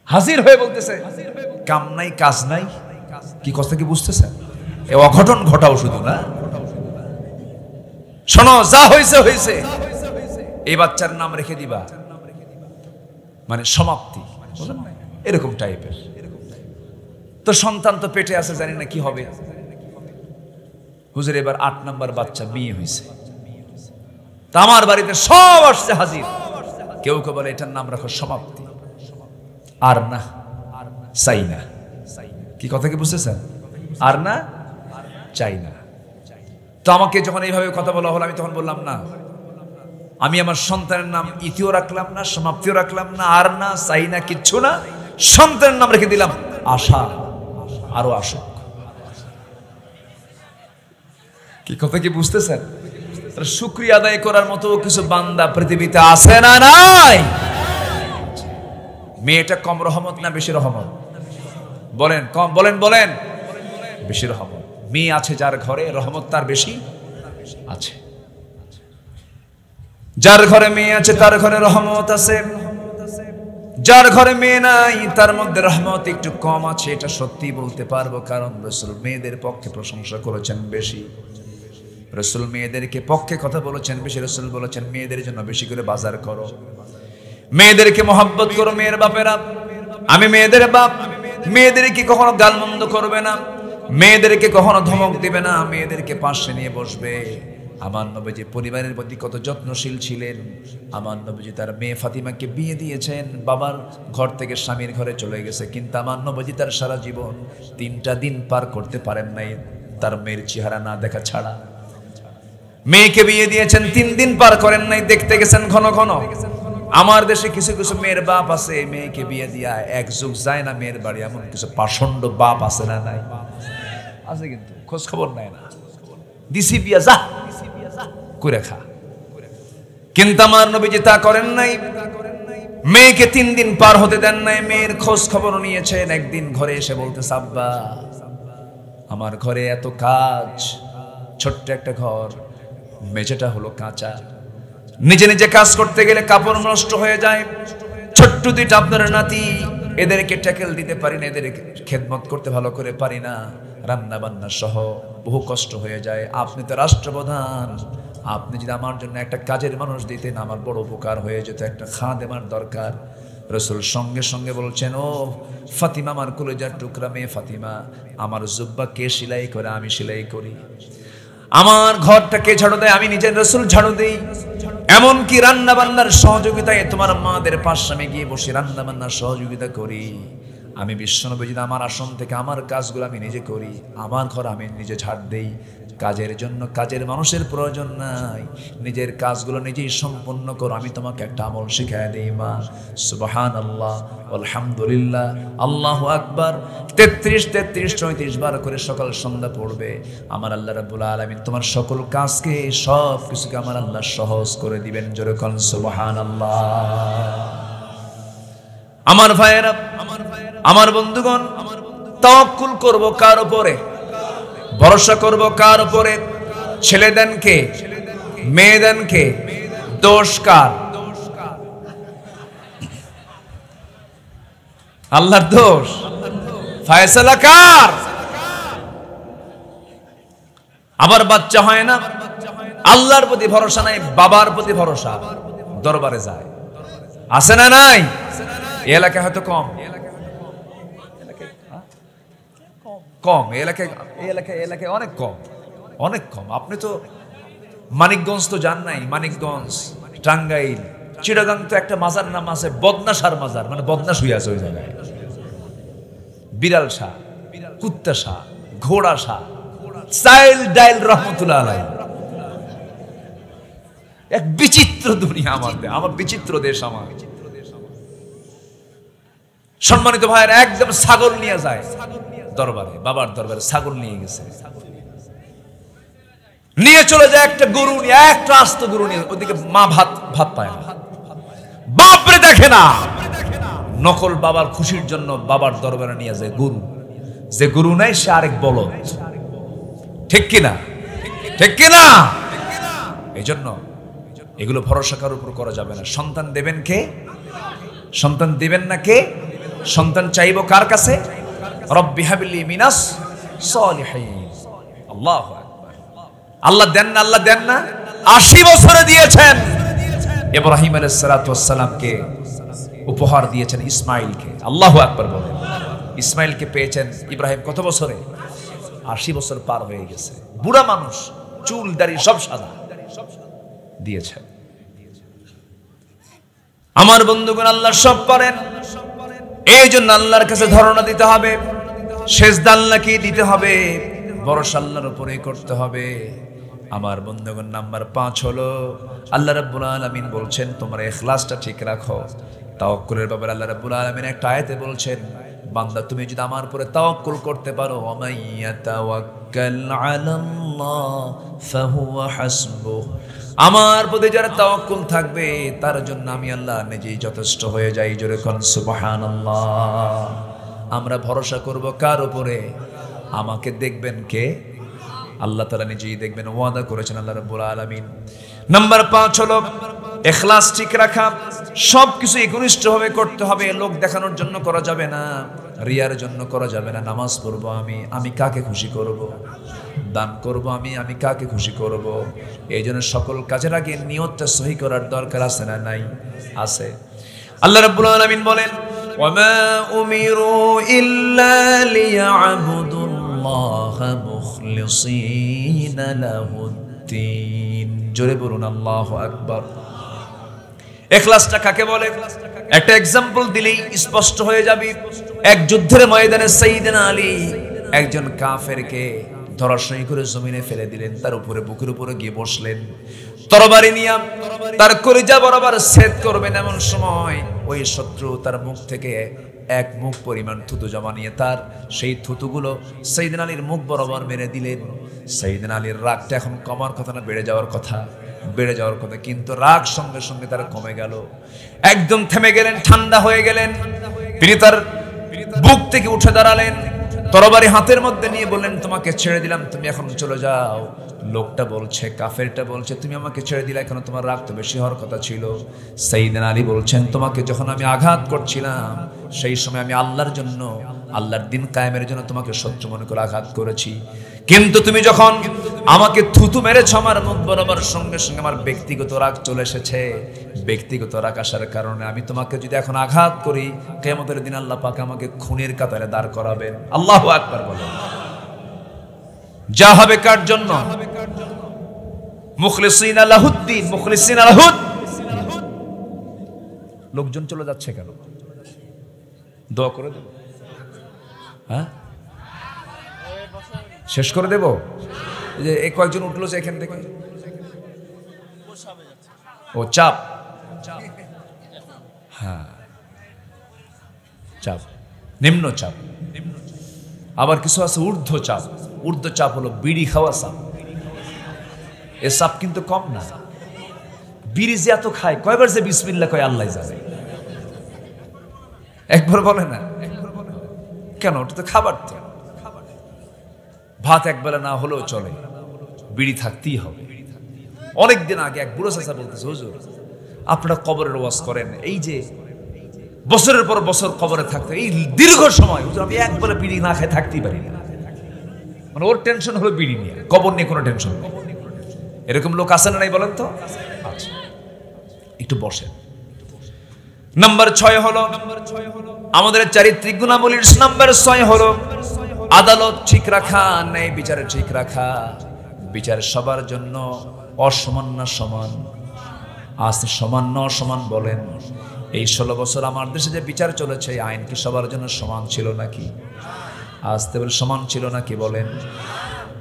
Speaker 1: হাজির হয়ে বলতেছে, কাম নাই কাজ নাই। কি কথা কি বুঝতেছেন? এ অঘটন ঘটাও শুধু না, শোনো, যা হয়েছে হয়েছে, এই বাচ্চার নাম রেখে দিবা, মানে সমাপ্তি, এরকম টাইপের। তো সন্তান তো পেটে আছে, জানি না কি হবে। হুজুর এবার 8 নাম্বার বাচ্চা মেয়ে হয়েছে। তা আমার বাড়িতে সব আসছে হাজির। কেউ কেউ বলে এটার নাম রাখো সমাপ্তি, আর না চাই না। কি কথা কি বুঝতেছেন? আর না চাই না। তো আমাকে যখন এইভাবে কথা বলা হলো, আমি তখন বললাম, না, আমি আমার সন্তানের নাম ইতিও রাখলাম না, সমাপ্তিও রাখলাম না, আর না চাই না, কিচ্ছু না। সন্তানের নাম রেখে দিলাম আশা, আরো আসুক। কি কথা কি বুঝতেছেন? শুকরিয়া আদায় করার মতো কিছু বান্দা পৃথিবীতে আছে না নাই? মেয়েটা কম রহমত না বেশি রহমত? বলেন, কম বলেন, বলেন বেশি রহমত। মেয়ে আছে যার ঘরে, রহমত তার বেশি আছে। যার ঘরে মেয়ে আছে তার ঘরে রহমত আছে, যার ঘরে মেয়ে নাই তার মধ্যে রহমত একটু কম আছে। এটা সত্যি বলতে পারবো, কারণ রাসূল মেয়েদের পক্ষে প্রশংসা করেছেন বেশি। রাসূল মেয়েদেরকে পক্ষে কথা বলেছেন বেশি। রাসূল বলেছেন, মেয়েদের জন্য বেশি করে বাজার করো, মেয়েদেরকে মহব্বত করো। মেয়ের বাপেরা, আমি মেয়েদের বাপ, মেয়েদেরকে কখনো গালমন্দ করবে না, মেয়েদেরকে কখনো ধমক দিবে না, মেয়েদেরকে পাশে নিয়ে বসবে। আমার নবীজি পরিবারের প্রতি কত যত্নশীল ছিলেন। আমার নবীজি তার মেয়ে ফাতিমাকে বিয়ে দিয়েছেন, বাবার ঘর থেকে স্বামীর ঘরে চলে গেছে, কিন্তু আমার নবীজি তার সারা জীবন 3টা দিন পার করতে পারেন নাই তার মেয়ের চেহারা না দেখা ছাড়া। মেয়েকে বিয়ে দিয়েছেন, 3 দিন পার করেন নাই, দেখতে গেছেন ঘন ঘন। আমার দেশে কিছু কিছু মেয়ের বাপ আছে, মেয়েকে বিয়ে দিয়া 1 যুগ যায় না মেয়ের বাড়ি, এমন কিছু পাষণ্ড বাপ আছে না নাই? আছে, কিন্তু খোঁজ খবর নাই না, দিছি বিয়া যা করে খা। কিন্তু আমার নবীজি তা করেন নাই। মেয়েকে 3 দিন পার হতে দেন নাই, মেয়ের খোঁজ খবর নিয়েছেন। একদিন ঘরে এসে বলতেছে, আব্বা আমার ঘরে এত কাজ, ছোট্ট একটা ঘর, মেঝেটা হলো কাঁচা, নিজে নিজে কাজ করতে গেলে কাপড় নষ্ট হয়ে যায়। ছোট্ট 2টা আপনার নাতি, এদেরকে ট্যাকেল দিতে পারি না, এদের খেদমত করতে ভালো করে পারি না। রান্না বান্না সহ বহু কষ্ট হয়ে যায়। আপনি তো রাষ্ট্রপ্রধান, আপনি যদি আমার জন্য একটা কাজের মানুষ দিতেন আমার বড় উপকার হয়ে যেত, একটা খাদেমার দরকার। রাসূল সঙ্গে সঙ্গে বলছেন, ও ফাতিমা, আমার কলিজার টুকরা মেয়ে ফাতিমা, আমার জুব্বা কে সেলাই করে? আমি সেলাই করি। আমার ঘরটা কে ঝাড়ু দেয়? আমি নিজের রাসূল ঝাড়ু দেই। এমনকি রান্না বান্নার সহযোগিতায় তোমার মাদের পাশে আমি গিয়ে বসে রান্না বান্নার সহযোগিতা করি। আমি বিশ্বনবী যদি আমার আসন থেকে আমার কাজগুলো আমি নিজে করি, আমার ঘর আমি নিজে ঝাড় দেই। কাজের জন্য কাজের মানুষের প্রয়োজন নাই, নিজের কাজগুলো নিজেই সম্পন্ন করো। আমি তোমাকে একটা আমল শিখায় দেই মা। সুবহানাল্লাহ, আলহামদুলিল্লাহ, আল্লাহু আকবার 33 33 বার করে সকাল সন্ধ্যা পড়বে। আমার আল্লাহ রাব্বুল আলামিন তোমার সকল কাজকে, সব কিছুকে আমার আল্লাহ সহজ করে দিবেন। জোরে কোন সুবহানাল্লাহ। আমার ভাইয়েরা, আমার বন্ধুগণ, তাওয়াক্কুল করব কার উপরে? ভরসা করব কার উপরে? ছেলে দেন কে? মেয়ে দেন কে? দোষ কার? আল্লাহর দোষ? ফয়সালা কার? আবার বাচ্চা হয় না, আল্লাহর প্রতি ভরসা নাই, বাবার প্রতি ভরসা, দরবারে যায়। আছে না নাই? এই এলাকায় হয়তো কম, কম এলাকায় অনেক কম, অনেক কম। আপনি তো মানিকগঞ্জ তো যান নাই, মানিকগঞ্জ, টাঙ্গাইল, চিটাগাং তো একটা মাজার নাম আছে বদনাশার মাজার, মানে বদনাশ হয়ে আছে ওই জায়গায়। বিড়াল শাহ, কুত্তা শাহ, ঘোড়া শাহ, চাইল ডাইল রহমতুল্লাহ আলাইহি। এক বিচিত্র দুনিয়া আমার বিচিত্র দেশ আমার। সম্মানিত ভাইয়ের, একদম ছাগল নিয়ে যায় দরবারে, বাবার দরবারে ছাগল নিয়ে গেছে, নিয়ে চলে যায় একটা গরু নিয়ে, একটা আস্ত গরু নিয়ে। ওদিকে মা ভাত পায় না, বাপরে দেখে না। নকল বাবার খুশির জন্য বাবার দরবারে নিয়ে যায় গরু। যে গরু নাই সে আরেক বলদ। ঠিক কিনা? ঠিক কিনা? এই জন্য এগুলো ভরসা কারোর উপর করা যাবে না। সন্তান দেবেন কে? সন্তান দিবেন না কে? সন্তান চাইবো কার কাছে? রব্বি হাবলি মিনাস সলিহিন। আল্লাহু আকবার। আল্লাহ দেন না, আল্লাহ দেন না। 80 বছরে দিয়েছেন। ইব্রাহিম আলাইহিস সালাতু ওয়াস সালামকে উপহার দিয়েছেন ইসমাইলকে। আল্লাহু আকবার বলেন। ইসমাইলকে পেয়েছেন ইব্রাহিম কত বছরে? 80 বছর পার হয়ে গেছে। বুড়া মানুষ, চুল দাড়ি সব সাদা, দিয়েছেন। আমার বন্ধুগণ, আল্লাহ সব পারেন। এই জন্য আল্লাহর কাছে ধারণা দিতে হবে, সেজদা আল্লাহকে দিতে হবে, ভরসা আল্লাহর উপরে করতে হবে। আমার বন্ধুগণ, নাম্বার 5 হলো আল্লাহ রাব্বুল আলামিন বলছেন তোমরা ইখলাসটা ঠিক রাখো। তাওয়াক্কুলের ব্যাপারে আল্লাহ রাব্বুল আলামিন একটা আয়াতে বলছেন, বান্দা তুমি যদি আমার উপরে তাওয়াক্কুল করতে পারো, ওয়ামাইয়াতাওয়াক্কাল আলাল্লাহ ফাহুয়া হাসবুহ, আমার প্রতি যারা তাওয়াক্কুল থাকবে তার জন্য আমি আল্লাহ নিজেই যথেষ্ট হয়ে যাই। জোরে কোন সুবহানাল্লাহ। আমরা ভরসা করব কার উপরে? আমাকে দেখবেন কে? আল্লাহ তাআলা নিজেই দেখবেন, ওয়াদা করেছেন আল্লাহ রাব্বুল আলামিন। নাম্বার 5 হলো ইখলাস ঠিক রাখা। সবকিছু একনিষ্ঠভাবে করতে হবে, লোক দেখানোর জন্য করা যাবে না, রিয়ার জন্য করা যাবে না। নামাজ পড়বো আমি কাকে খুশি করব? দান করব আমি কাকে খুশি করব? এই জন্য সকল কাজের আগে নিয়তটা সহি করার দরকার আছে না নাই? আছে। আল্লাহ রাব্বুল আলামিন বলেন, ওয়ামা উমিরু ইল্লা লিয়াবুদুল্লাহা মুখলিসিনা লাহুদ্দিন। জোরে বলুন আল্লাহু আকবার। ইখলাসটা কাকে বলে? একটা एग्जांपल দিলেই স্পষ্ট হয়ে যাবে। এক যুদ্ধের ময়দানে সাইয়েদনা আলী একজন কাফেরকে ধরাশায়ী করে জমিনে ফেলে দিলেন, তার উপরে বুকের উপরে গিয়ে বসলেন, তরবারি নিয়ে তার কলিজা বরাবর ছেদ করবেন। এমন সময় ওই শত্রু তার মুখ থেকে এক মুখ পরিমাণ থুতু জমা নিয়ে তার সেই থুতুগুলো সাইয়েদনা আলীর মুখ বরাবর মেরে দিলেন। সাইয়েদনা আলীর রাগটা এখন কমার কথা না বেড়ে যাওয়ার কথা? বেড়ে যাওয়ার কথা, কিন্তু রাগ সঙ্গে সঙ্গে তার কমে গেল, একদম থেমে গেলেন, ঠান্ডা হয়ে গেলেন। তিনি তার বুক থেকে উঠে দাঁড়ালেন, তরবারি হাতের মধ্যে নিয়ে বললেন, তোমাকে ছেড়ে দিলাম, তুমি এখন চলে যাও। লোকটা বলছে, কাফেরটা বলছে, তুমি আমাকে ছেড়ে দিলে, এখন তোমার রাগ তো বেশি হওয়ার কথা ছিল। সাইয়েদনা আলী বলছেন, তোমাকে যখন আমি আঘাত করছিলাম সেই সময় আমি আল্লাহর জন্য, আল্লাহর দিন কায়েমের জন্য তোমাকে শত্রু মনে করে আঘাত করেছি, কিন্তু তুমি যখন আমাকে থুতু মেরেছ আমার মুখ বরাবর, সঙ্গে সঙ্গে আমার ব্যক্তিগত রাগ চলে এসেছে। ব্যক্তিগত রাগ আসার কারণে আমি তোমাকে যদি এখন আঘাত করি, কিয়ামতের দিন আল্লাহ পাক আমাকে খুনের কাতারে দাঁড় করাবেন। আল্লাহু আকবার বলেন। যা হবে কার জন্য? মুখলিসিনা লাহুদ্দিন, মুখলিসিনা লাহুদ। লোকজন চলে যাচ্ছে কেন? দোয়া করে দেব? হ্যাঁ, শেষ করে দেব? যে এই কয়েকজন উঠলো যে এখান থেকে, ও চাপ, হ্যাঁ চাপ, নিম্ন চাপ। আবার কিছু আছে ঊর্ধ্ব চাপ। ঊর্ধ্ব চাপ হলো বিড়ি খাওয়া চাপ। এ চাপ কিন্তু কম না। বিড়ি যে এত খায়, কয়বার যে বিসমিল্লাহ কয় আল্লাহ জানে। একবার বলে না? কেন? ওটা তো খাবার। তো ভাত একবেলা না হলেও চলে, বিড়ি থাকতেই হবে। অনেকদিন আগে এক বুড়ো চাচা বলতেছে, হুজুর আপনারা কবরের ওয়াজ করেন, এই যে বছরের পর বছর কবরে থাকতে, এই দীর্ঘ সময় হুজুর আমি একবারে বিড়ি না খেয়ে থাকতেই পারি না। মানে ওর টেনশন হলো বিড়ি নিয়ে, কবর নিয়ে কোনো টেনশন নেই। এরকম লোক আছে না নাই বলেন তো? আচ্ছা, একটু বসেন। নাম্বার 6 হলো আমাদের চারিত্রিক গুণাবলীর নাম্বার 6 হলো আদালত ঠিক রাখা, ন্যায় বিচারে ঠিক রাখা। বিচার সবার জন্য অসমান না সমান? আজ সমান না অসমান বলেন? এই 16 বছর আমার দেশে যে বিচার চলেছে, আইন কি সবার জন্য সমান ছিল নাকি? আজ তেমন সমান ছিল নাকি বলেন?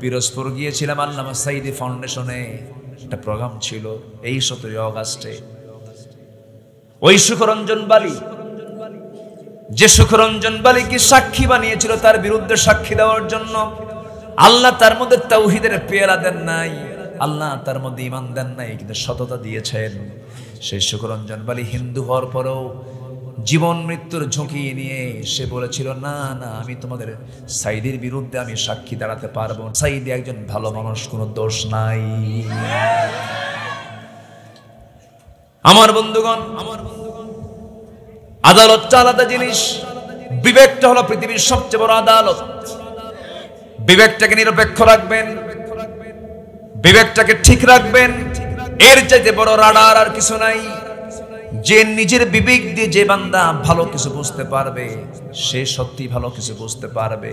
Speaker 1: পিরোজপুর গিয়েছিলাম, আল্লামা সাইদি ফাউন্ডেশনে একটা প্রোগ্রাম ছিল এই 17 আগস্টে। ওই সুখরঞ্জন বালি, যে সুখরঞ্জন বালিকে সাক্ষী বানিয়েছিল তার বিরুদ্ধে সাক্ষী দেওয়ার জন্য, আল্লাহ তার মধ্যে তাওহীদের পেয়ালা দেন নাই, আল্লাহ তার মধ্যে ঈমান দেন নাই, কিন্তু সততা দিয়েছেন। সেই সুখরঞ্জন বালি হিন্দু হওয়ার পরেও জীবন মৃত্যুর ঝুঁকি নিয়ে সে বলেছিল, না না আমি তোমাদের সাইদির বিরুদ্ধে আমি সাক্ষী দাঁড়াতে পারবো। সাইদি একজন ভালো মানুষ, কোনো দোষ নাই। আমার বন্ধুগণ, আদালতটা আলাদা জিনিস। বিবেকটা হলো পৃথিবীর সবচেয়ে বড় আদালত। বিবেকটাকে নিরপেক্ষ রাখবেন, বিবেকটাকে ঠিক রাখবেন। এর চাইতে বড় রাডার আর কিছু নাই। যে নিজের বিবেক দিয়ে যে বান্দা ভালো কিছু বুঝতে পারবে, সে সত্যি ভালো কিছু বুঝতে পারবে।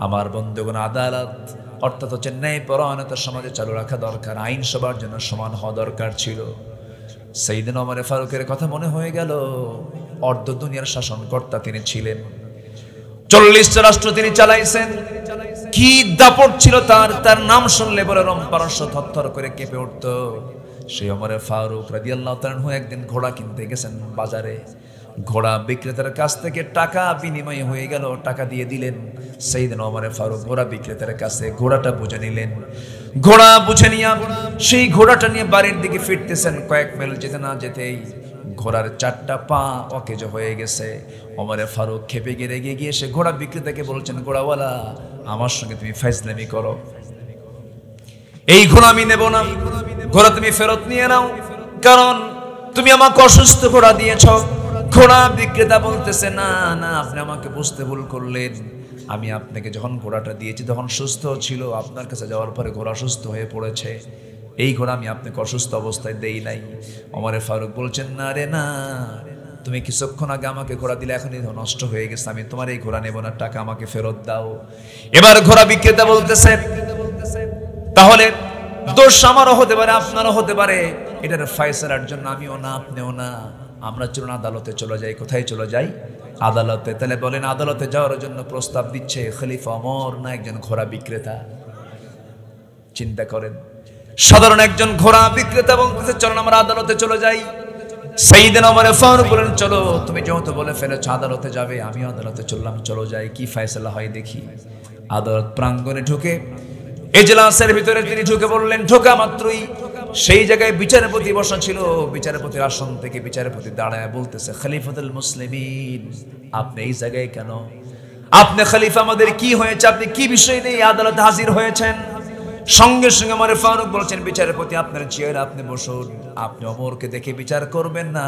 Speaker 1: আমার বন্ধুগণ, আদালত অর্থাৎ হচ্ছে ন্যায়পরায়ণতা সমাজে চালু রাখা দরকার। আইন সবার জন্য সমান হওয়া দরকার ছিল। সাইয়েদনা ওমর ফারুকের কথা মনে হয়ে গেল। অর্ধ দুনিয়ার শাসনকর্তা তিনি ছিলেন, 40টা রাষ্ট্র তিনি চালাইছেন। কি দাপট ছিল তার! তার নাম শুনলে বলে রম্পারস্য থরথর করে কেঁপে উঠত। সেই ওমর ফারুক রাদিয়াল্লাহু তাআলা একদিন ঘোড়া কিনতে গেছেন বাজারে। ঘোড়া বিক্রেতার কাছ থেকে টাকা বিনিময় হয়ে গেল, টাকা দিয়ে দিলেন। সাইয়েদনা ওমর ফারুক ঘোড়া বিক্রেতার কাছে ঘোড়াটা বুঝে নিলেন। ঘোড়া বুঝে নিয়ে সেই ঘোড়াটা নিয়ে বাড়ির দিকে ফিরতেছেন। কয়েক মাইল যেতে না যেতেই ঘোড়ার 4টা পা অকেজ হয়ে গেছে। ওমর ফারুক খেপে গিয়ে রেগে গিয়ে সে ঘোড়া বিক্রেতাকে বলছেন, ঘোড়াওয়ালা আমার সঙ্গে তুমি ফাইজলামি করো, এই ঘোড়া আমি নেব না, ঘোড়া তুমি ফেরত নিয়ে নাও, কারণ তুমি আমাকে অসুস্থ ঘোড়া দিয়েছ। ঘোড়া বিক্রেতা বলতেছে, না না আপনি আমাকে বুঝতে ভুল করলেন, আমি আপনাকে যখন ঘোড়াটা দিয়েছি তখন সুস্থ ছিল, আপনার কাছে যাওয়ার পরে ঘোড়া সুস্থ হয়ে পড়েছে, এই ঘোড়া আমি আপনাকে অসুস্থ অবস্থায় দেই নাই। ওমর ফারুক বলছেন, না রে না, তুমি কিছুক্ষণ আগে আমাকে ঘোড়া দিলে, এখনই নষ্ট হয়ে গেছে, আমি তোমার এই ঘোড়া নেব না, টাকা আমাকে ফেরত দাও। এবার ঘোড়া বিক্রেতা বলতেছে, তাহলে দোষ আমারও হতে পারে আপনারও হতে পারে, এটার ফয়সালার জন্য আমিও না আপনিও না, আমরা চলুন আদালতে চলে যাই। কোথায় চলে যাই? আদালতে। তাহলে বলেন আদালতে যাওয়ার জন্য প্রস্তাব দিচ্ছে খলিফা ওমর না একজন ঘোড়া বিক্রেতা? চিন্তা করেন, সাধারণ একজন ঘোড়া বিক্রেতা বলতেছে চলুন আমরা আদালতে চলে যাই। সাইয়েদনা ওমর ফারুক বলেন, চলো, তুমি যেহেতু বলে ফেলেছো আদালতে যাবে, আমিও আদালতে চললাম, চলো যাই, কি ফয়সালা হয় দেখি। আদালত প্রাঙ্গণে ঢুকে এজলাসের ভিতরে তিনি ঢুকে বললেন, ঢোকা মাত্রই সেই জায়গায় বিচারপতি বসা ছিল। বিচারপতির আসন থেকে বিচারপতি দাঁড়ায় বলতেছে, খলিফাতুল মুসলিমিন আপনি এই জায়গায় কেন? আপনি খলিফা, আমাদের কি হয়েছে, আপনি কি বিষয় নিয়ে আদালতে হাজির হয়েছেন? সঙ্গে সঙ্গে ওমর ফারুক বলছেন, বিচারপতি আপনার চেয়ারে আপনি বসুন। আপনি ওমরকে দেখে বিচার করবেন না,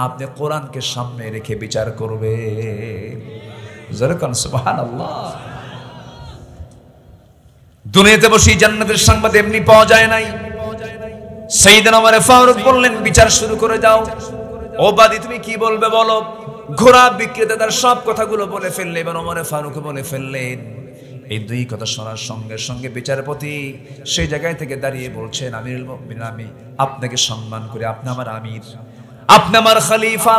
Speaker 1: আপনি কোরআনকে সামনে রেখে বিচার করবেন। যেরকম সুবহানাল্লাহ। দুনিয়াতে বসে জান্নাতের সংবাদ এমনি পাওয়া যায় নাই। সাইয়েদনা ওমর ফারুক বললেন, বিচার শুরু করে দাও। ও বাদী, তুমি কি বলবে বলো। ঘোড়া বিক্রেতা তার সব কথাগুলো বলে ফেললে, এবার ওমর ফারুক বলে ফেললেন। এই দুই কথা শোনার সঙ্গে সঙ্গে বিচারপতি সেই জায়গায় থেকে দাঁড়িয়ে বলছেন, আমিরুল মুমিনিন, আমি আপনাকে সম্মান করি, আপনি আমার আমির, আপনি আমার খলিফা,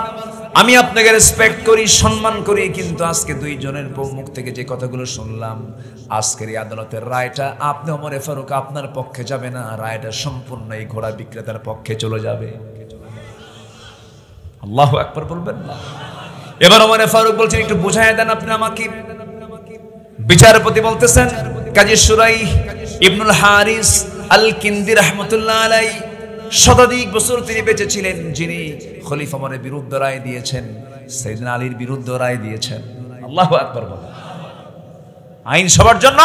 Speaker 1: আমি আপনাকে রেসপেক্ট করি, সম্মান করি, কিন্তু আজকে দুইজনের মুখ থেকে যে কথাগুলো শুনলাম, আজকের এই আদালতের রায়টা আপনি ওমর ফারুক আপনার পক্ষে যাবে না, রায়টা সম্পূর্ণ এই ঘোড়া বিক্রেতার পক্ষে চলে যাবে। আল্লাহু আকবার বলবেন না? এবার ওমর ফারুক বলছেন, একটু বুঝাইয়া দেন আপনি আমাকে। বিচারপতি বলতেছেন, কাজী সুরাই ইবনুল হারিস আল কিন্দি রাহমাতুল্লাহ আলাইহি শতাধিক বছর তিনি বেঁচে ছিলেন, যিনি খলিফা ওমরের বিরুদ্ধে রায় দিয়েছেন, সাইয়েদনা আলীর বিরুদ্ধে রায় দিয়েছেন। আল্লাহু আকবার বলেন। আইন সবার জন্য।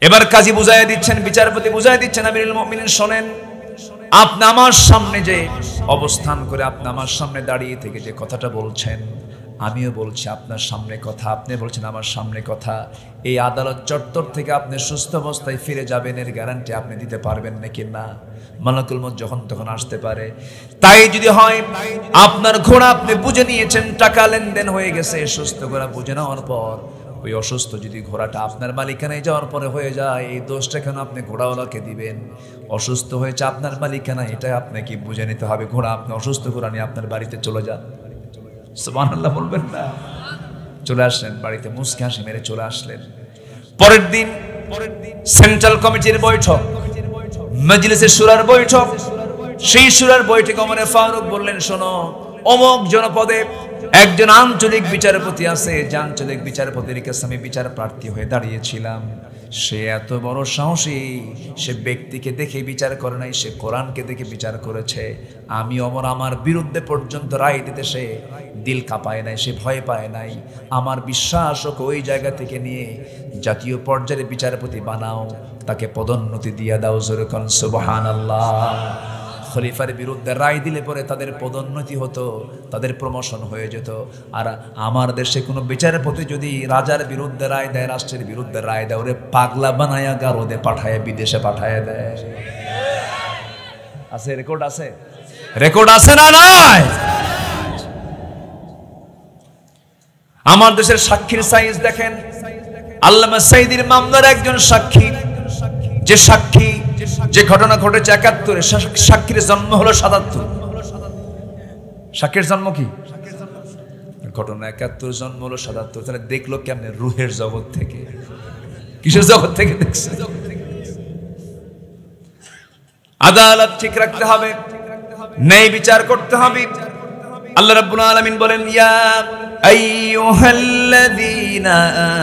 Speaker 1: এবার কাজী বুঝাইয়া দিচ্ছেন, বিচারপতি বুঝাইয়া দিচ্ছেন, আমিরুল মুমিনিন শোনেন, আপনি আমার সামনে যে অবস্থান করে আপনি আমার সামনে দাঁড়িয়ে থেকে যে কথাটা বলছেন, আমিও বলছি আপনার সামনে কথা, আপনি বলছেন আমার সামনে কথা। এই আদালত চত্বর থেকে আপনি সুস্থ অবস্থায় ফিরে যাবেন, এর গ্যারান্টি আপনি দিতে পারবেন নাকি না? মালাকুল মউত যখন তখন আসতে পারে। তাই যদি হয় আপনার ঘোড়া আপনি বুঝে নিয়েছেন, টাকা লেনদেন হয়ে গেছে, সুস্থ ঘোড়া বুঝে নেওয়ার পর ওই অসুস্থ যদি ঘোড়াটা আপনার মালিকানায় যাওয়ার পরে হয়ে যায়, এই দোষটা কেন আপনি ঘোড়াওয়ালাকে দিবেন? অসুস্থ হয়েছে আপনার মালিকানা, এটা আপনাকে বুঝে নিতে হবে। ঘোড়া আপনি অসুস্থ ঘোড়া নিয়ে আপনার বাড়িতে চলে যান। সুবহানাল্লাহ বলবেন না? চলে আসলেন বাড়িতে, মুসকে হাসি মেরে চলে আসলেন। পরের দিন সেন্ট্রাল কমিটির বৈঠক, মজলিসে শুরার বৈঠক। সেই শুরার বৈঠকে ওমর ফারুক বললেন, শোনো, অমুক জনপদে একজন আঞ্চলিক বিচারপতি আছে, যে আঞ্চলিক বিচারপতির কাছে আমি বিচার প্রার্থী হয়ে দাঁড়িয়েছিলাম। সে এত বড় সাহসী, সে ব্যক্তিকে দেখে বিচার করে নাই, সে কোরআনকে দেখে বিচার করেছে। আমি ওমর আমার বিরুদ্ধে পর্যন্ত রায় দিতে সে দিল কাঁপায় নাই, সে ভয় পায় নাই। আমার বিশ্বাস ওকে ওই জায়গা থেকে নিয়ে জাতীয় পর্যায়ে বিচারপতি বানাও, তাকে পদোন্নতি দিয়ে দাও। জোরে কোন সুবহানাল্লাহ। খলিফার বিরুদ্ধে রায় দিলে পরে তাদের পদোন্নতি হতো, তাদের প্রমোশন হয়ে যেত। আর আমার দেশে কোনো বিচারপতি যদি রাজার বিরুদ্ধে রায় দেয়, রাষ্ট্রের বিরুদ্ধে রায় দেয়, ওরে পাগলা বানায়া গারদে পাঠায়, বিদেশে পাঠায় দেয়। আছে রেকর্ড, আছে রেকর্ড, আছে না নাই? আমার দেশের সাক্ষীর সাইজ দেখেন। আল্লামা সাইদির মামলার একজন সাক্ষী, যে সাক্ষী যে ঘটনা ঘটেছে ৭১, সাক্ষীর জন্ম হলো ৭৭। সাক্ষীর জন্ম কি ঘটনা ৭১, জন্ম হলো ৭৭। তাহলে দেখলো কেমনে? রুহের জগৎ থেকে। কিসের জগৎ থেকে দেখছে? আদালত ঠিক রাখতে হবে, ন্যায় বিচার করতে হবে। আল্লাহ রাব্বুল আলামিন বলেন, ইয়া আইয়ুহাল্লাযীনা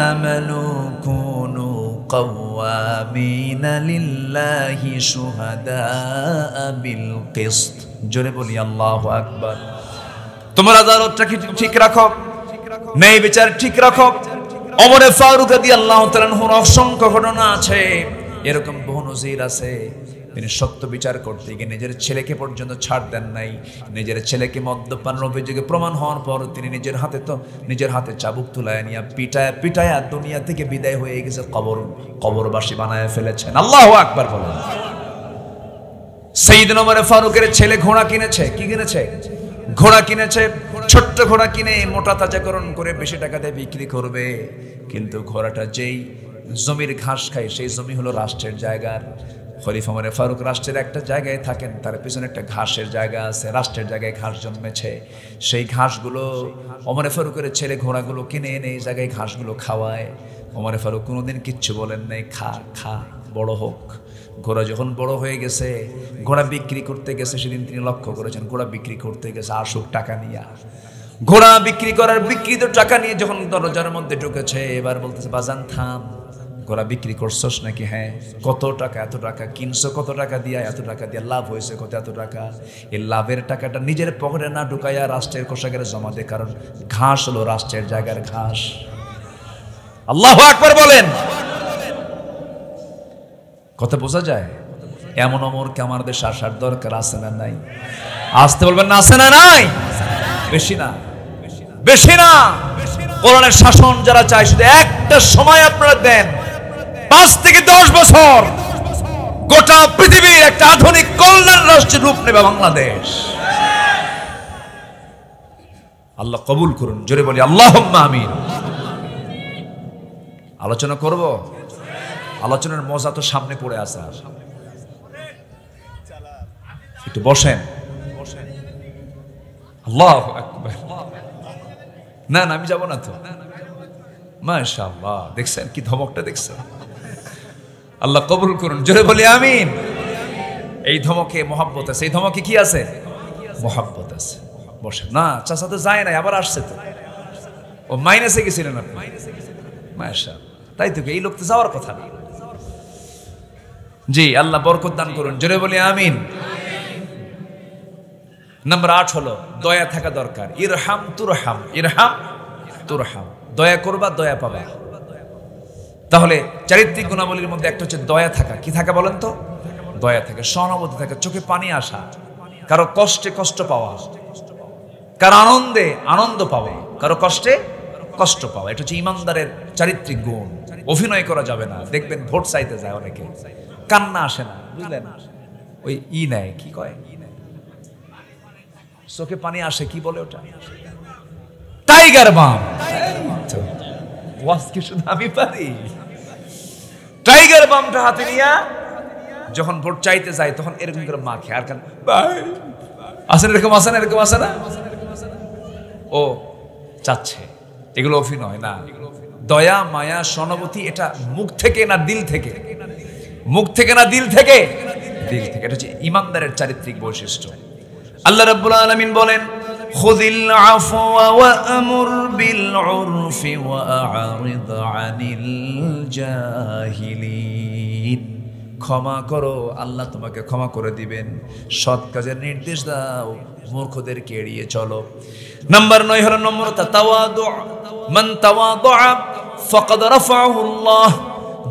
Speaker 1: আমানু কুনু কাওয়ামিনা লিল্লাহি শুহাদাআ বিল কিসত। জোরে বলি আল্লাহু আকবার। তোমার আদালতটা ঠিক রাখো, ন্যায় বিচার ঠিক রাখো। ওমর ফারুক রাদিয়াল্লাহু তাআলা আনহুর অসংখ্য ঘটনা আছে, এরকম বহু নজির আছে। তিনি সত্য বিচার করতে গিয়ে নিজের ছেলেকে পর্যন্ত ছাড় দেন নাই। নিজের ছেলেকে মদ্যপানের অভিযোগে প্রমাণ হওয়ার পর তিনি নিজের হাতে চাবুক তুলায় নিয়ে পিটায়া দুনিয়া থেকে বিদায় হয়ে গেছে, কবরবাসী বানায় ফেলেছেন। আল্লাহু আকবার বলেন। সাইয়েদনা ওমর ফারুকের ছেলে ঘোড়া কিনেছে। কি কিনেছে? ঘোড়া কিনেছে। ছোট্ট ঘোড়া কিনে মোটা তাজাকরণ করে বেশি টাকা দিয়ে বিক্রি করবে। কিন্তু ঘোড়াটা যেই জমির ঘাস খায়, সেই জমি হলো রাষ্ট্রের জায়গার। খলিফা ওমর ফারুক রাষ্ট্রের একটা জায়গায় থাকেন, তার পিছনে একটা ঘাসের জায়গা আছে, রাষ্ট্রের জায়গায় ঘাস জন্মেছে। সেই ঘাসগুলো ওমর ফারুকের ছেলে ঘোড়াগুলো কিনে এনে এই জায়গায় ঘাসগুলো খাওয়ায়। ওমর ফারুক কোনোদিন কিচ্ছু বলেন নাই, খা খা, বড় হোক। ঘোড়া যখন বড় হয়ে গেছে, ঘোড়া বিক্রি করতে গেছে, সেদিন তিনি লক্ষ্য করেছেন ঘোড়া বিক্রি করতে গেছে আসুক টাকা নিয়ে। ঘোড়া বিক্রি করার বিক্রিত টাকা নিয়ে যখন দরজার মধ্যে ঢুকেছে, এবার বলতেছে, বাজান থাম, ঘোড়া বিক্রি করছস নাকি? হ্যাঁ। কত টাকা? এত টাকা। কিনছো কত টাকা দিয়া? এত টাকা দিয়া। লাভ হয়েছে কত? এত টাকা। এই লাভের টাকাটা নিজের পকেটে না ঢুকাইয়া রাষ্ট্রের কোষাগারে জমা দে, কারণ ঘাস হলো রাষ্ট্রের জায়গার ঘাস। আল্লাহু আকবার বলেন। কথা বোঝা যায়? এমন অমরকে আমার দেশে আসার দরকার আছে না নাই? আসতে বলবেন না, আছে না নাই? বেশি না, বেশি না। কোরআনের শাসন যারা চায় শুধু একটা সময় আপনারা দেন, 5 থেকে 10 বছর গোটা পৃথিবীর একটা আধুনিক কল্যাণ রাষ্ট্রের রূপ নেবে বাংলাদেশ। আল্লাহ কবুল করুন। জোরে বলি আল্লাহুম্মা আমিন। আলোচনা করব। আলোচনার মজা তো সামনে পড়ে আছে। একটু বসেন। আল্লাহু আকবার। না না, আমি যাব না তো। মাশাআল্লাহ, দেখছেন কি ধমকটা? দেখছেন? আল্লাহ কবুল করুন। জোরে বলি আমিন। এই ধমকে মহব্বত আছে। এই ধমকে কি আছে? মহব্বত আছে। বসেন না, চাচা তো যায় নাই, আবার আসছে তো। ও মাইনাসে গেছিলেন আপনি? মাশাআল্লাহ, তাই তো। এই লোক তো যাওয়ার কথা না। জি, আল্লাহ বরকত দান করুন। জোরে বলি আমিন। নাম্বার 8 হলো দয়া থাকা দরকার। ইরহাম তুরহাম, ইরহাম তুরহাম। দয়া করবা, দয়া পাবা। তাহলে চারিত্রিক গুণাবলীর মধ্যে একটা হচ্ছে দয়া থাকা। কি থাকা বলেন তো? দয়া থাকা, সহানুভূতি থাকা, চোখে পানি আসা, কারো কষ্টে কষ্ট পাওয়া, কারো আনন্দে আনন্দ পাওয়া, কারো কষ্টে কষ্ট পাওয়া। এটা হচ্ছে ইমানদারের চারিত্রিক গুণ। অভিনয় করা যাবে না। দেখবেন ভোট চাইতে যায় অনেকে, কান্না আসে না, বুঝলেন? ওই নেয়, কি কয়, চোখে পানি আসে, কি বলে ওটা? টাইগার বাম। ওয়াজ কি শুধু আমি পারি? টাইগার বামটা হাতে নিয়া যখন ভোট চাইতে যায় তখন এরকম করে মাখে আর কান ভাই আসেন, এরকম আসে না? এরকম আসে না? ও চাচ্ছে। এগুলো অভিনয় না। দয়া, মায়া, সহানুভূতি এটা মুখ থেকে না দিল থেকে? মুখ থেকে না দিল থেকে? দিল থেকে। এটা হচ্ছে ইমানদারের চারিত্রিক বৈশিষ্ট্য। আল্লাহ রাব্বুল আলামিন বলেন, খুযিল আফওয়া ওয়া আমুর বিল উরফি ওয়া আ'রিদ আনিল জাহিলিন। ক্ষমা করো, আল্লাহ তোমাকে ক্ষমা করে দিবেন। সৎ কাজের নির্দেশ দাও, মূর্খদেরকে এড়িয়ে চলো। নাম্বার 9 হলো নম্রতা, তাওয়াদু। মান তাওয়াদুআ ফাকাদ রাফাআহু আল্লাহ।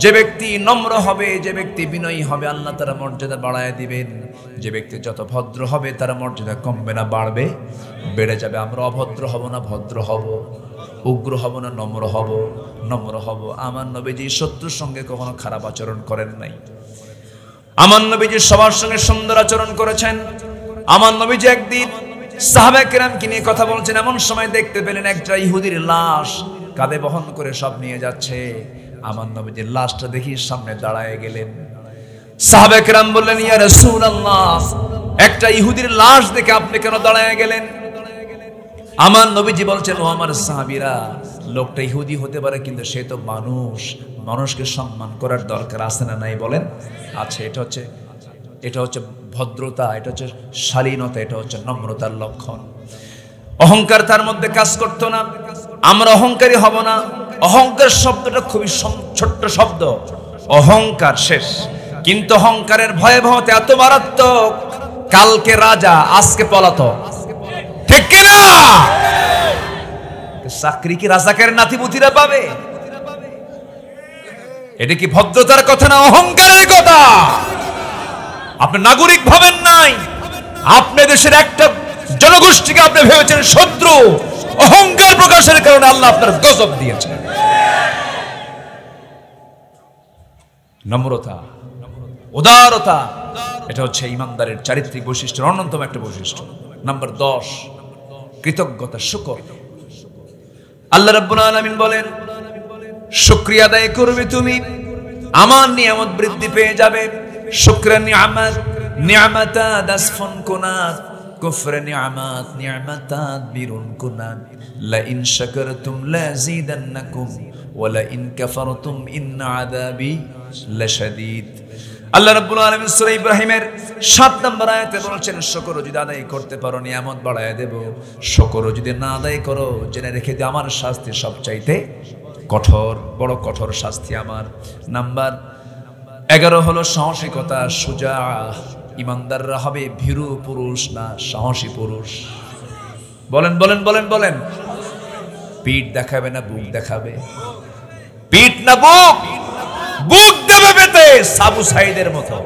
Speaker 1: যে ব্যক্তি নম্র হবে, যে ব্যক্তি বিনয়ী হবে, আল্লাহ তার মর্যাদা বাড়ায় দিবেন। যে ব্যক্তি যত ভদ্র হবে তার মর্যাদা কমবে না, বাড়বে, বেড়ে যাবে। আমরা অভদ্র হব না, ভদ্র হব। উগ্র হব না, নম্র হব, নম্র হব। আমার নবীজি শত্রুর সঙ্গে কখনো খারাপ আচরণ করেন নাই। আমার নবীজি সবার সঙ্গে সুন্দর আচরণ করেছেন। আমার নবীজি একদিন সাহাবায়ে কেরামকে নিয়ে কথা বলছেন, এমন সময় দেখতে পেলেন একটা ইহুদির লাশ কাঁধে বহন করে সব নিয়ে যাচ্ছে। আমার নবীজির লাশটা দেখি সামনে দাঁড়ায় গেলেন। সাহাবায়ে কেরাম বললেন, ইয়া রাসূলুল্লাহ, একটা ইহুদির লাশ দেখে আপনি কেন দাঁড়ায় গেলেন? আমার নবীজি বলছেন, ও আমার সাহাবীরা, লোকটা ইহুদি হতে পারে কিন্তু সে তো মানুষ। মানুষকে সম্মান করার দরকার আছে না নাই বলেন? আছে। এটা হচ্ছে ভদ্রতা, এটা হচ্ছে শালীনতা, এটা হচ্ছে নম্রতার লক্ষণ। অহংকার তার মধ্যে কাজ করতো না। আমরা অহংকারী হব না। অহংকার শব্দটা খুবই ছোট্ট শব্দ। অহংকার শেষ, কিন্তু অহংকারের ভয়াবহতা এত মারাত্মক, কালকে রাজা আজকে পলাতক। ঠিক কিনা? চাকরি কি রাজাকার নাতিপুতিরা পাবে? এটা কি ভদ্রতার কথা না অহংকারের কথা? আপনি নাগরিক ভাবেন নাই, আপনি দেশের একটা জনগোষ্ঠীকে আপনি ভেবেছেন শত্রু। অহংকার প্রকাশের কারণে আল্লাহ আপনার গজব দিয়েছেন। নম্রতা, উদারতা, এটা হচ্ছে ইমানদারের চারিত্রিক বৈশিষ্ট্যের অন্যতম একটা বৈশিষ্ট্য। নাম্বার 10, কৃতজ্ঞতা, শুকর। আল্লাহ রাব্বুল আলামিন বলেন, শুকরিয়া আদায় করবে তুমি, আমার নিয়ামত বৃদ্ধি পেয়ে যাবে। শুকর নিয়ামত, নিয়ামাতা দাসফুন কুনাত, কুফর নিয়ামত, নিয়ামাতাত বিরুন কুনাত। লা ইন শাকারতুম লাযিদান্নাকুম ওয়া লা ইন কাফারতুম ইন্না আযাবি লাশাদীদ। আল্লাহ রাব্বুল আলামিন সূরা ইব্রাহিমের 7 নম্বর আয়াতে বলেছেন, শুকর যদি আদায় করতে পারো নিয়ামত বাড়ায় দেব, শুকর যদি না আদায় করো জেনে রেখে দিও আমার শাস্তি সবচাইতে কঠোর, বড় কঠোর শাস্তি আমার। নাম্বার 11 হলো সাহসিকতা, সুজা। ইমানদাররা হবে ভীরু পুরুষ না সাহসী পুরুষ। বলেন বলেন বলেন বলেন। পিঠ দেখাবে না বুক দেখাবে? পিঠ না বুক? বুক দেবে পেতে, আবু সাইদের মতো,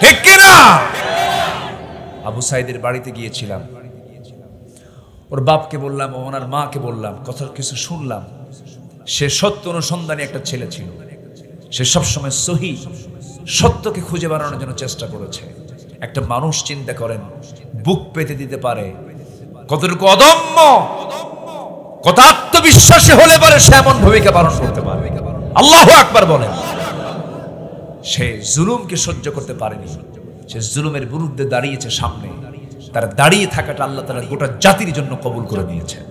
Speaker 1: ঠিক কিনা? আবু সাইদের বাড়িতে গিয়েছিলাম, ওর বাপকে বললাম, ওনার মাকে বললাম, কথা কিছু শুনলাম। সে সত্য অনুসন্ধানী একটা ছেলে ছিল, সে সবসময় সহি সত্যকে খুঁজে বেড়ানোর জন্য চেষ্টা করেছে। একটা মানুষ চিন্তা করেন বুক পেতে দিতে পারে, কতটুকু অদম্য, কত আত্মবিশ্বাসী হলে পারে সে এমন ভূমিকা পালন করতে পারে। আল্লাহু আকবার বলেন। সে জুলুমকে সহ্য করতে পারেনি, সে জুলুমের বিরুদ্ধে দাঁড়িয়েছে সামনে। তার দাঁড়িয়ে থাকাটা আল্লাহ তাআলা গোটা জাতির জন্য কবুল করে নিয়েছেন।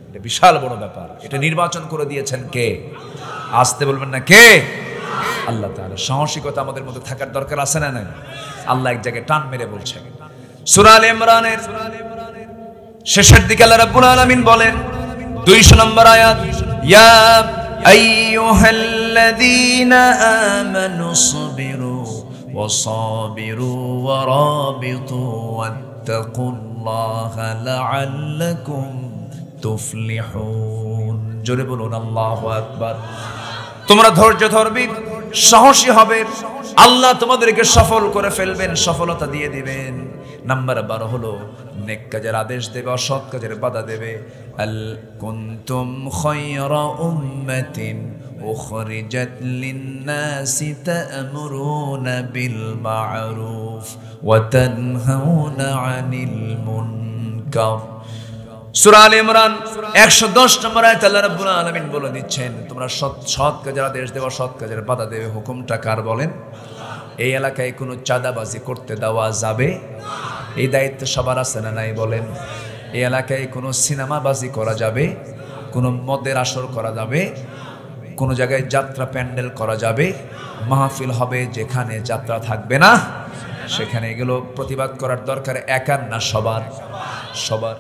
Speaker 1: এটা বিশাল বড় ব্যাপার। এটা নির্বাচন করে দিয়েছেন কে? আসতে বলবেন না কে? আল্লাহ তাআলা। সাহসিকতা আমাদের মধ্যে থাকার দরকার আছে না নাই? আল্লাহ এক জায়গায় টান মেরে বলছেন, সূরা আলে ইমরানের শেষের দিকে আল্লাহ রাব্বুল আলামিন বলেন 200 নম্বর আয়াত, ইয়া আইয়ুহাল্লাযীনা আমানু সাবিরু ওয়াসাবিরু ওয়ারাবিতু ওয়াত্তাকুল্লাহা লাআল্লাকুম তুফলিহুন। জোরে বলুন আল্লাহু আকবার। তোমরা ধৈর্য ধরবে, সাহসী হবে, আল্লাহ তোমাদেরকে সফল করে ফেলবেন, সফলতা দিয়ে দিবেন। নাম্বার 12 হলো নেক কাজের আদেশ দেবে, অসৎ কাজের বাধা দেবে। আল কুনতুম খায়রা উম্মাতিন উখরিজাত লিন-নাসি তা'মুরুনা বিল মা'রুফ ওয়া তানহাউনা আনিল মুনকার। সূরা আলে ইমরান 110 নম্বর আয়াতে আল্লাহ রাব্বুল আলামিন বলে দিচ্ছেন, তোমরা সৎ কাজের আদেশ দেবে, সৎ কাজের বাধা দেবে। হুকুমটা কার বলেন? এই এলাকায় কোনো চাঁদাবাজি করতে দেওয়া যাবে? এই দায়িত্ব সবার আছে না নাই বলেন? এই এলাকায় কোনো সিনেমাবাজি করা যাবে? কোনো মদের আসর করা যাবে? কোনো জায়গায় যাত্রা প্যান্ডেল করা যাবে? মাহফিল হবে যেখানে যাত্রা থাকবে না সেখানে এগুলো প্রতিবাদ করার দরকার একার না সবার? সবার।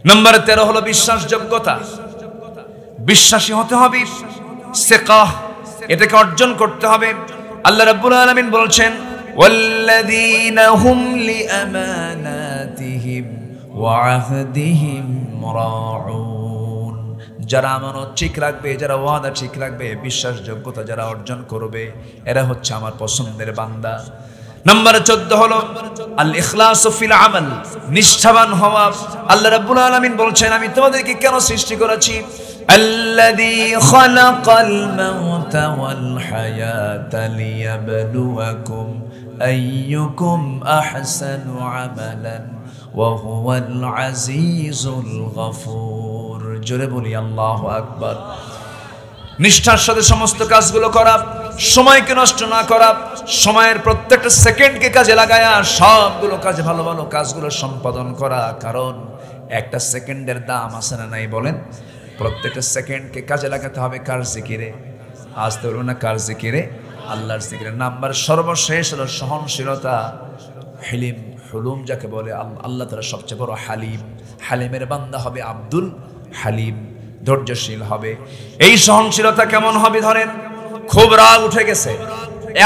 Speaker 1: নাম্বার 13 হলো বিশ্বাসযোগ্যতা। বিশ্বাসী হতে হবে, সিকাহ এটাকে অর্জন করতে হবে। আল্লাহ রাব্বুল আলামিন বলছেন, ওয়াল্লাযীনা হুম লিআমানাতিহিম ওয়া আহদিহিম রাউন। যারা আমানত ঠিক রাখবে, যারা ওয়াদা ঠিক রাখবে, বিশ্বাসযোগ্যতা যারা অর্জন করবে, এরা হচ্ছে আমার পছন্দের বান্দা। নাম্বার 14 হলো আল ইখলাসু ফিল আমাল, নিষ্ঠাবান হওয়া। আল্লাহ রাব্বুল আলামিন বলছেন, আমি তোমাদেরকে কেন সৃষ্টি করেছি? আল্লাযী খালাকাল মাউতা ওয়াল হায়াতা লিয়াবলুয়াকুম আইয়ুকুম আহসানু আমালান ওয়া হুয়াল আজিজুল গফুর। জোরে বলি আল্লাহু আকবার। নিষ্ঠার সাথে সমস্ত কাজগুলো করা, সময়কে নষ্ট না করা, সময়ের প্রত্যেকটা সেকেন্ডকে কাজে লাগায়া সবগুলো কাজে ভালো ভালো কাজগুলো সম্পাদন করা। কারণ একটা সেকেন্ডের দাম আছে না নাই বলেন? প্রত্যেকটা সেকেন্ডকে কাজে লাগাতে হবে কার জিকিরে? আসতে বলবো না কার জিকিরে? আল্লাহর জিকিরে। নাম্বার সর্বশেষ হলো সহনশীলতা, হিলিম, হুলুম যাকে বলে। আল্লাহ তাআলা সবচেয়ে বড় হালিম। হালিমের বান্দা হবে আব্দুল হালিম, ধৈর্যশীল হবে। এই সহনশীলতা কেমন হবে? ধরেন খুব রাগ উঠে গেছে,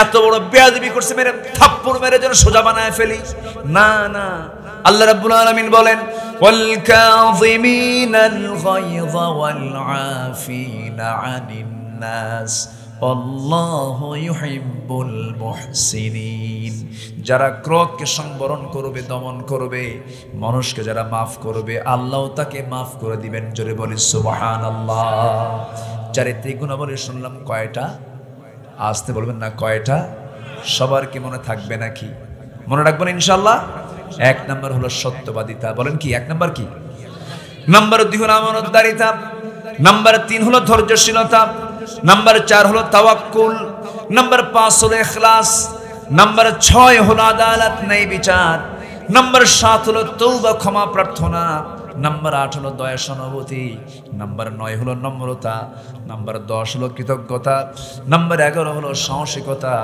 Speaker 1: এত বড় বেয়াদবি করছে, মেরে থাপ্পড় মেরে যেন সোজা বানায় ফেলি, না না। আল্লাহ রাব্বুল আলামিন বলেন, ওয়াল কাযিমিনাল গায়যা ওয়াল আফিনা আনিন নাস আল্লাহু ইউহিব্বুল মুহসিনিন। যারা ক্রোধকে সংবরণ করবে, দমন করবে, মানুষকে যারা মাফ করবে, আল্লাহ তাকে মাফ করে দিবেন। জোরে বলি সুবহানাল্লাহ। চারিত্রিক গুণাবলী শুনলাম কয়টা? আসতে বলবেন না কয়টা? সবার কি মনে থাকবে নাকি? মনে রাখবেন ইনশাআল্লাহ। 1 নাম্বার হলো সত্যবাদিতা। বলেন কি 1 নাম্বার কি? নাম্বার 2 হলো আমানতদারিতা। নাম্বার 3 হলো ধৈর্যশীলতা। নাম্বার 4 হলো তাওয়াক্কুল। নাম্বার 5 হলো ইখলাস। নাম্বার 6 হলো আদালত, ন্যায় বিচার। নাম্বার 7 হলো তওবা, ক্ষমা প্রার্থনা। নাম্বার 8 হলো দয়া সহানুভূতি। নাম্বার 9 হলো নম্রতা। নাম্বার 10 হলো কৃতজ্ঞতা। নাম্বার 11 হলো সাহসিকতা।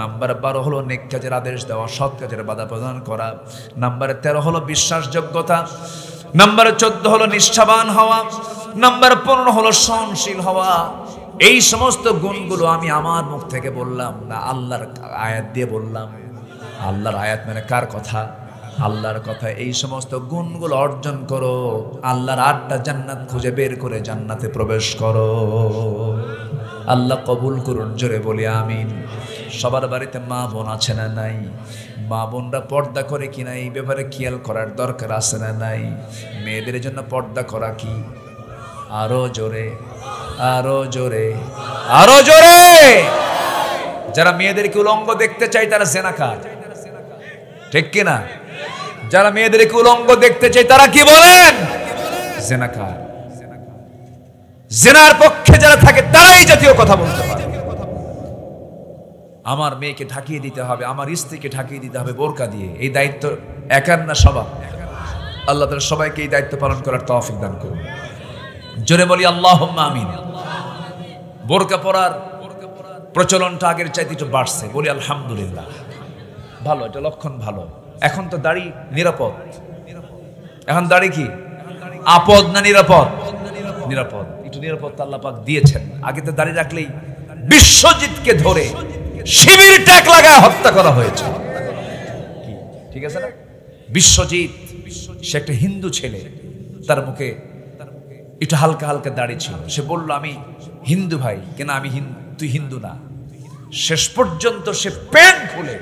Speaker 1: নাম্বার 12 হলো নেক কাজের আদেশ দেওয়া, সৎ কাজের বাধা প্রদান করা। নাম্বার 13 হলো বিশ্বাসযোগ্যতা। নাম্বার 14 হলো নিষ্ঠাবান হওয়া। নাম্বার 15 হলো সহনশীল হওয়া। এই সমস্ত গুণগুলো আমি আমার মুখ থেকে বললাম না, আল্লাহর আয়াত দিয়ে বললাম। আল্লাহর আয়াত মানে কার কথা? আল্লাহর কথা। এই সমস্ত গুণগুলো অর্জন করো, আল্লাহর 8টা জান্নাত খুঁজে বের করে জান্নাতে প্রবেশ করো। আল্লাহ কবুল করুন, জোরে বলি আমিন। সবার বাড়িতে মা বোন আছে না নাই? মা বোনরা পর্দা করে কিনা এই ব্যাপারে খেয়াল করার দরকার আছে না নাই? মেয়েদের জন্য পর্দা করা কি? আরো জোরে, আরো জোরে, আরো জোরে। যারা মেয়েদেরকে উলঙ্গ দেখতে চায় তারা জেনাকার, ঠিক কিনা? যারা মেয়েদেরকে উলঙ্গ দেখতে চায় তারা কি বলেন? জেনাকার। জেনার পক্ষে যারা থাকে তারাই জাতীয় কথা বলতে পারে। আমার মেয়েকে ঢাকিয়ে দিতে হবে, আমার স্ত্রীকে ঢাকিয়ে দিতে হবে বোরকা দিয়ে। এই দায়িত্ব একার না সবার। আল্লাহ তাআলা সবাইকে এই দায়িত্ব পালন করার তৌফিক দান করুন। জোরে বলি আল্লাহুম্মা আমিন। বোরকা পরার প্রচলনটা আগের চাইতে একটু বাড়ছে, বলি আলহামদুলিল্লাহ। ভালো, এটা লক্ষণ ভালো। এখন তো দাড়ি নিরাপদ। এখন দাড়ি কি আপদ না নিরাপদ? নিরাপদ। একটু নিরাপত্তা আল্লাহ পাক দিয়েছেন। আগে তো দাড়ি রাখলেই বিশ্বজিৎকে ধরে শিবির ট্যাগ লাগায় হত্যা করা হয়েছে, ঠিক আছে না? বিশ্বজিৎ সে একটা হিন্দু ছেলে, তার মুখে একটু হালকা হালকা দাড়ি ছিল। সে বলল আমি হিন্দু ভাই, কেন আমি তুই হিন্দু না। শেষ পর্যন্ত সে প্যান্ট খুলে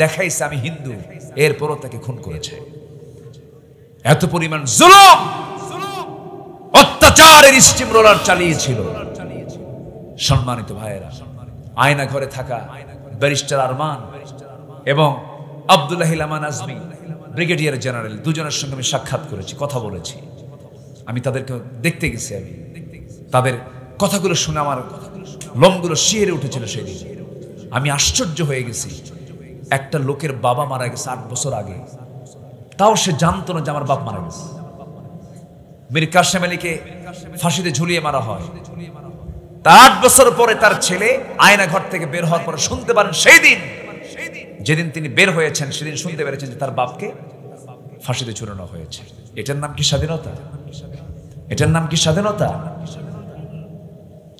Speaker 1: দেখাইছে আমি হিন্দু, এরপরও তাকে খুন করেছে। এত পরিমাণ জুলুম অত্যাচারের স্টিম রোলার চালিয়েছিল। সম্মানিত ভাইয়েরা, আয়না ঘরে থাকা ব্যারিস্টার আরমান এবং আব্দুল্লাহ আমান আজমি ব্রিগেডিয়ার জেনারেল, দুজনের সঙ্গে আমি সাক্ষাৎ করেছি, কথা বলেছি। আমি তাদেরকে দেখতে গেছি। আমি তাদের কথাগুলো শুনে আমার লোমগুলো শিহরে উঠেছিল সেদিন। আমি আশ্চর্য হয়ে গেছি। একটা লোকের বাবা মারা গেছে 8 বছর আগে, তাও সে জানতো না যে আমার বাপ মারা গেছে। মীর কাসেম আলীকে ফাঁসিতে ঝুলিয়ে মারা হয়। তার 8 বছর পরে তার ছেলে আয়না ঘর থেকে বের হওয়ার পরে শুনতে পারেন, সেই দিন যেদিন তিনি বের হয়েছেন সেদিন শুনতে পেরেছেন যে তার বাপকে ফাঁসিতে ঝুলানো হয়েছে। এটার নাম কি স্বাধীনতা? এটার নাম কি স্বাধীনতা?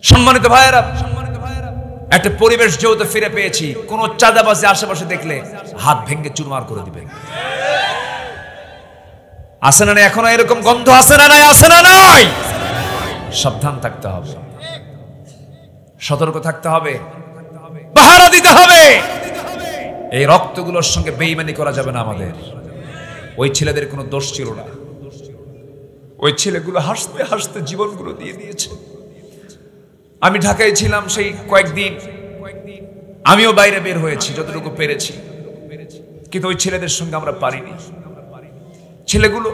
Speaker 1: সম্মানিত ভাইয়েরা, একটা পরিবেশ যেহেতু ফিরে পেয়েছি, কোন চাঁদাবাজি আশেপাশে দেখলে হাত ভেঙে চুরমার করে দিবে। আসে না? এখনো এরকম গন্ধ আসে না? নাই? আসে না? নাই? সাবধান থাকতে হবে, সতর্ক থাকতে হবে, পাহারা দিতে হবে। এই রক্তগুলোর সঙ্গে বেঈমানি করা যাবে না আমাদের। ওই ছেলেদের কোনো দোষ ছিল না। ওই ছেলেগুলো হাসতে হাসতে জীবনগুলো দিয়ে দিয়েছে। আমি ঢাকায় ছিলাম সেই কয়েকদিন, আমিও বাইরে বের হয়েছি যতটুকু পেরেছি, কিন্তু ওই ছেলেদের সঙ্গে আমরা পারিনি। ছেলেগুলো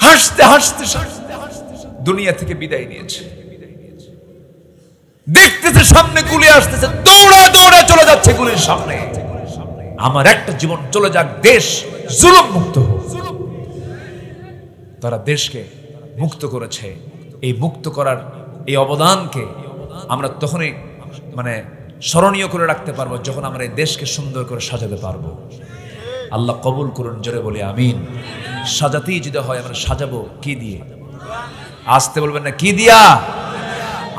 Speaker 1: হাসতে হাসতে দুনিয়া থেকে বিদায় নিয়েছে। দেখতেছে সামনে গুলি আসতেছে, দৌড়া দৌড়া চলে যাচ্ছে গুলির সামনে। আমার একটা জীবন চলে যাক, দেশ জুলুম মুক্ত হোক। তারা দেশকে মুক্ত করেছে। এই মুক্ত করার এই অবদানকে আমরা তখনই স্মরণীয় করে রাখতে পারবো যখন আমরা এই দেশকে সুন্দর করে সাজাতে পারবো। আল্লাহ কবুল করুন, জোরে বলি আমিন। সাজাতেই যদি হয় আমরা সাজাবো কি দিয়ে? আসতে বলবেন না, কি দিয়া?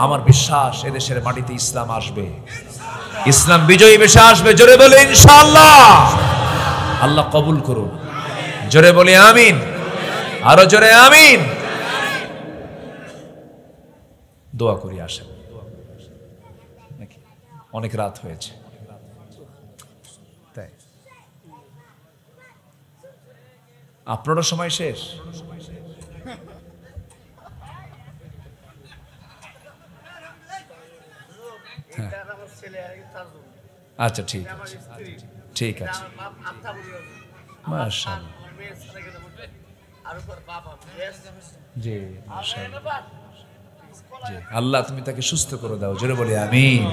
Speaker 1: আমার বিশ্বাস এদেশের মাটিতে ইসলাম আসবে, ইসলাম বিজয়ী বেশে আসবে। জোরে বলে ইনশাআল্লাহ। আল্লাহ কবুল করুন, জোরে বলি আমিন। আরো জোরে আমিন। দোয়া করি, আসেন। নাকি অনেক রাত হয়েছে, তাই আপনারও সময় শেষ। আচ্ছা, ঠিক আছে, ঠিক আছে। মাশাআল্লাহ, জি মাশাআল্লাহ, জি। আল্লাহ তুমি তাকে সুস্থ করে দাও, জোরে বলি আমিন।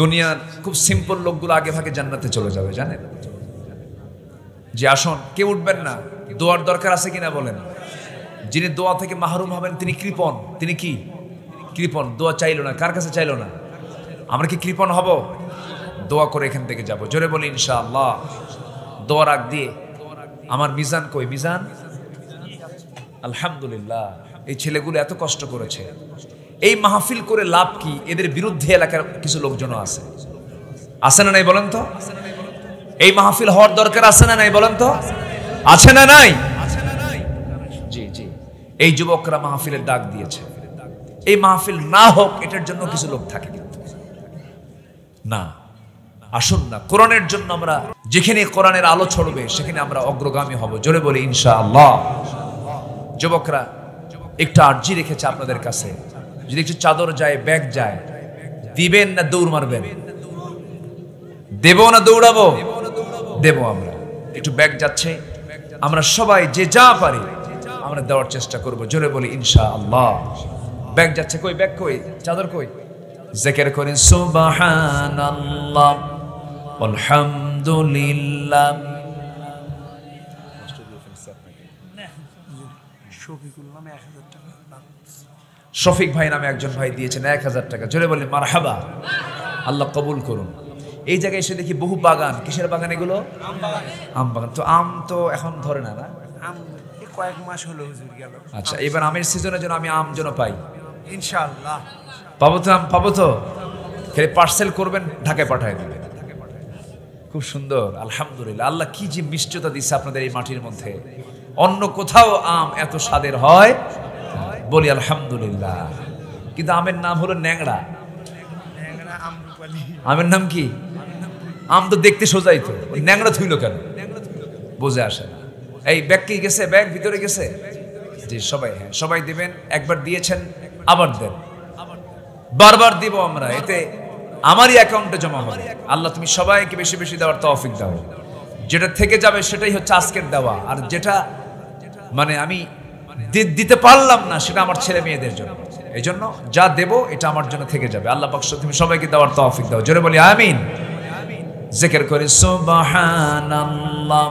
Speaker 1: দুনিয়ার খুব সিম্পল লোকগুলো আগে ভাগে জান্নাতে চলে যাবে, জানেন? যে আসুন, কেউ উঠবেন না। দোয়ার দরকার আছে কিনা বলেন? যিনি দোয়া থেকে মাহরুম হবেন তিনি কৃপণ। তিনি কি কৃপণ? দোয়া চাইলো না। কার কাছে চাইলো না? আমরা কি কৃপণ হব? দোয়া করে এখান থেকে যাব, জোরে বলি ইনশাআল্লাহ। দোয়ার আগ দিয়ে আমার মিজান কই? মিজান আলহামদুলিল্লাহ, এই ছেলেগুলো এত কষ্ট করেছে। এই মাহফিল করে লাভ কি? এদের বিরুদ্ধে এলাকার কিছু লোকজনও আছে, আছে না নাই বলেন তো? এই মাহফিল হওয়ার দরকার আছে না নাই বলেন তো? আছে না নাই? জি জি, এই যুবকরা মাহফিলের ডাক দিয়েছে। এই মাহফিল না হোক এটার জন্য কিছু লোক থাকে, কিন্তু না, আসুন না, কোরআনের জন্য আমরা, যেখানে কোরআনের আলো ছড়বে সেখানে আমরা অগ্রগামী হব। জোরে বলি ইনশাআল্লাহ। যুবকরা একটু আর্জি রেখেছে আপনাদের কাছে, যদি একটু চাদর যায়, ব্যাগ যায়, দিবেন না দৌড় মারবেন? দেব না দৌড়াবো? দেব। আমরা একটু ব্যাগ যাচ্ছে, আমরা সবাই যে যা পারি আমরা দেওয়ার চেষ্টা করব। জোরে বলি ইনশাআল্লাহ। ব্যাগ যাচ্ছে, কই ব্যাগ কই, চাদর কই? জিকির করেন সুবহানাল্লাহ আলহামদুলিল্লাহ। শফিক ভাই নামে একজন ভাই দিয়েছেন 1000 টাকা। জোরে বলি মারহাবা, আল্লাহ কবুল করুন। এই জায়গায় এসে দেখি বহু বাগান। কিসের বাগান এগুলো? আম বাগান। তো আম তো এখন ধরে না, না?
Speaker 2: কয়েক মাস হলো হুজুর গেল।
Speaker 1: আচ্ছা, এবার আমের সিজনের জন্য আমি আম যেন পাই
Speaker 2: ইনশাআল্লাহ।
Speaker 1: পাবো তো? আম পাবো তো? খালি পার্সেল করবেন, ঢাকায় পাঠিয়ে দিবেন। খুব সুন্দর, আলহামদুলিল্লাহ। আল্লাহ কি যে মিষ্টতা দিচ্ছে আপনাদের এই মাটির মধ্যে, অন্য কোথাও আম এত স্বাদের হয়? বলি আলহামদুলিল্লাহ। কিন্তু আমের নাম হলো ন্যাংড়া। আমের নাম কি? আম তো দেখতে সোজাই, তো ন্যাংড়া থুইল কেন? বুঝে আসে না। এই ব্যাগ কি গেছে? ব্যাগ ভিতরে গেছে? জি সবাই, হ্যাঁ সবাই দিবেন। একবার দিয়েছেন, আবার দেন, বারবার দিব আমরা, এতে আমারই অ্যাকাউন্টে জমা হবে। আল্লাহ তুমি সবাইকে বেশি বেশি দেওয়ার তৌফিক দাও। যেটা থেকে যাবে সেটাই হচ্ছে আজকের দেওয়া, আর যেটা মানে আমি দিতে পারলাম না সেটা আমার ছেলে মেয়েদের জন্য। এই জন্য যা দেব এটা আমার জন্য থেকে যাবে। আল্লাহ পাক তুমি সবাইকে দেওয়ার তৌফিক দাও। জোরে বলি আমিন। জিকির করি সুবহানাল্লাহ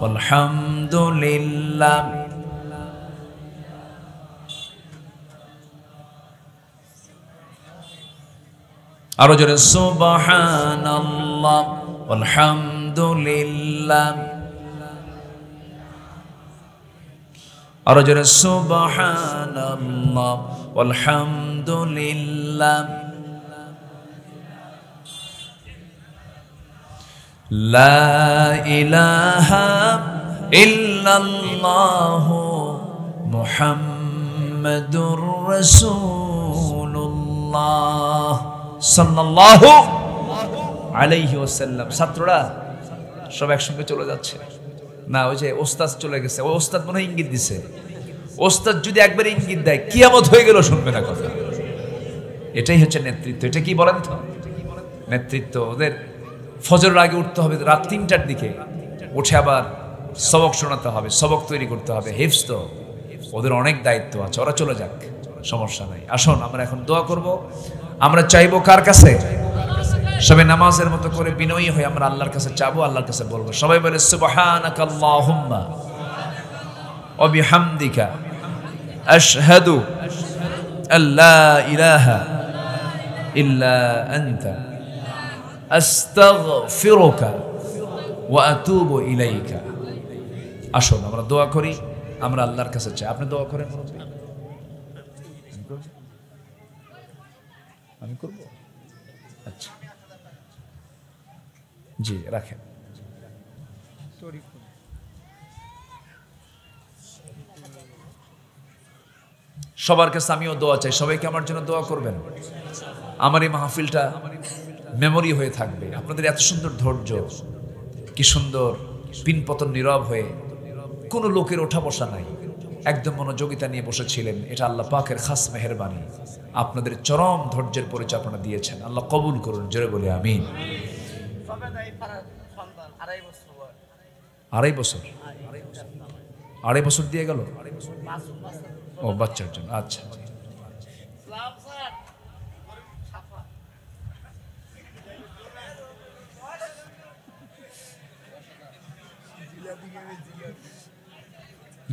Speaker 1: আলহামদুলিল্লাহ। আরো জোরে সুবহানাল্লাহ আলহামদুলিল্লাহ। আরো জোরে সুবহানাল্লাহ আলহামদুলিল্লাহ। লা ইলাহা ইল্লাল্লাহ মুহাম্মাদুর রাসূলুল্লাহ সাল্লাল্লাহু আলাইহি ওয়াসাল্লাম। ছাত্ররা সব একসঙ্গে চলে যাচ্ছে না? ওই যে ওস্তাদ চলে গেছে, ওই ওস্তাদ মনে হয় ইঙ্গিত দিছে। ওস্তাদ যদি একবার ইঙ্গিত দেয় কিয়ামত হয়ে গেল, শুনবে না কথা। এটাই হচ্ছে নেতৃত্ব। এটা কি বলেন তো? নেতৃত্ব। ওদের ফজরের আগে উঠতে হবে, রাত 3টার দিকে উঠে আবার সবক শোনাতে হবে, সবক তৈরি করতে হবে, হিফজ। তো ওদের অনেক দায়িত্ব আছে, ওরা চলে যাক, সমস্যা নাই। আসুন আমরা এখন দোয়া করব। আমরা চাইবো কার কাছে? সবাই নামাজের মতো করে বিনয়ী হয়ে আমরা আল্লাহর কাছে চাবো, আল্লাহর কাছে বলবো। সবাই বলে সুবহানাকা আল্লাহুম্মা ওয়া বিহামদিকা আশহাদু আল্লা ইলাহা ইল্লা আনতা আস্তাগফিরুকা ওয়া আতুবু ইলাইকা। আসুন আমরা দোয়া করি, আমরা আল্লাহর কাছে চাই। আপনি দোয়া করেন। আমি করব? আচ্ছা জি, রাখেন। সবার কাছে আমিও দোয়া চাই, সবাইকে আমার জন্য দোয়া করবেন। আমার এই মাহফিলটা মেমোরি হয়ে থাকবে। আপনাদের এত সুন্দর ধৈর্য, কি সুন্দর পিনপতন নীরব হয়ে, কোনো লোকের ওঠা বসা নাই, একদম মনোযোগিতা নিয়ে বসেছিলেন। এটা আল্লাহ পাকের খাস মেহেরবানি। আপনাদের চরম ধৈর্যের পরিচয় আপনারা দিয়েছেন। আল্লাহ কবুল করুন। জোরে বলি আমিন। 2.5 বছর দিয়ে গেল? ও বাচ্চার জন্য। আচ্ছা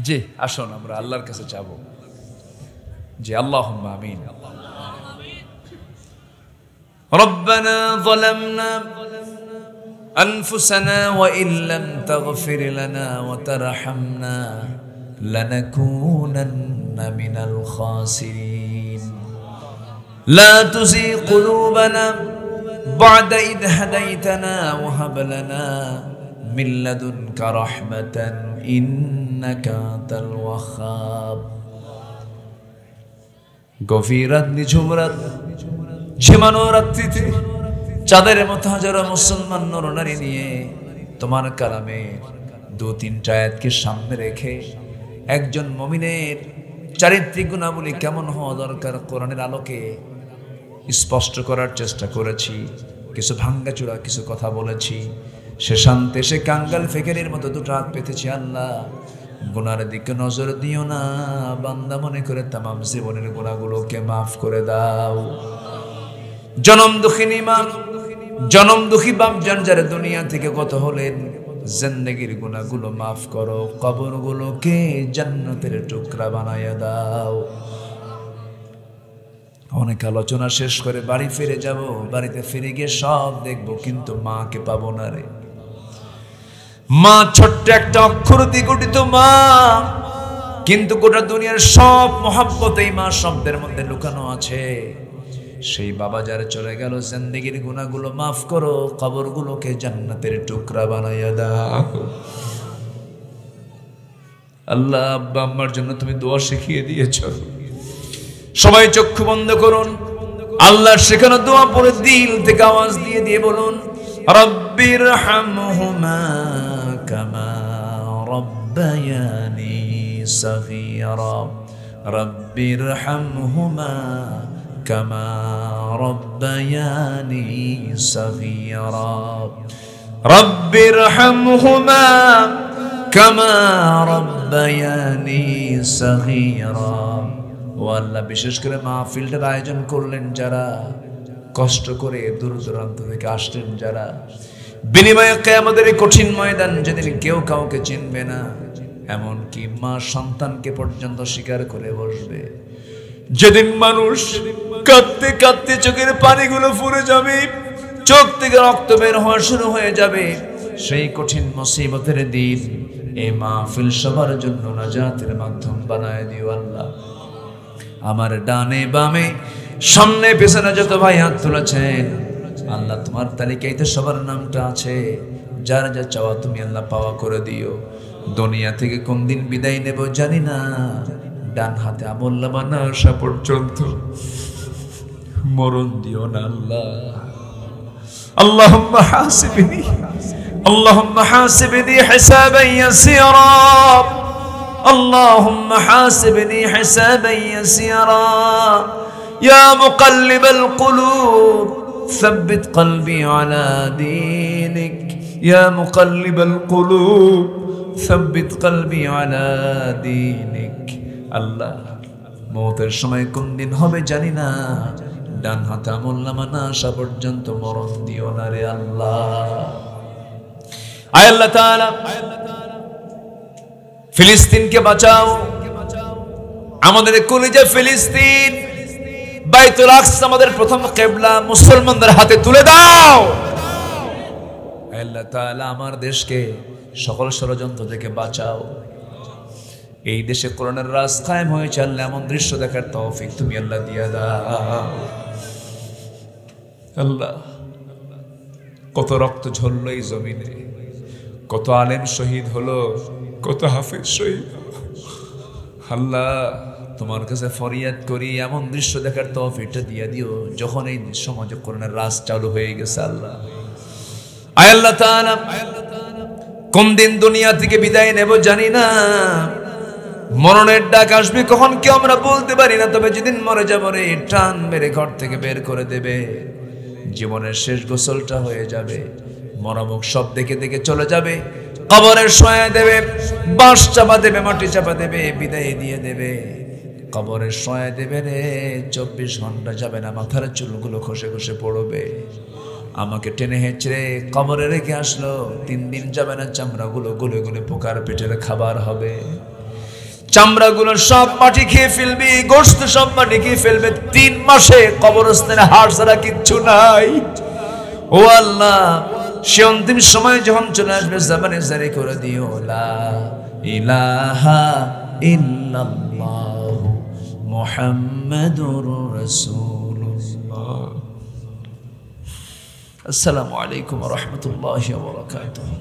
Speaker 1: জি, আসুন আমরা আল্লাহর কাছে চাবো। জি, আল্লাহুম্মা আমিন। রব্বানা যালামনা আনফুসানা ওয়া ইল্লাম তাগফির লানা ওয়া তারহামনা লানাকুনান্না মিনাল খাসিরিন। লা তুযিগ কুলুবানা বা'দা ইদ হাদাইতানা ওয়া হাব লানা মিন লাদুনকা রাহমাতান ইন্নাকা আনতাল ওয়াহ্হাব। গভীর রাত, নিঝুম রাত, ঝিমানো রাত্রিতে চাঁদের মতো হাজারো মুসলমান নরনারী নিয়ে তোমার কালামের 2-3 আয়াতকে সামনে রেখে একজন মুমিনের চারিত্রিক গুণাবলী কেমন হওয়া দরকার কোরআনের আলোকে স্পষ্ট করার চেষ্টা করেছি। কিছু ভাঙ্গাচোরা কিছু কথা বলেছি। সে শান্তে সে কাঙ্গাল ফেকেরের মতো 2 হাত পেতেছি। আল্লাহ, গুনার দিকে নজর দিও না, বান্দা মনে করে তামাম জীবনের গুনাহগুলোকে মাফ করে দাও। জনম দুঃখিনী মা, জনম দুঃখী বাপ জান যারা দুনিয়া থেকে গত হলেন, জিন্দেগির গুনাহগুলো মাফ করো, কবরগুলোকে জান্নাতের টুকরা বানায়া দাও। অনেক আলোচনা শেষ করে বাড়ি ফিরে যাব, বাড়িতে ফিরে গিয়ে সব দেখবো, কিন্তু মাকে পাবো না রে। মা ছোট্ট একটা অক্ষর দিয়ে গঠিত মা, কিন্তু গোটা দুনিয়ার সব মহব্বত এই মা শব্দের মধ্যে লুকানো আছে। সেই বাবা যারা চলে গেল, জিন্দেগির গুনাহগুলো মাফ করো, কবরগুলোকে জান্নাতের টুকরা বানাইয়া দাও। আল্লাহ, আব্বা আম্মার জন্য তুমি দোয়া শিখিয়ে দিয়েছো। সবাই চক্ষু বন্ধ করুন, আল্লাহর শেখানো দোয়া পড়ে দিল থেকে আওয়াজ দিয়ে দিয়ে বলুন, রব্বির হামহুমা কামা রব্বায়ানি সগীরা, রব্বির হামহুমা কামা রব্বায়ানি সগীরা, রব্বির হামহুমা কামা রব্বায়ানি সগীরা। ও আল্লাহ, বিশেষ করে মাহফিলটার আয়োজন করলেন যারা, কষ্ট করে দূর দূরান্ত থেকে আসলেন যারা, বিনিময়ে কিয়ামতের কঠিন ময়দান যেদিন কেউ কাউকে চিনবে না, এমনকি মা সন্তানকে পর্যন্ত স্বীকার করে বসবে, যেদিন মানুষ কাঁদতে কাঁদতে চোখের পানিগুলো ফুরে যাবে, চোখ থেকে রক্ত বের হওয়া শুরু হয়ে যাবে, সেই কঠিন মুসিবতের দিন এই মাহফিল সবার জন্য নাজাতের মাধ্যম বানায় দিও আল্লাহ। আমার ডানে বামে সামনে পেছনে যত ভাই হাত তুলেছেন, আল্লাহ তোমার তালিকায় তো সবার নামটা আছে, যার যা চাওয়া তুমি আল্লাহ পাওয়া করে দিও। দুনিয়া থেকে কোন দিন বিদায় নেব জানি না, ডান হাতে আমল নামা না আসা পর্যন্ত মরণ দিও না আল্লাহ। আল্লাহুম্মা হাসিবনি, আল্লাহুম্মা হাসিবনি হিসাবান ইয়াসীরা, اللهم حاسبني حسابا يسيرا، يا مقلب القلوب ثبت قلبي على دينك، يا مقلب القلوب ثبت قلبي على دينك। আল্লাহ, মওতের সময় কোন দিন হবে জানি না, ডান হাতে আমল নামা না আসা পর্যন্ত মরণ দিও না রে আল্লাহ। আয় আল্লাহ তাআলা, ফিলিস্তিনকে বাঁচাও, আমাদের কলিজা ফিলিস্তিন, বাইতুল আকসা আমাদের প্রথম কিবলা, মুসলমানদের হাতে তুলে দাও। আল্লাহ তাআলা, আমার দেশকে সকল ষড়যন্ত্র থেকে বাঁচাও। এই দেশে কোরআনের রাজ কায়েম হয়েছে আল্লাহ, এমন দৃশ্য দেখার তৌফিক তুমি আল্লাহ দিয়া দাও। আল্লাহ, কত রক্ত ঝরল এই জমিনে, কত আলেম শহীদ হলো, কত হাফেজ শহীদ। আল্লাহ, তোমার কাছে ফরিয়াদ করি, এমন দৃশ্য দেখার তৌফিকটা দিয়ে দিও যখন এই সমাজে কোরআনের রাজ চালু হয়ে গেছে। আল্লাহ, আয় আল্লাহ তাআলা, কোন দিন দুনিয়া থেকে বিদায় নেব জানি না, মরণের ডাক আসবে কখন কেউ আমরা বলতে পারি না, তবে যেদিন মরে যাবো রে, টান মেরে ঘর থেকে বের করে দেবে, জীবনের শেষ গোসলটা হয়ে যাবে, মরামুখ সব দেখে দেখে চলে যাবে, কবরের শোয়া দেবে, বাঁশ চাপা দেবে, মাটি চাপা দেবে, বিদায় দিয়ে দেবে, কবরের শোয়া দেবে রে। 24 ঘন্টা যাবে না, মাথার চুলগুলো খসে খসে পড়বে। আমাকে টেনে হেঁচড়ে কবরে রেখে আসলো, 3 দিন যাবে না, চামড়াগুলো গলে গলে পোকার পেটের খাবার হবে, চামড়াগুলো সব মাটি খেয়ে ফেলবি, গোশত সব মাটি খেয়ে ফেলবে। 3 মাসে কবরস্থানে হাড় ছাড়া কিচ্ছু নাই। ও আল্লাহ, সে অন্তিম সময় যখন চলে আসবে, জামানে জারি করে দিও লা ইলাহা ইল্লাল্লাহু মুহাম্মাদুর রাসূলুল্লাহ। আসসালামু আলাইকুম ওয়া রাহমাতুল্লাহি ওয়া বারাকাতুহু।